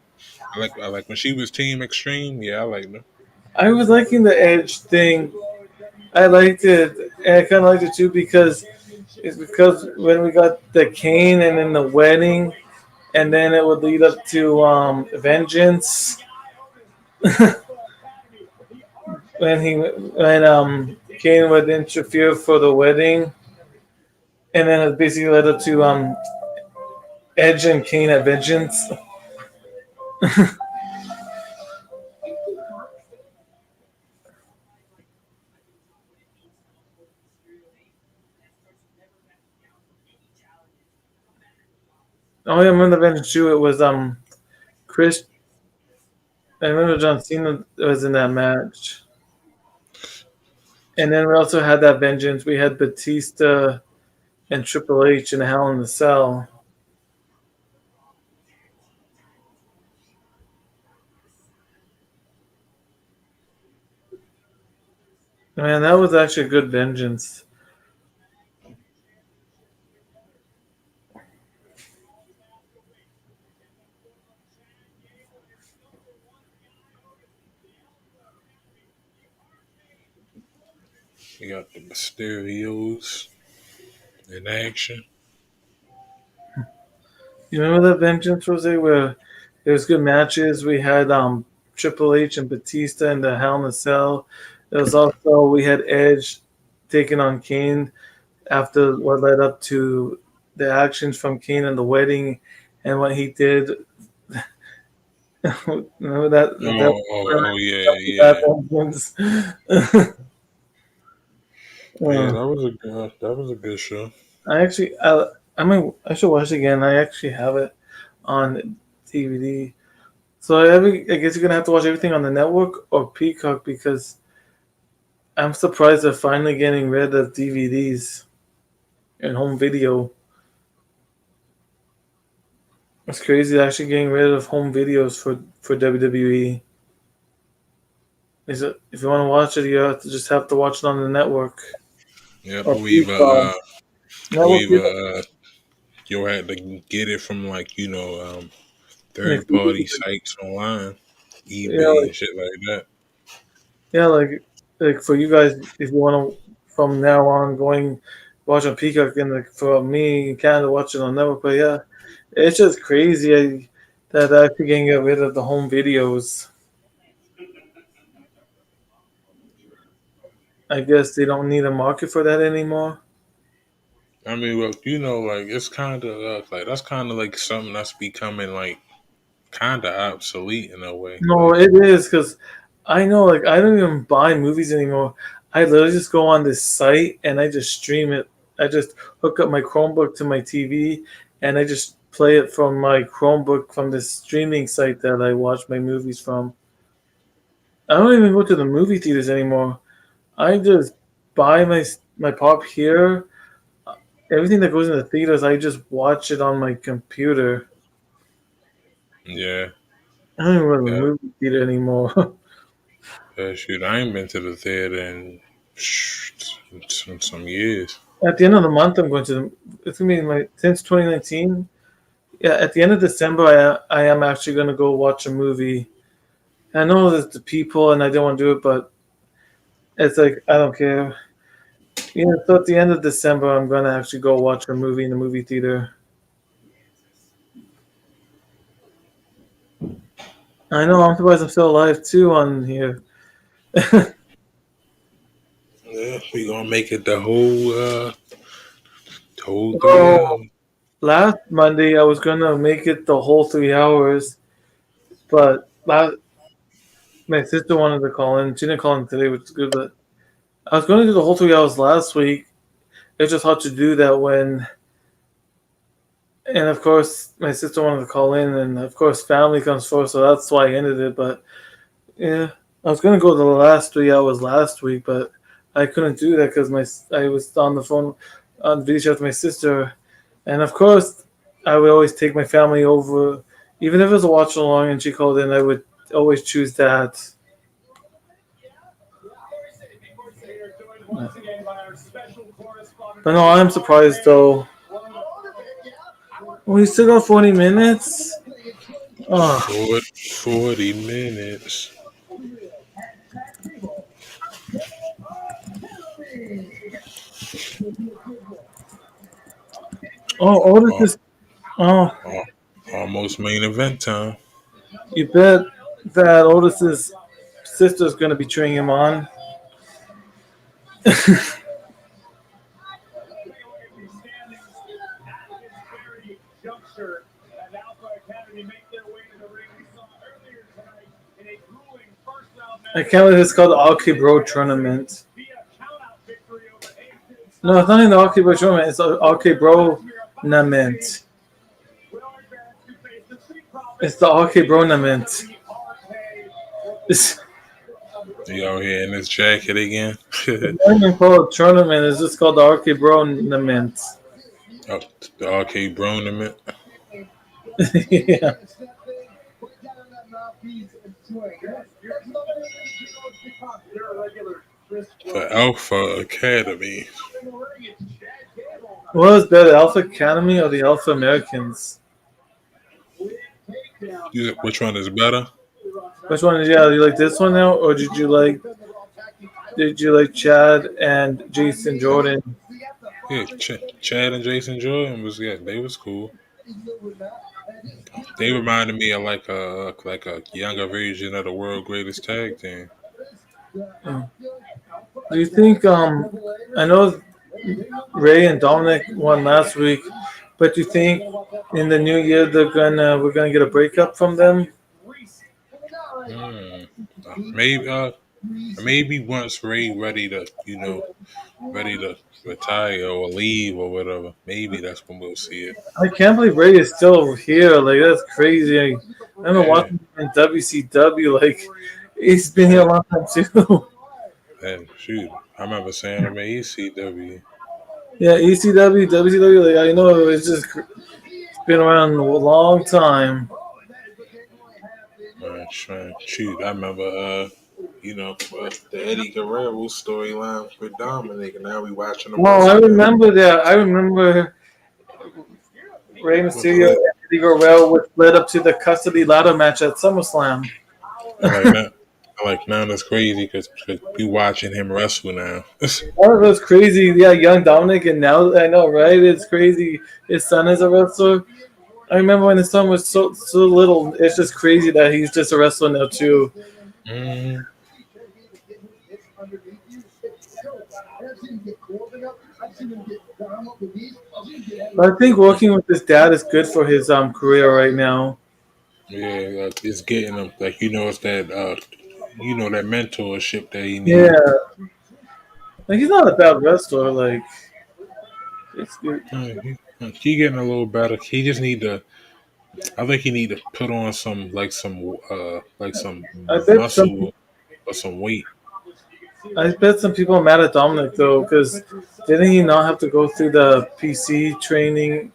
I like when she was Team Extreme. Yeah, I like her. I was liking the Edge thing. I liked it, and I kind of liked it too because it's because when we got the cane and then the wedding, and then it would lead up to Vengeance. when Kane would interfere for the wedding, and then it basically led up to Edge and Kane at Vengeance. Oh yeah, I remember the Vengeance too. It was Chris. I remember John Cena was in that match, and then we also had that Vengeance. We had Batista and Triple H in Hell in the Cell. Man, that was actually a good Vengeance. You got the Mysterios in action. You remember that Vengeance, Jose, where there was good matches? We had Triple H and Batista in the Hell in a Cell. There was also we had Edge taking on Kane after what led up to the actions from Kane and the wedding and what he did. Remember that? Yeah, That yeah. Vengeance. Yeah, Uh, that was a good show. I actually I mean, I should watch it again. I actually have it on DVD. So I guess you're gonna have to watch everything on the network or Peacock because I'm surprised they're finally getting rid of DVDs and home video. It's crazy they're actually getting rid of home videos for WWE. Is it if you want to watch it, you have to watch it on the network Yep, or Peacock. Network we've Peacock you'll have to get it from like like third party sites online, yeah, eBay like and shit like that. yeah, like for you guys, if you want to from now on going watch on Peacock, and like for me in Canada, watch it on network. But yeah, it's just crazy that they're actually getting get rid of the home videos. I guess they don't need a market for that anymore. I mean, well, like it's kind of like that's kind of like something that's becoming like kind of obsolete in a way. No, Like, it is because I know, like, I don't even buy movies anymore. I literally just go on this site and I just stream it. I just hook up my Chromebook to my TV and I just play it from my Chromebook from this streaming site that I watch my movies from. I don't even go to the movie theaters anymore. I just buy my pop here. Everything that goes in the theaters, I just watch it on my computer. yeah, I don't even go to the yeah, movie theater anymore. shoot, I ain't been to the theater in some years. At the end of the month, I'm going to. It's gonna be my since 2019. Yeah, at the end of December, I am actually gonna go watch a movie. I know there's the people, and I don't want to do it, but it's like I don't care. So at the end of December, I'm gonna actually go watch a movie in the movie theater. I know. I'm surprised I'm still alive too on here. Yeah, we gonna make it the whole three Oh, hours. last Monday I was gonna make it the whole 3 hours, but my sister wanted to call in. She didn't call in today, which is good. But I was gonna do the whole 3 hours last week. It's just hard to do that when, and of course, my sister wanted to call in, and of course, family comes first, so that's why I ended it. But yeah, I was gonna go the last 3 hours last week, but I couldn't do that because I was on the phone on video chat with my sister, and of course, I would always take my family over, even if it was a watch along, and she called in, I would always choose that. But no, I'm surprised though. We still got 40 minutes. Oh, 40 minutes. Otis Oh, is. Oh, oh, almost main event time. you bet that Otis's sister's gonna be cheering him on. I can't believe it's called the Alki Bro Tournament. No, it's not in the Alki Bro Tournament. It's the Alki Bro Nament. It's the Alki Bro Nament. It's You out here in this jacket again? not even called a tournament. It's just called the Alki Bro Nament. Oh, the arcade tournament. Yeah. For Alpha Academy. What was better, Alpha Academy or the Alpha Americans? Which one is better? Which one did you like this one now, or did you like Chad and Jason Jordan? Yeah, Chad and Jason Jordan they was cool. They reminded me of like a younger version of the world greatest tag team. Mm. Do you think I know Ray and Dominic won last week, but do you think in the new year we're gonna get a breakup from them? Hmm. Maybe. Maybe once Ray ready to retire or leave or whatever, maybe that's when we'll see it. I can't believe Ray is still here. Like that's crazy. I remember Yeah, watching him in WCW. Like he's been here yeah. a long time too. And shoot, I remember saying him at ECW. Yeah, ECW, WCW. Like I know it's just been around a long time. Shoot, I remember the Eddie Guerrero storyline with Dominic, and now we watching them Well, I wrestle now. remember that. I remember Rey With the Mysterio lit, and Eddie Guerrero, which led up to the custody ladder match at SummerSlam. I like that. I like now that's crazy because we watching him wrestle now. That was crazy. Yeah, young Dominic, and now I know, right? It's crazy. His son is a wrestler. I remember when his son was so little. It's just crazy that he's just a wrestler now too. mm, But I think working with his dad is good for his career right now. yeah, like it's getting him like it's that that mentorship that he Yeah, need. like he's not a bad wrestler. Like it's good. He getting a little better. He just need to. I think he need to put on some I bet some muscle or some weight. I bet some people are mad at Dominic though, because didn't he not have to go through the PC training?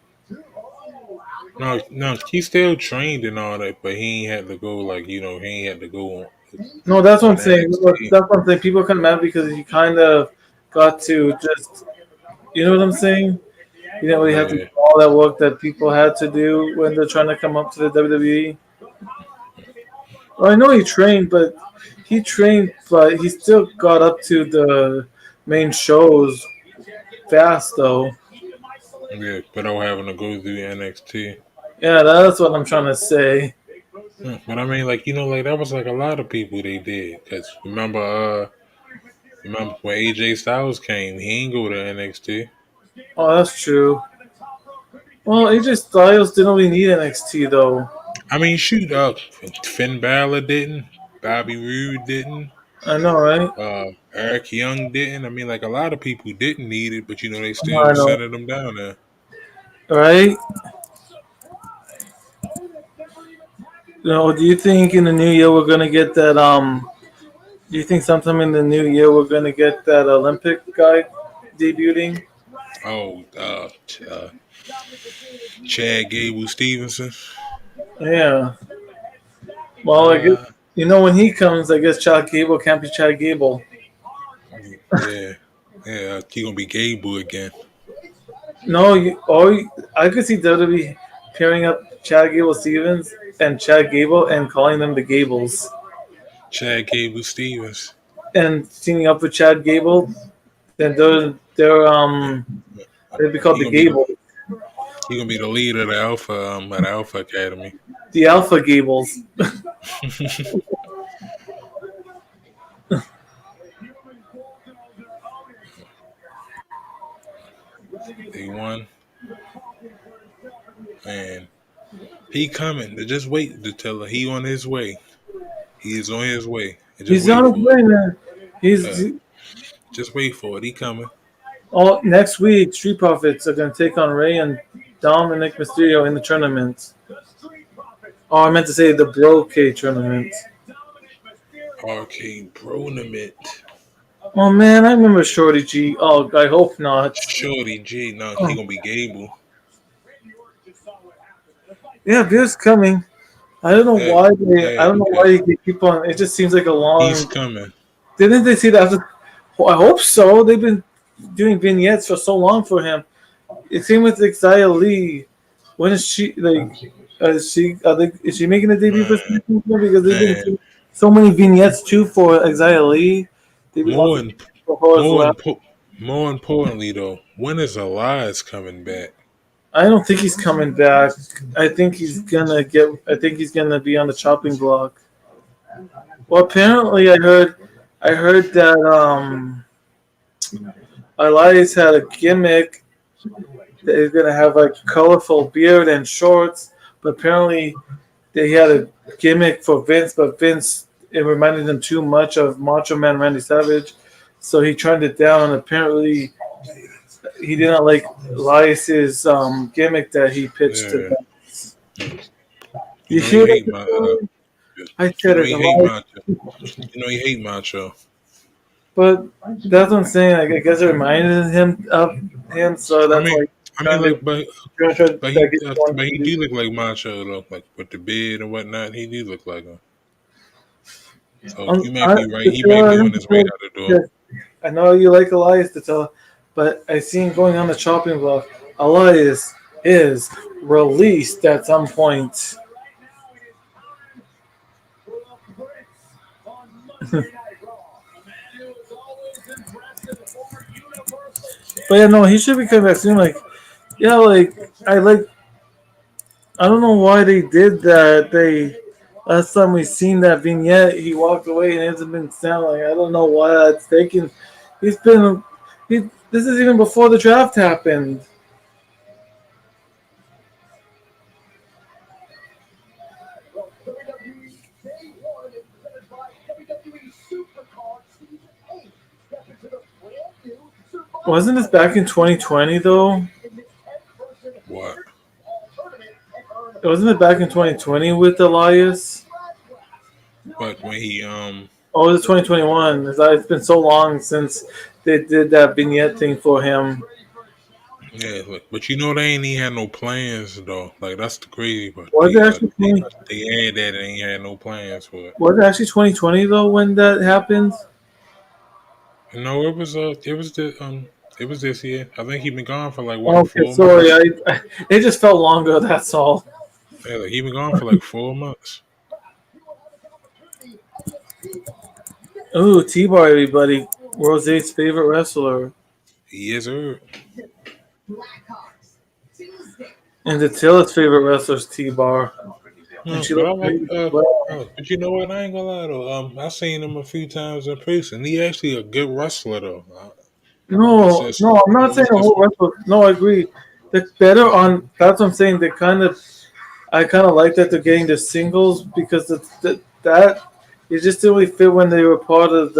No, no, he still trained and all that, but he ain't had to go he ain't had to go No, that's what I'm on saying. NXT. That's what I'm saying. People come mad because he kind of got to just, you know what I'm saying? You didn't really have to do Yeah, all that work that people had to do when they're trying to come up to the WWE. Well, I know he trained, but he still got up to the main shows fast though. yeah, without having to go through NXT. Yeah, that's what I'm trying to say. But I mean, like that was like a lot of people they did. Cause remember when AJ Styles came, he ain't go to NXT. Oh, that's true. Well, AJ Styles didn't really need NXT though. I mean, shoot up. Finn Balor didn't. Bobby Roode didn't. I know, right? Eric Young didn't. I mean, like a lot of people didn't need it, but they still I was know, sending them down there. right? Do you think in the new year we're gonna get that? Do you think sometime in the new year we're gonna get that Olympic guy debuting? Oh, Chad Gable Stevenson. Yeah. Well, I guess Uh, when he comes, I guess Chad Gable can't be Chad Gable. yeah, yeah. He gonna be Gable again. No, I could see WWE pairing up Chad Gable Stevens and Chad Gable and calling them the Gables Chad Gable Stevens. and teaming up with Chad Gable. Then they'd be called He the gonna be Gables, he gonna be the leader of the Alpha Academy. the Alpha Gables. They won, and he coming. Just wait to tell her he on his way. He is on his way. And just He's wait on his for it. way, man. Uh, He's just wait for it. He coming. all next week. Street Profits are going to take on Ray and Dominic Mysterio in the tournament. Oh, I meant to say the Bro K tournament. Arcade Bronament. Oh man, I remember Shorty G. Oh, I hope not. Shorty G. No, he Oh, gonna be Gable. yeah, Beer's coming. I don't know Yeah, why I yeah, don't know why because they keep on. It just seems like a he's long. coming. Didn't they see that? Well, I hope so. They've been doing vignettes for so long for him. It same with Xia Lee. When is she like? Is she making a debut for Man, SmackDown? Because they've been man. doing so many vignettes too for Xia Lee. They've been More also and for her as more well. impo- more importantly though, when is Elias coming back? I don't think he's coming back. I think he's gonna get. I think he's gonna be on the chopping block. Well, apparently, I heard that Elias had a gimmick that he's gonna have like colorful beard and shorts. But apparently, they had a gimmick for Vince, but Vince it reminded him too much of Macho Man Randy Savage, so he turned it down. Apparently, he didn't like Elias's gimmick that he pitched to Yeah. them. You You know he hear hate that? my. I You said know it, he hate Elias. Macho. You know he hate Macho. But that's what I'm saying. Like, I guess it reminded him of him, so I that's mean, why I mean, trying to like, but trying to but get one but to he do. do look like Macho though, like with the beard and whatnot. He do look like him. So you might be right. To He might tell be on him, his way out the door. yes, I know you like Elias to tell, but I seen going on the chopping block. Elias is released at some point. On Monday Night Raw, a man who is always impressive for Universal But yeah, no, he should be coming back soon. Like, yeah, I don't know why they did that. They last time we seen that vignette, he walked away and it hasn't been sounding. I don't know why that's taken. He's been he. This is even before the draft happened. Well, WWE Day 1 is presented by WWE Supercard Season 8. Step into the brand new Survivor Wasn't this back in 2020 though? in this 10-person What? featured tournament and earn Wasn't it back in 2020 with Elias? But when he Oh, it was 2021. It's been so long since they did that vignette thing for him. yeah, like, but you know they ain't even had no plans though. Like that's the crazy part. Was it actually 20, They had that and ain't had no plans for it. was it actually 2020 though when that happened? No, it was this year. I think he been gone for like what Okay, 4 months. sorry. It just felt longer. That's all. Yeah, like he been gone for like 4 months. Ooh, T-Bar, everybody. Rose's favorite wrestler. He is her. Blackhawks. Tuesday. And Datilla's favorite wrestler is T-Bar. And she But I looks like great as well. but you know what? I ain't gonna lie though. I seen him a few times in person. He actually a good wrestler though. It's No, just no, I'm not saying it's the just whole wrestler. No, I agree. They're better on. That's what I'm saying. I kind of like that they're getting the singles because that it just didn't really fit when they were part of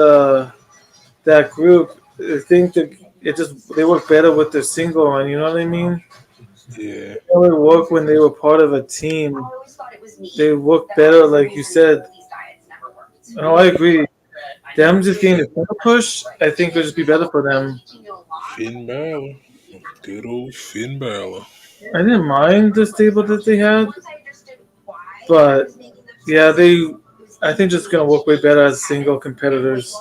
that group. I think that it just they work better with their single run. You know what I mean? yeah. They only work when they were part of a team. They work better, like you said. No, I agree. Them just getting the single push, I think would just be better for them. Finn Balor. Good old Finn Balor. I didn't mind the stable that they had, but yeah, I think just gonna work way better as single competitors.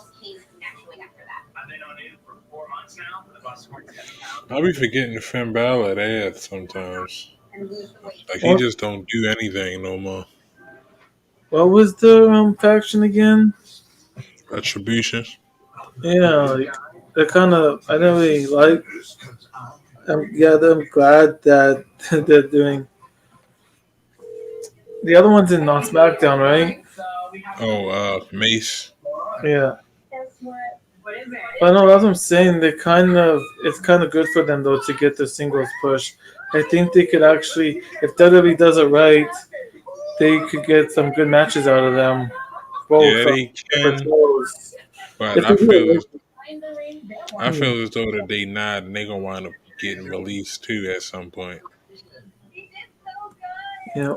I be forgetting the Finn Balor ad sometimes. Like he What just don't do anything no more. what was the faction again? Retribution. Yeah, like, they're kind of I don't really like. Yeah, I'm glad that they're doing. The other one's in on SmackDown, right? Oh, Mace. Yeah. But no, that's what I'm saying. It's kind of good for them though to get the singles push. I think they could actually, if WWE does it right, they could get some good matches out of them. Yeah, Both they different can, shows. but If they do it I right. feel as though that they not and they gonna wind up getting released too at some point. Yeah.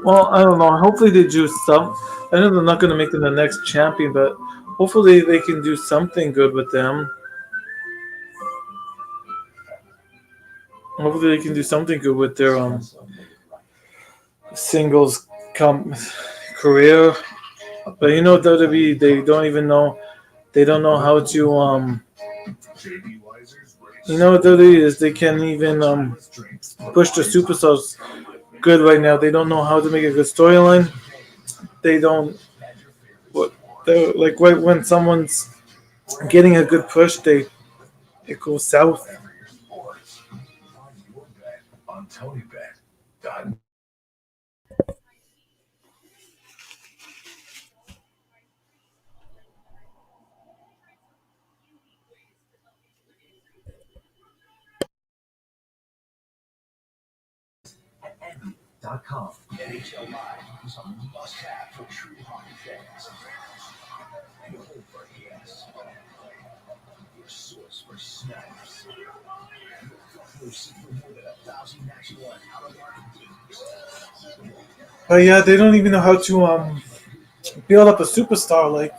Well, I don't know. Hopefully they do some. I know they're not going to make them the next champion, but hopefully they can do something good with them. Hopefully they can do something good with their singles career. But you know WWE, they don't even know. They don't know how to You know what WWE is? They can't even push the superstars good right now. They don't know how to make a good storyline. They don't. What they're like right when someone's getting a good push, it goes south. NHL Live is a must-have for true hockey fans. Your home for chaos. Your source for snaps. Your front row seat for more than 1,000 national and out-of-market games. But yeah, they don't even know how to build up a superstar. Like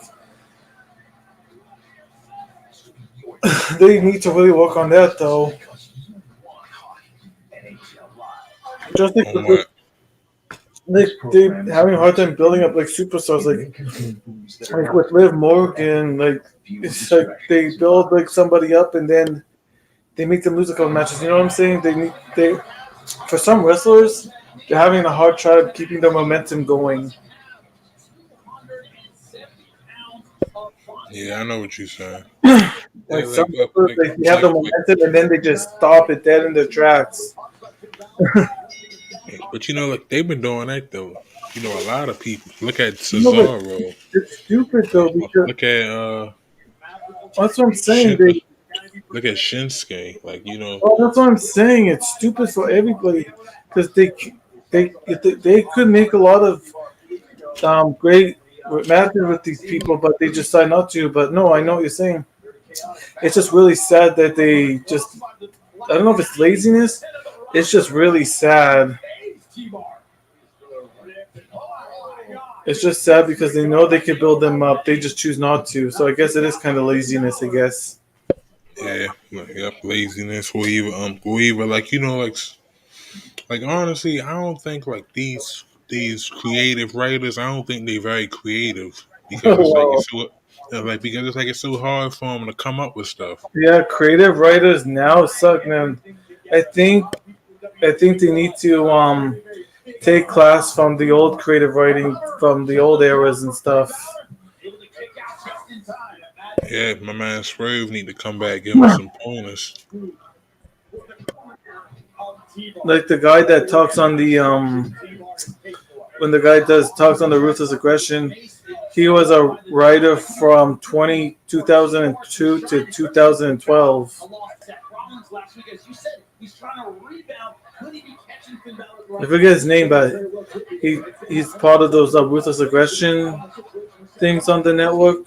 they need to really work on that though. Because you want hockey. NHL Live. Just like On what? they having a hard time building up like superstars like with Liv Morgan, like it's like they build like somebody up and then they make them lose a couple matches. You know what I'm saying? They for some wrestlers they're having a hard time keeping their momentum going. Yeah, I know what you're saying. Like Yeah, some wrestlers, like they have the like, momentum and then they just stop it dead in their tracks. but like they've been doing that though. A lot of people. Look at No, but Cesaro. it's stupid though because Look at that's what I'm saying. They look at Shinsuke. well, that's what I'm saying. It's stupid for everybody because they could make a lot of great matches with these people, but they just decide not to. But no, I know what you're saying. It's just really sad that they just. I don't know if it's laziness. It's just really sad. It's just sad because they know they could build them up. They just choose not to. So I guess it is kind of laziness. I guess. yeah, yep, laziness or even like honestly, I don't think like these creative writers. I don't think they're very creative because it's like Well, it's so because it's like it's so hard for them to come up with stuff. yeah, creative writers now suck, man. I think I think they need to take class from the old creative writing from the old eras and stuff. Yeah, my man Swerve need to come back, give us some pointers. Like the guy that talks on the when the guy does talks on the ruthless aggression, he was a writer from 2002 to 2012. I forget his name, but he's part of those ruthless aggression things on the network.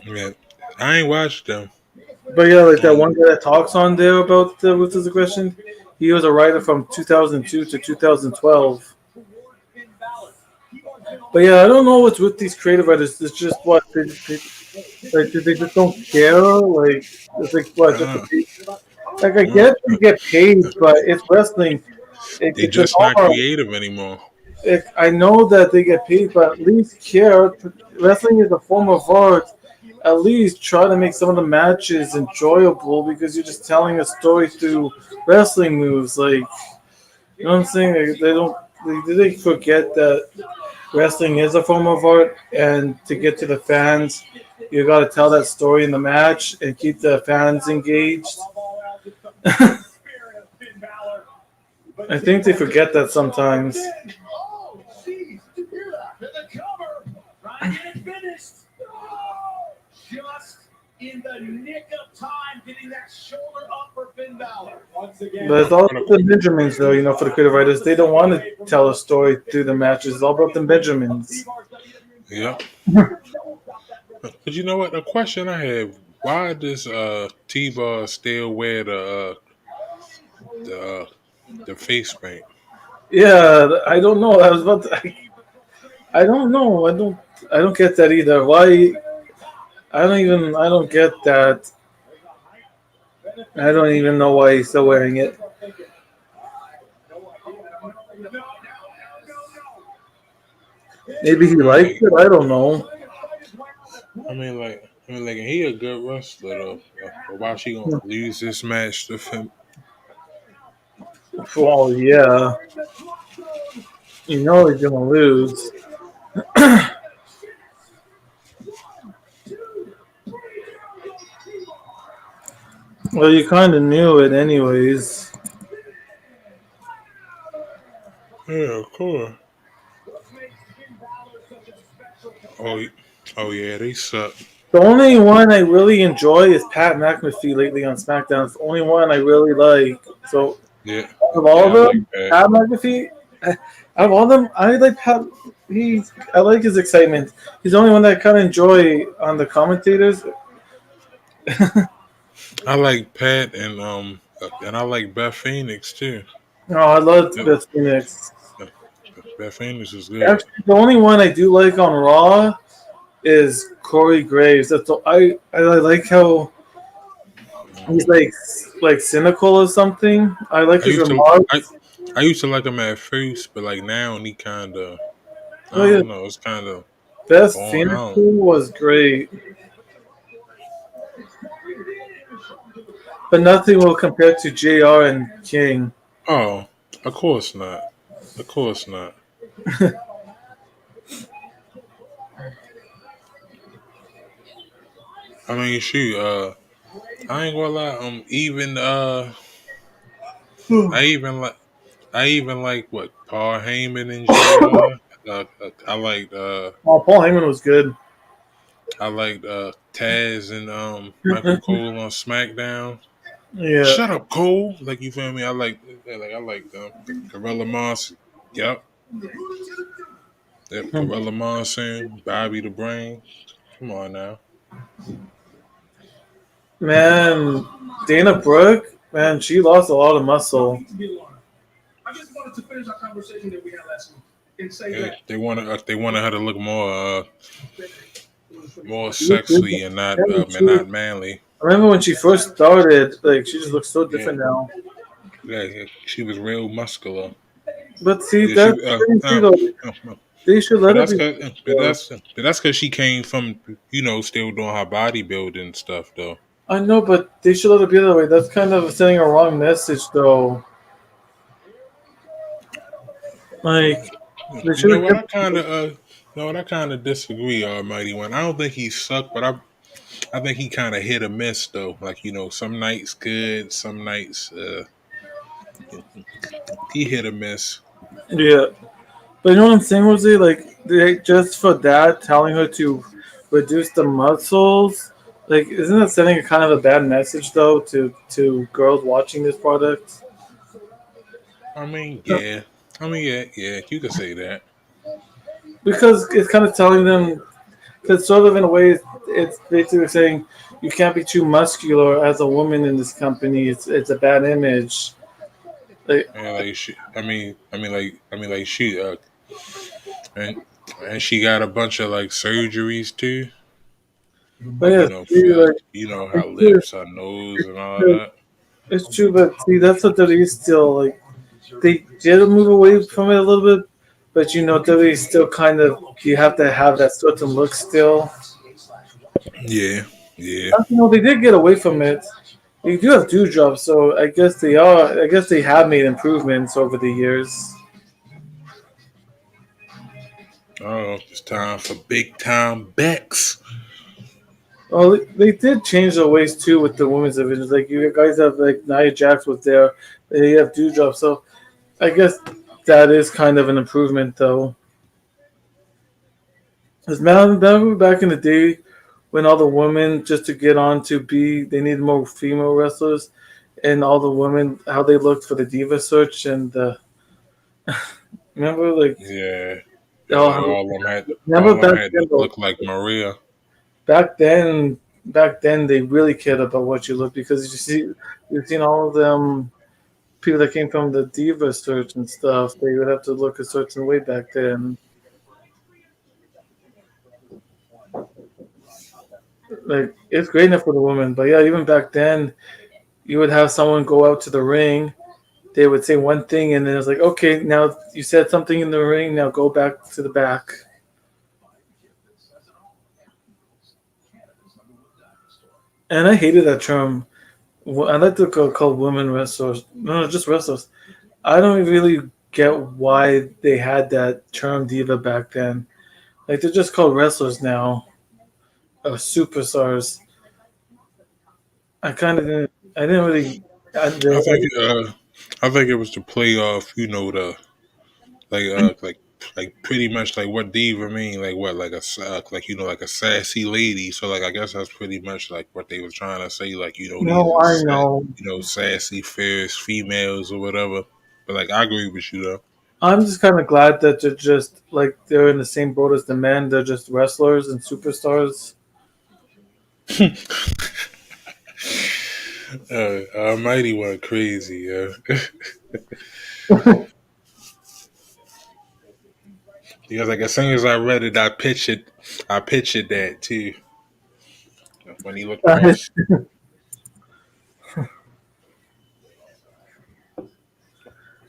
Yeah, I ain't watched them. But yeah, like that Um, one guy that talks on there about the ruthless aggression, he was a writer from 2002 to 2012. But yeah, I don't know what's with these creative writers. It's just what they just don't care. Like it's like what just uh, like I uh, get they get paid, but it's wrestling. they It's an just not art. creative anymore. I know that they get paid, but at least care. Wrestling is a form of art. At least try to make some of the matches enjoyable because you're just telling a story through wrestling moves. Like you know what I'm saying? They don't. They forget that wrestling is a form of art, and to get to the fans, you got to tell that story in the match and keep the fans engaged. I think they forget that sometimes. Oh, jeez, did you hear that? To the cover. Trying to get it finished. Oh, just in the nick of time, getting that shoulder up for Finn Balor. Once again. But it's all about the Benjamins, though, for the creative writers. They don't want to tell a story through the matches. It's all about the Benjamins. Yep. But you know what? The question I have: why does T-Bar still wear the the face paint? Yeah, I don't know. I was about to, I don't know. I don't get that either. Why? I don't get that. I don't even know why he's still wearing it. Maybe he likes Like, it. I don't know. he a good wrestler though. But why she gonna lose this match to him? Well, yeah, you know he's gonna lose. Well, you kind of knew it, anyways. Yeah, of course. Oh, oh yeah, they suck. The only one I really enjoy is Pat McAfee lately on SmackDown. It's the only one I really like. So Yeah, of all yeah, of I like them, that. Pat McAfee, Out of all them, I like how he. I like his excitement. He's the only one that I kind of enjoy on the commentators. I like Pat and I like Beth Phoenix too. Oh, I love Yep. Beth Phoenix. Uh, Beth Phoenix is good. Actually, the only one I do like on Raw is Corey Graves. I like how he's Um, like cynical or something. I like I his used to I remarks. I used to like him at first, but like now he kind of I Oh yeah, don't know. It's kind of Beth going Phoenix on. was great, but nothing will compare to JR and King. Oh, of course not. Of course not. I mean, shoot. I ain't gonna lie. I even like. I even like what Paul Heyman and Jr. I liked Oh, Paul Heyman was good. Taz and Michael Cole on SmackDown. Yeah. Shut up, Cole. Like you feel me? I like Gorilla Moss. Yep, yep. Gorilla Monsoon, Bobby the Brain. Come on now. Man, Dana Brooke, man, she lost a lot of muscle. I just wanted to finish our conversation that we had last week and say Yeah, that they wanted her to look more She looked good. sexy and She- not manly. I remember when she first started, like she just looks so Yeah, different now. yeah. She was real muscular. But see, Yeah, she that's the thing too, though. They should but let her that's be. cause but that's cause she came from still doing her bodybuilding stuff though. I know, but they should let her be that way. That's kind of sending a wrong message, though. Like they You should know have what? kept. I kind of disagree, Almighty One. I don't think he sucked, but I think he kind of hit or miss though. Like some nights good, some nights he hit or miss. Yeah, but you know what I'm saying, Jose? Like they just for that, telling her to reduce the muscles. Like, isn't that sending a kind of a bad message though to girls watching this product? I mean, yeah. I mean, yeah. You could say that. Because it's kind of telling them, because sort of in a way, it's basically saying you can't be too muscular as a woman in this company. It's a bad image. Like, And like, she, and she got a bunch of like surgeries too. but Like yeah, see, like her it's true, lips, her nose, and all of that. it's true. But see, that's what WWE still like. They did move away from it a little bit, but WWE still kind of you have to have that certain look still. Yeah, yeah. They did get away from it. They do have dewdrops, so I guess they are. I guess they have made improvements over the years. Oh, it's time for big time Bex. Well, they did change the ways too with the women's divisions. Like you guys have like Nia Jax was there, they have dewdrops. So I guess that is kind of an improvement, though. Because remember back in the day when all the women just to get on to be, they needed more female wrestlers, and all the women how they looked for the diva search and remember like Yeah, yeah. oh, Like remember all of them back had then to though, look like Maria. back then they really cared about what you look because you've seen all of them people that came from the diva search and stuff. They would have to look a certain way back then. Like it's great enough for the woman, but yeah, even back then you would have someone go out to the ring. They would say one thing, and then it's like, okay, now you said something in the ring. Now go back to the back. And I hated that term. I like to call women wrestlers. No, just wrestlers. I don't really get why they had that term diva back then. Like they're just called wrestlers now, or superstars. I kind of didn't. I didn't really. I think I think it was to play off, the like pretty much like what diva mean, like what like like like a sassy lady. So like I guess that's pretty much like what they were trying to say, like these No, are I know. sassy fierce females or whatever. But like I agree with you though. I'm just kind of glad that they're just like they're in the same boat as the men. They're just wrestlers and superstars. Almighty went crazy. Because like as soon as I read it, I pictured that too. When he looked I across.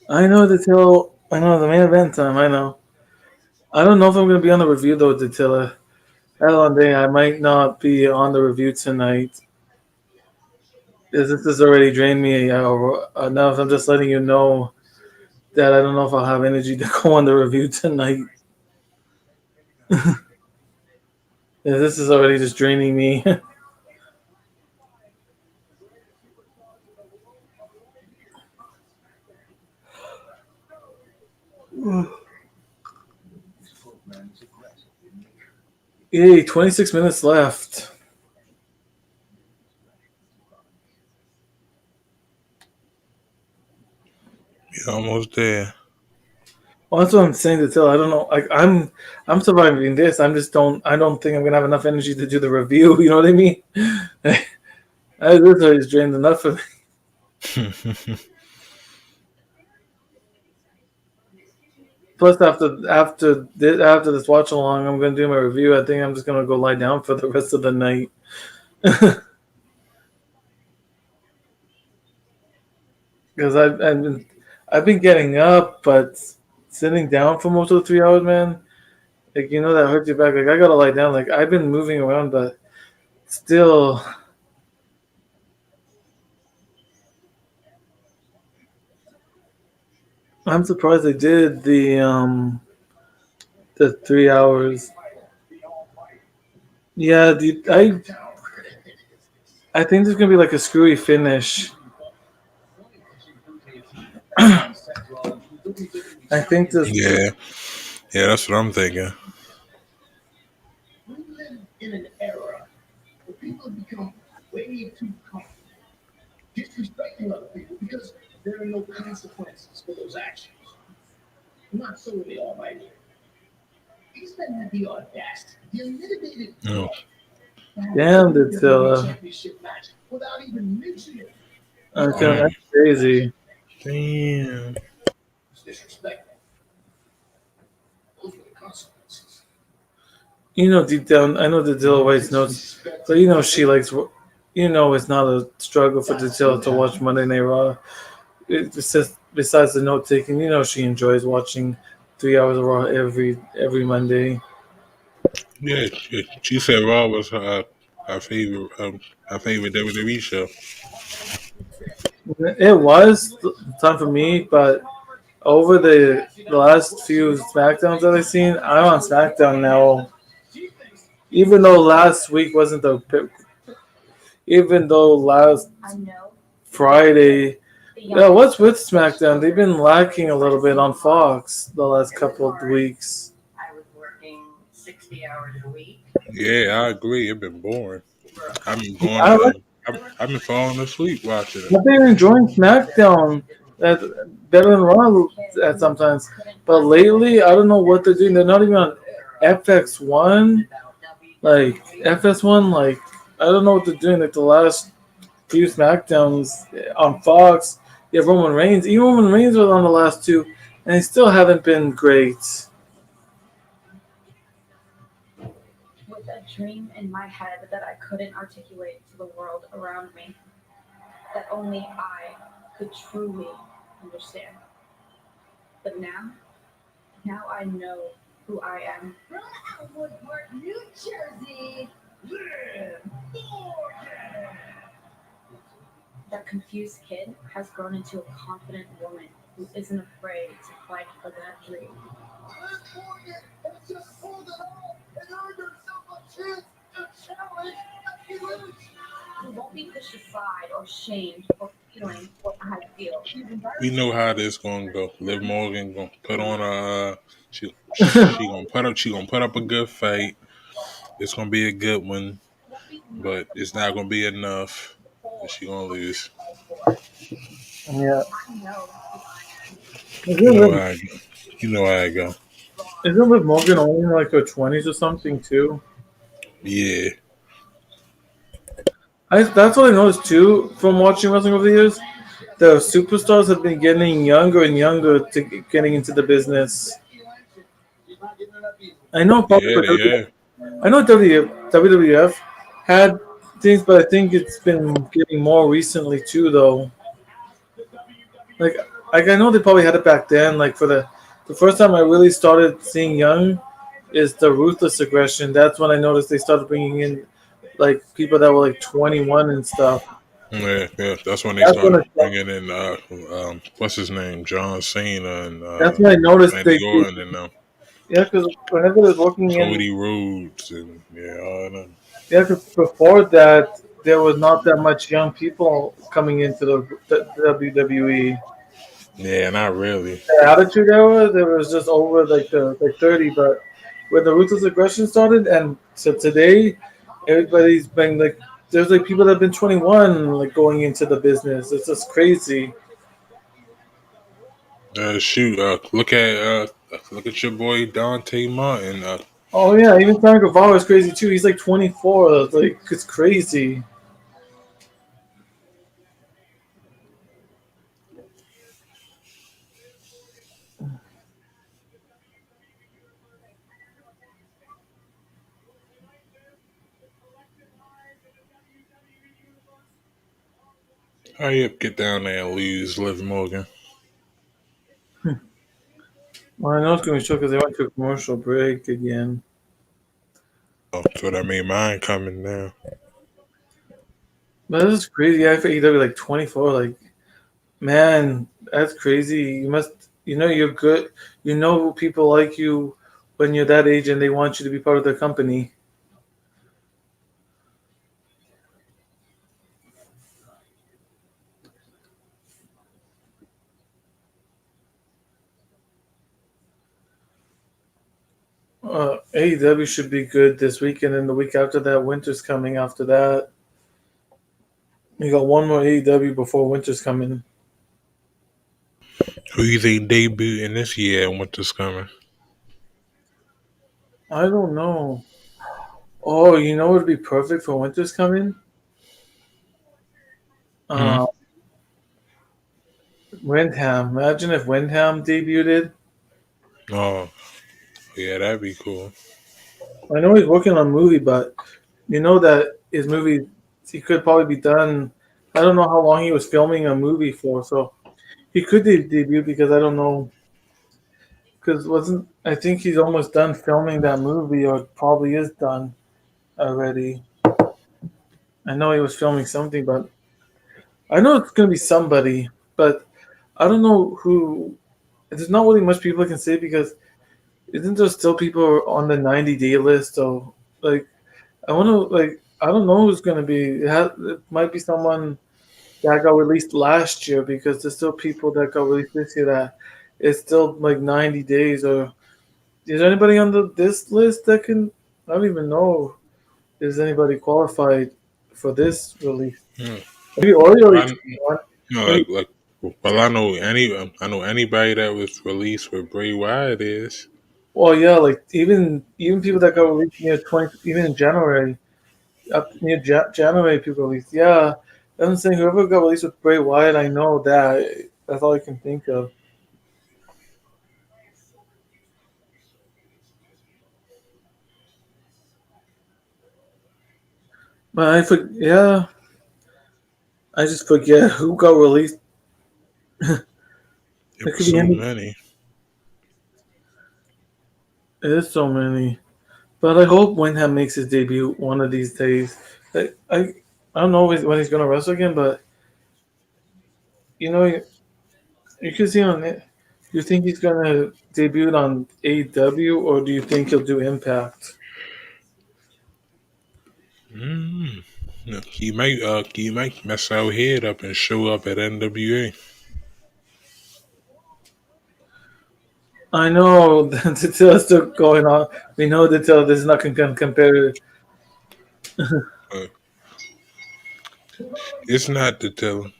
know the till. I know the main event time. I know. I don't know if I'm going to be on the review though, Datilla. Hell on day, I might not be on the review tonight. This has already drained me enough. I'm just letting you know that I don't know if I'll have energy to go on the review tonight. Yeah, this is already just draining me. 26 minutes left. You're almost there. Well, that's what I'm saying to tell. I don't know. Like I'm surviving this. I don't think I'm gonna have enough energy to do the review. You know what I mean? This already drained enough of me. Plus, after this watch along, I'm gonna do my review. I think I'm just gonna go lie down for the rest of the night. Because I've been getting up, but sitting down for most of the 3 hours, man. Like that hurts your back. Like I gotta lie down. Like I've been moving around, but still, I'm surprised they did the 3 hours. Yeah, I think there's gonna be like a screwy finish. I think this. Yeah, yeah, that's what I'm thinking. We live in an era where people have become way too comfortable disrespecting other people because there are no consequences for those actions. Not so with the Almighty. These men had the audacity, the unmitigated Oh, gall to have Damn, a it's WWE championship match without even mentioning the okay, mm, that's Almighty. crazy. damn. It's disrespectful. Those were the consequences. Deep down, I know the Dilla writes notes, but she likes. It's not a struggle for Dilla to watch Monday Night Raw. It's just besides the note taking, she enjoys watching 3 hours of Raw every Monday. Yeah, she said Raw was her favorite WWE show. It was time for me, but over the last few Smackdowns that I've seen, I'm on Smackdown now. Even though last week wasn't even though last Friday, yeah, what's with SmackDown? They've been lacking a little bit on Fox the last couple of weeks. Yeah, I agree. It's been boring. I've been I like, I've been falling asleep watching it. I've been enjoying SmackDown at, better than Raw at sometimes, but lately I don't know what they're doing. They're not even on FX1, like FS1. Like I don't know what they're doing. Like the last few SmackDowns on Fox, you have Roman Reigns. Even Roman Reigns was on the last two, and they still haven't been great. With a dream in my head that I couldn't articulate to the world around me, that only I could truly understand. But now I know who I am. From Woodport, New Jersey, that confused kid has grown into a confident woman who isn't afraid to fight for that dream. This Morgan has just pulled it off and earned herself a chance to challenge Becky Lynch. Who won't be pushed aside or shamed for feeling what I feel. We know how this gonna go. Liv Morgan gonna put on a she gonna put up a good fight. It's gonna be a good one, but it's not gonna be enough. And she gonna lose. Yeah, I know You know how I go. You know how I go. Isn't Liv Morgan only in like her 20s or something too? Yeah. That's what I noticed too from watching wrestling over the years. The superstars have been getting younger and younger to getting into the business. I know probably Yeah, for they have. I know WWF had things, but I think it's been getting more recently too, though. Like, like I know they probably had it back then. Like for the first time I really started seeing young is the ruthless aggression. That's when I noticed they started bringing in like people that were like 21 and stuff. Yeah, yeah. That's when they That's when started bringing in what's his name, John Cena and that's when I noticed Randy they Orton and yeah, because whenever they're working in Cody Rhodes and yeah, all of them. yeah, 'cause before that there was not that much young people coming into the WWE. Yeah, not really. The attitude era, there was just over like the like 30, but when the ruthless aggression started, and so today, everybody's been like, there's like people that have been 21 like going into the business. It's just crazy. Shoot, look at your boy Dante Martin. Oh yeah, even Sammy Guevara is crazy too. He's like 24. Like it's crazy. Hurry up, get down there and lose, Liv Morgan. Well, I know it's gonna be short because they went to a commercial break again. Oh, so that made mine coming now. But this is crazy. I think they're like 24. Like man, that's crazy. You must, you know, you're good. You know, people like you when you're that age and they want you to be part of their company. AEW should be good this weekend, and the week after that, winter's coming. After that, you got one more AEW before winter's coming. Who you think debuting this year and winter's coming? I don't know. Oh, you know what would be perfect for winter's coming? Hmm. Uh, Windham. Imagine if Windham debuted. Oh, yeah, that'd be cool. I know he's working on a movie, but you know that his movie he could probably be done. I don't know how long he was filming a movie for, so he could debut because I don't know because wasn't I think he's almost done filming that movie or probably is done already. I know he was filming something, but I know it's gonna be somebody, but I don't know who. There's not really much people can say because isn't there still people on the 90-day list? So like I want to like I don't know who's gonna be. It might be someone that got released last year because there's still people that got released this year that it's still like 90 days. Or is there anybody on this list that can? I don't even know. Is anybody qualified for this release? Hmm. Maybe Oreo I, each one. you know, Maybe, well, I know anybody that was released with Bray Wyatt is. well, yeah, like even people that got released near 20, even in January, up near January, people released. Yeah, I'm saying whoever got released with Bray Wyatt, I know that. That's all I can think of. But yeah, I just forget who got released. It It was could be so any. many. There's so many. But I hope Wyndham makes his debut one of these days. I don't know when he's gonna wrestle again, but you know you can see on it. Do you think he's gonna debut on AEW or do you think he'll do Impact? Mm. Look, he might mess our head up and show up at NWA. I know the tale's still going on. We know the tale is not gonna compare. Uh, it's not the tell.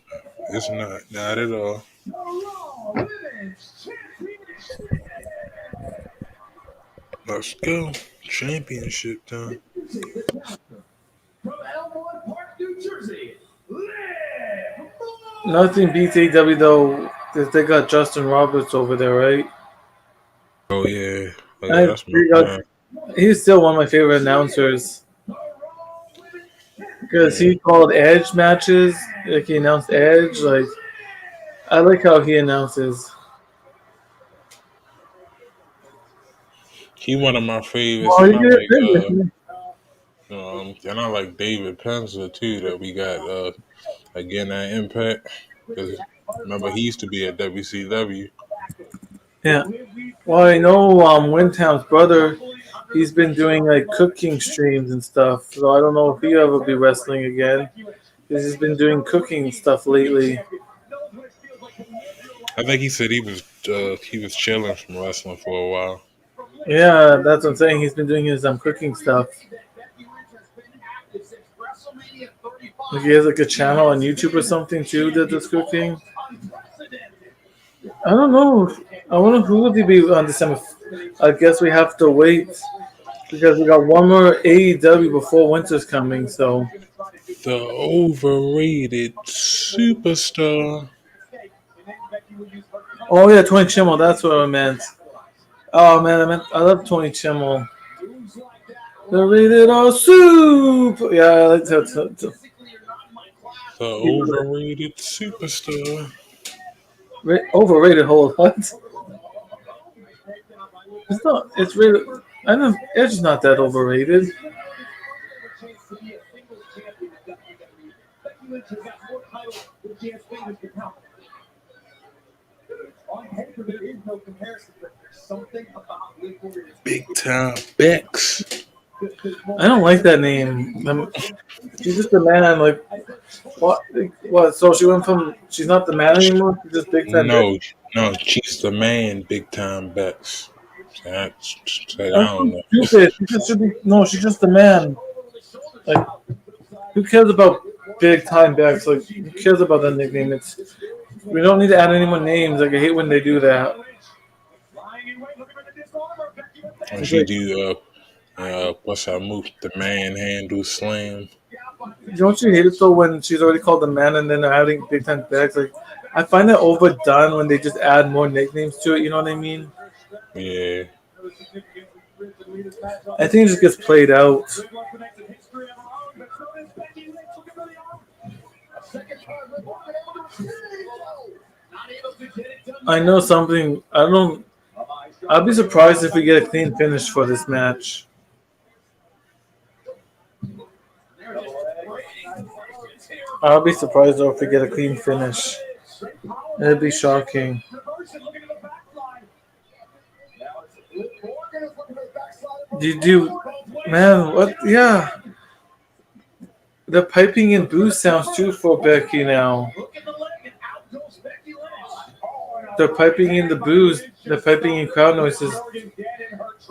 It's not at all. The Raw Women's Championship. Let's go. Championship time. From Elmwood Park, New Jersey, Liv Nothing beats AW though, because they got Justin Roberts over there, right? Oh yeah. Oh yeah, I, that's my they got, man. he's still one of my favorite announcers because Yeah. he called Edge matches. Like he announced Edge. Like I like how he announces. He one of my favorites, Well, and he I did it like previously. David Penza too that we got again at Impact. Because remember he used to be at WCW. Yeah. Well, I know Windtown's brother. He's been doing like cooking streams and stuff. So I don't know if he'll ever be wrestling again. Because he's been doing cooking stuff lately. I think he said he was chilling from wrestling for a while. Yeah, that's what I'm saying. He's been doing his cooking stuff. Like he has like a channel on YouTube or something too that does cooking. I don't know. I wonder who would he be on December. I guess we have to wait because we got one more AEW before winter's coming. So, The overrated superstar. oh yeah, Tony Chimmel. That's what I meant. Oh man, I love Tony Chimmel. The rated R soup. Yeah, I like to The overrated superstar. overrated. Hold what? It's not. It's really. I know Edge is not that overrated. On paper, there is no comparison, but there's something about Liv Morgan. Big time Bex. I don't like that name. She's just a man. Like what? What? So she went from she's not the man anymore. She's just big time bitch. No, no, she's the man, big time Bex. I That's don't so know. stupid. She just should be. No, she's just a man. Like who cares about big time backs? Like who cares about that nickname? It's we don't need to add any more names. Like I hate when they do that. And It's she like do what's her move? The manhandle slam. don't you hate it though when she's already called the man and then they're adding big time backs? Like I find it overdone when they just add more nicknames to it. You know what I mean? Yeah. I think it just gets played out. I know something. I don't. I'd be surprised if we get a clean finish for this match. I'll be surprised though if we get a clean finish. It'd be shocking. Man? What? Yeah, the piping in booth sounds too for Becky now. They're piping in the booze. They're piping in crowd noises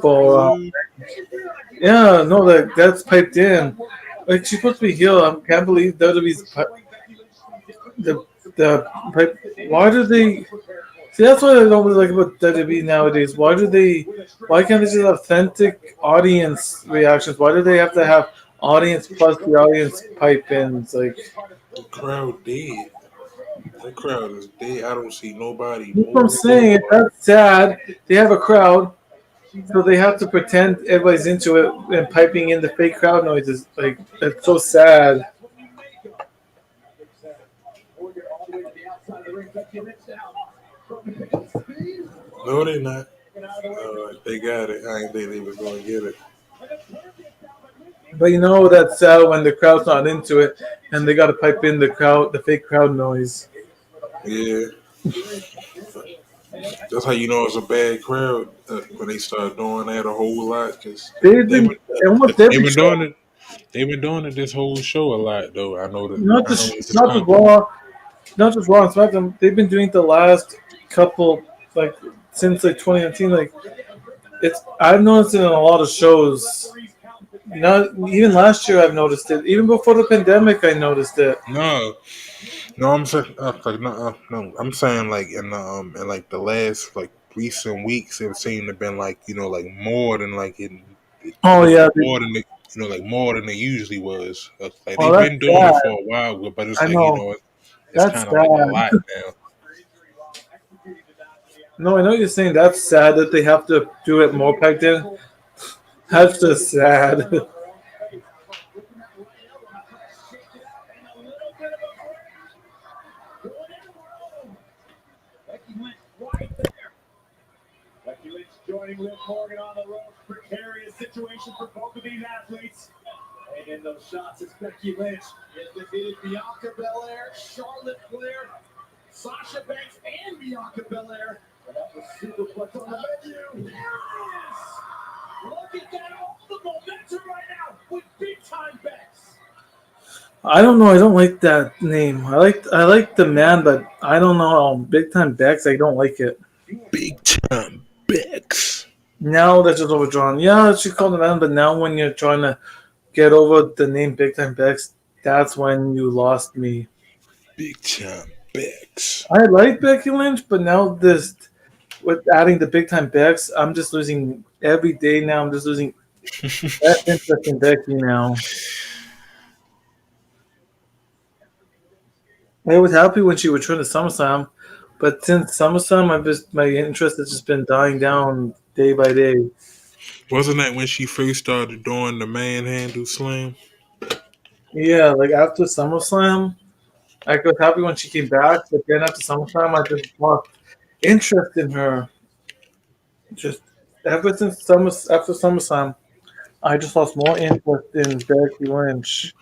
for. Yeah, no, that's piped in. Like she's supposed to be healed. I can't believe WWE's the pipe. Why do they? See, that's what I don't really like about WWE nowadays. Why do they? Why can't they just have authentic audience reactions? Why do they have to have audience plus the audience pipe ins? Like The crowd dead. The crowd is dead. I don't see nobody that's what I'm moving saying. anymore. That's sad. They have a crowd, so they have to pretend everybody's into it and piping in the fake crowd noises. Like that's so sad. No, they're not. They got it. I ain't think they was gonna get it. But you know that's sad when the crowd's not into it and they got to pipe in the fake crowd noise. Yeah, that's how you know it's a bad crowd when they start doing that a whole lot. Cause They've they been been almost they've every been show, doing it. They've been doing it this whole show a lot though. I know that. not I know just this is not just coming. Raw, not just Raw and SmackDown. They've been doing it the last couple like since like 2019. Like it's I've noticed it in a lot of shows. Not even last year I've noticed it. Even before the pandemic I noticed it. No, no, I'm saying like no, no. I'm saying like in like the last like recent weeks, it seemed to have been like like more than like Oh yeah, more than like more than it usually was. Like oh they've that's been doing it sad. for a while, but it's I like know it's that's kind of like a sad. lot now. No, I know you're saying that's sad that they have to do it more back then. That's just sad. Becky Lynch right there. Becky Lynch joining Liv Morgan on the road. Precarious situation for both of these athletes. And in those shots, it's Becky Lynch. It defeated Bianca Belair, Charlotte Flair, Sasha Banks, and Bianca Belair. And that was Superplex on the menu. There it is! Look at that, all the momentum right now with Big Time Banks. I don't know. I don't like that name. I like the man, but I don't know. Big time Bex. I don't like it. Big time Bex. Now that's just overdrawn. Yeah, she called the man, but now when you're trying to get over the name Big Time Bex, that's when you lost me. Big time Bex. I like Becky Lynch, but now this with adding the Big Time Bex, I'm just losing every day now. I'm just losing that interest in Becky now. I was happy when she returned to SummerSlam, but since SummerSlam, my interest has just been dying down day by day. Wasn't that when she first started doing the manhandle slam? Yeah, like after SummerSlam, I was happy when she came back, but then after SummerSlam, I just lost interest in her. Just ever since after SummerSlam, I just lost more interest in Becky Lynch.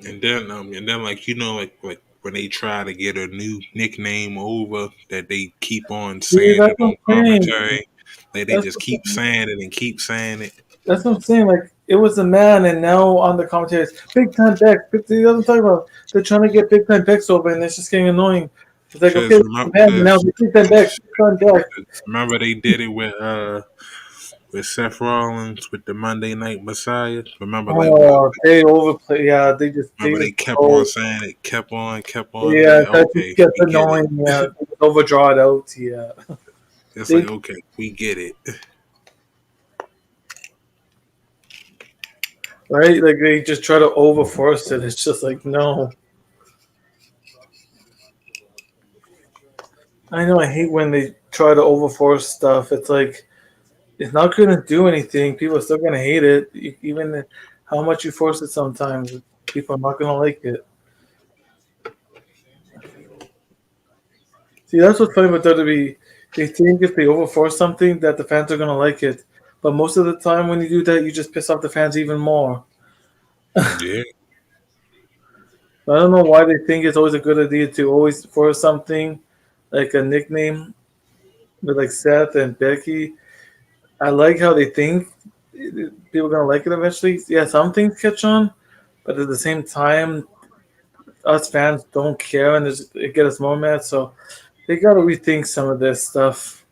And then like like when they try to get a new nickname over that they keep on See, saying that's it what on I'm saying. commentary, like they That's just what, keep saying it and keep saying it. that's what I'm saying. Like it was a man, and now on the commentaries, big time Bex. He doesn't talk about. They're trying to get big time Bex over, and it's just getting annoying. It's like okay, Cause, man, now cause, big time Bex, big time Bex. remember they did it with Seth Rollins with the Monday Night Messiah. Remember like what? Oh, they overplay. Yeah, they Remember just they kept on go. saying it, kept on. Yeah, Like that just okay, gets we get it. annoying. Yeah, they just overdraw it out. Yeah, It's like they okay, we get it. right? Like they just try to overforce it. It's just like no. I know. I hate when they try to overforce stuff. It's like it's not going to do anything. People are still going to hate it, even how much you force it. Sometimes people are not going to like it. See, that's what's funny about WWE. They think if they overforce something that the fans are going to like it, but most of the time when you do that, you just piss off the fans even more. Yeah, I don't know why they think it's always a good idea to always force something like a nickname with like Seth and Becky. I like how they think people are gonna like it eventually. Yeah, some things catch on, but at the same time, us fans don't care, and it get us more mad. So they gotta rethink some of this stuff.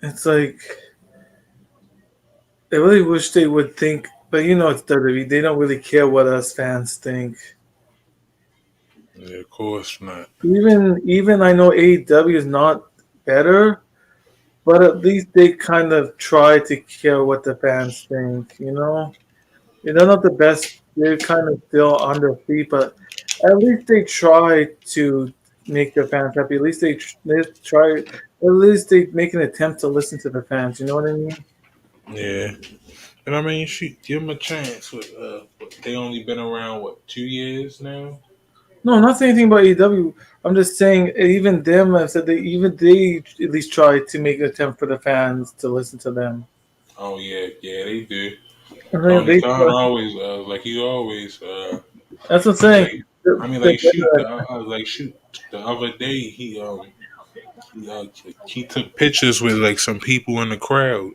It's like I really wish they would think, but it's WWE. They don't really care what us fans think. yeah, of course not. Even I know AEW is not better, but at least they kind of try to care what the fans think. They're not the best. They're kind of still on their feet, but at least they try to make their fans happy. At least they try. At least they make an attempt to listen to the fans. You know what I mean? Yeah, and I mean, shoot, give them a chance. They only been around what 2 years now. No, I'm not saying anything about AEW. I'm just saying even them. I said they at least try to make an attempt for the fans to listen to them. Oh yeah, yeah, they do. I mean, Tony they Khan always, like he always, that's what I'm I mean, saying. I mean, They're like shoot, better. like shoot. The other day, he took pictures with like some people in the crowd.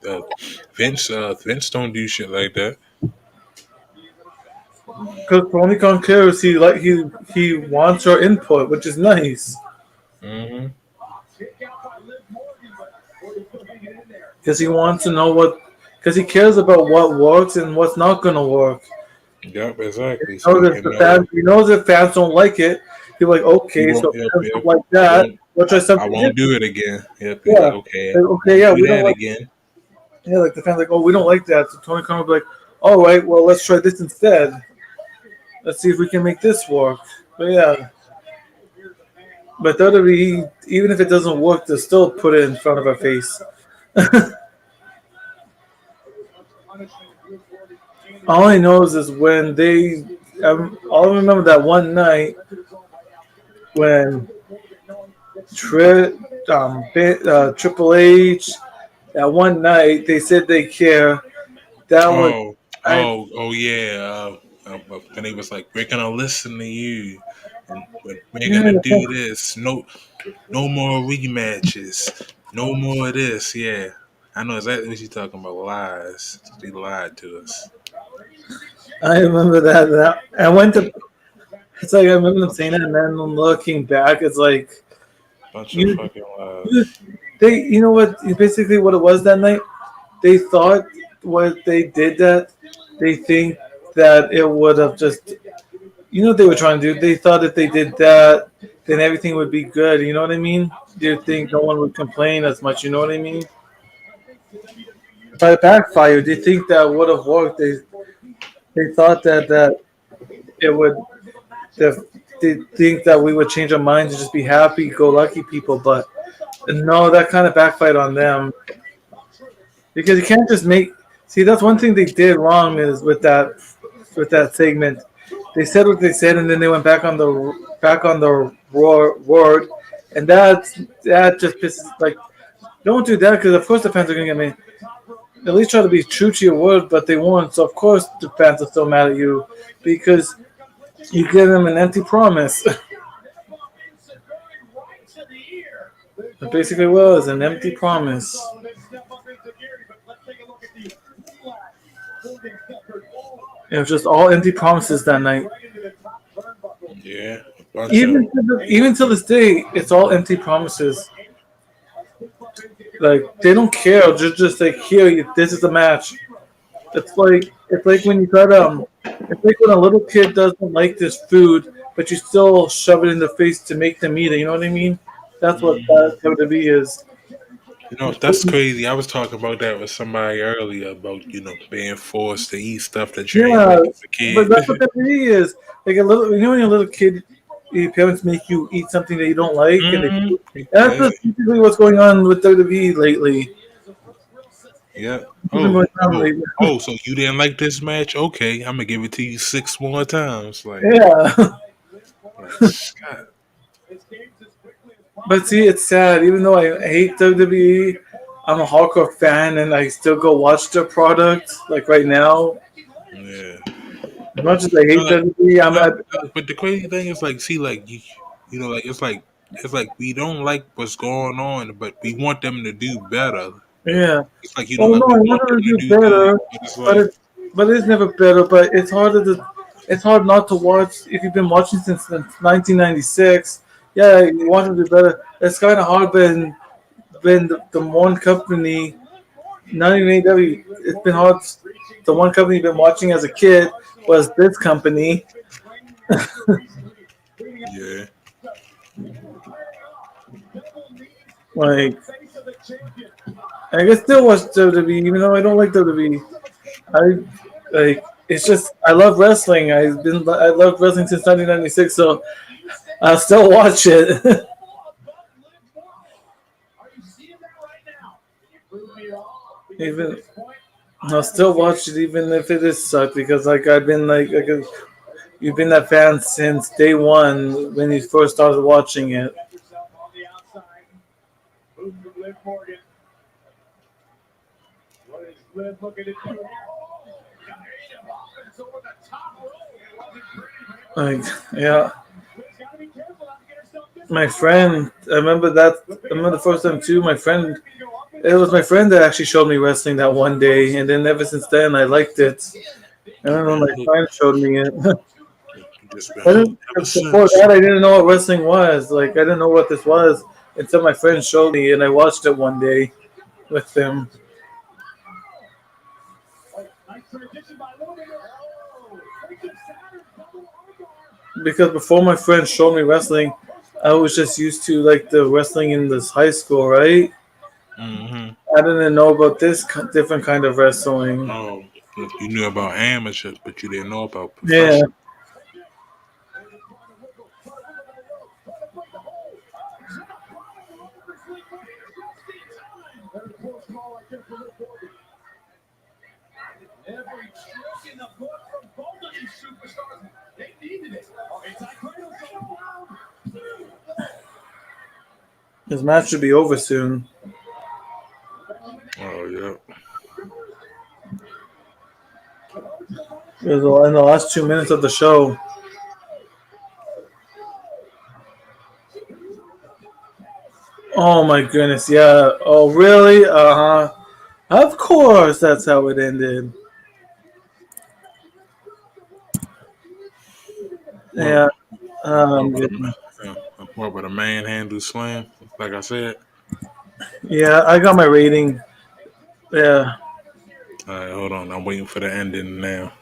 Uh, Vince don't do shit like that. Because Tony Khan cares. He wants your input, which is nice. Hmm. Kick out by Liv Morgan, but Morgan still hanging in there. Because he wants to know what. because he cares about what works and what's not gonna work. Yep, exactly. He So knows if the fans, he knows if fans don't like it, he's like, he okay, so won't. if Yep, fans yep. don't like I that, won't. we'll try I something won't do different. it again. Yep. He's like, Yeah, okay, like, I okay, won't yeah, do we don't that like. again. Yeah, like the fans like, oh, we don't like that. So Tony Khan will be like, all right, well, let's try this instead. Let's see if we can make this work. But yeah, but WWE, even if it doesn't work, they'll still put it in front of our face. All I know is when they, all I remember that one night when Triple H, that one night they said they care. That was Oh, I. oh, yeah. And he was like, "We're gonna listen to you, and we're Yeah, gonna do this. No, no more rematches. No more of this." Yeah, I know exactly what you're talking about. Lies. They lied to us. I remember that. I went to. It's like I remember them saying that, and then looking back, it's like Bunch of you, fucking you lies. they, you know what? Basically, what it was that night, they thought what they did that they think that it would have just, what they were trying to do. They thought if they did that, then everything would be good. You know what I mean? You think no one would complain as much. You know what I mean? But it backfired. They think that would have worked. They thought that it would. That they think that we would change our minds and just be happy go lucky people, but no, that kind of backfired on them because you can't just make. See, that's one thing they did wrong is with that segment. They said what they said, and then they went back on the raw word, and that just pisses like. Don't do that because of course the fans are gonna get me. At least try to be true to your word, but they won't. So of course the fans are still mad at you because you give them an empty promise. It basically was an empty promise. It was just all empty promises that night. Yeah, a bunch of Even them. to even to this day, it's all empty promises. Like they don't care. Just like here, this is the match. It's like when you got it's like when a little kid doesn't like this food, but you still shove it in the face to make them eat it. You know what I mean? That's what Hmm. that WWE is. That's crazy. I was talking about that with somebody earlier about being forced to eat stuff that you ain't Yeah, like as a but kid. that's what WWE is. Like a little, when you're a little kid, your parents make you eat something that you don't like, and Hmm. that's Yeah, just basically what's going on with WWE lately. yeah. What's been going on lately? So you didn't like this match? Okay, I'm gonna give it to you six more times. Yeah, Like, God. but see, it's sad. Even though I hate WWE, I'm a hardcore fan, and I still go watch their product. Like right now, Yeah. as much as I hate Like, WWE, but the crazy thing is, like, see, like like it's like we don't like what's going on, but we want them to do better. yeah. It's like Well, like no, we I want want them them to to do do good, better, but it's but like, it's never better. But it's harder to, it's hard not to watch if you've been watching since 1996. Yeah, you want them to do better. It's kind of hard when the one company, not even AW, it's been hard. The one company you've been watching as a kid was this company. yeah, Like I can still watch WWE even though I don't like WWE. I like it's just I love wrestling. I loved wrestling since 1996, so I'll still watch it. even I'll still watch it even if it is sucked because like I've been you've been that fan since day one when you first started watching it. Like yeah, my friend. I remember the first time too. My friend. It was my friend that actually showed me wrestling that one day, and then ever since then I liked it. I you've remember been my hooked. friend showed me it. You've just been I hooked didn't, ever before since. that, I didn't know what wrestling was. Like, I didn't know what this was until my friend showed me, and I watched it one day with him. because before my friends showed me wrestling, I was just used to like the wrestling in this high school, right? Mm-hmm. I didn't know about this different kind of wrestling. Oh, you knew about amateurs, but you didn't know about Yeah, professional. Every trick in the book from both of these superstars. They needed it. Anti-Cradle so loud. this match should be over soon. Oh yeah. It was in the last 2 minutes of the show. Oh my goodness, yeah. Oh really? Uh-huh. Of course, that's how it ended. What? Yeah. What about Good. what about a manhandle slam? Like I said. Yeah, I got my rating. Yeah. All right, hold on. I'm waiting for the ending now.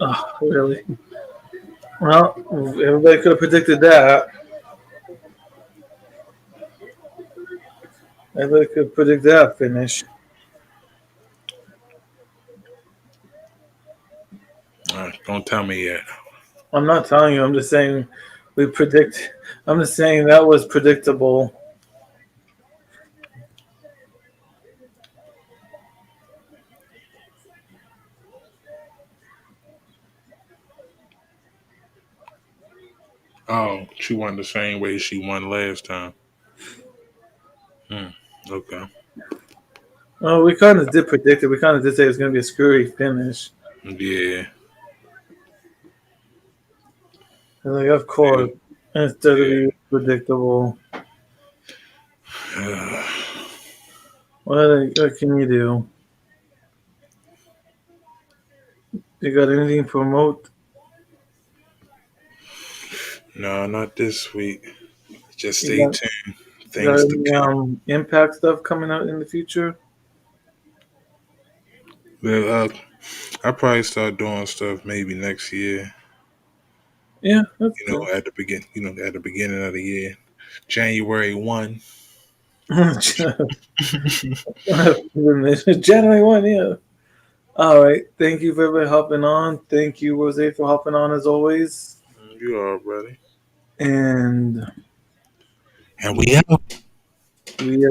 Oh, really? Well, everybody could have predicted that. Everybody could predict that finish. All right, don't tell me yet. I'm not telling you. I'm just saying we predict. I'm just saying that was predictable. Oh, she won the same way she won last time. Hmm. Okay. Well, we kind of did predict it. We kind of did say it was going to be a screwy finish. Yeah. Like, of course, instead of being predictable. Yeah. What can you do? You got anything to promote? No, not this week. Just You stay got, tuned. you got Things to any come. impact stuff coming out in the future? Well, I'll probably start doing stuff maybe next year. Yeah, that's You good. know, at the beginning of the year, January 1. January 1, yeah. All right. Thank you for everybody hopping on. Thank you, Rose, for hopping on as always. You are, buddy. And And we out. we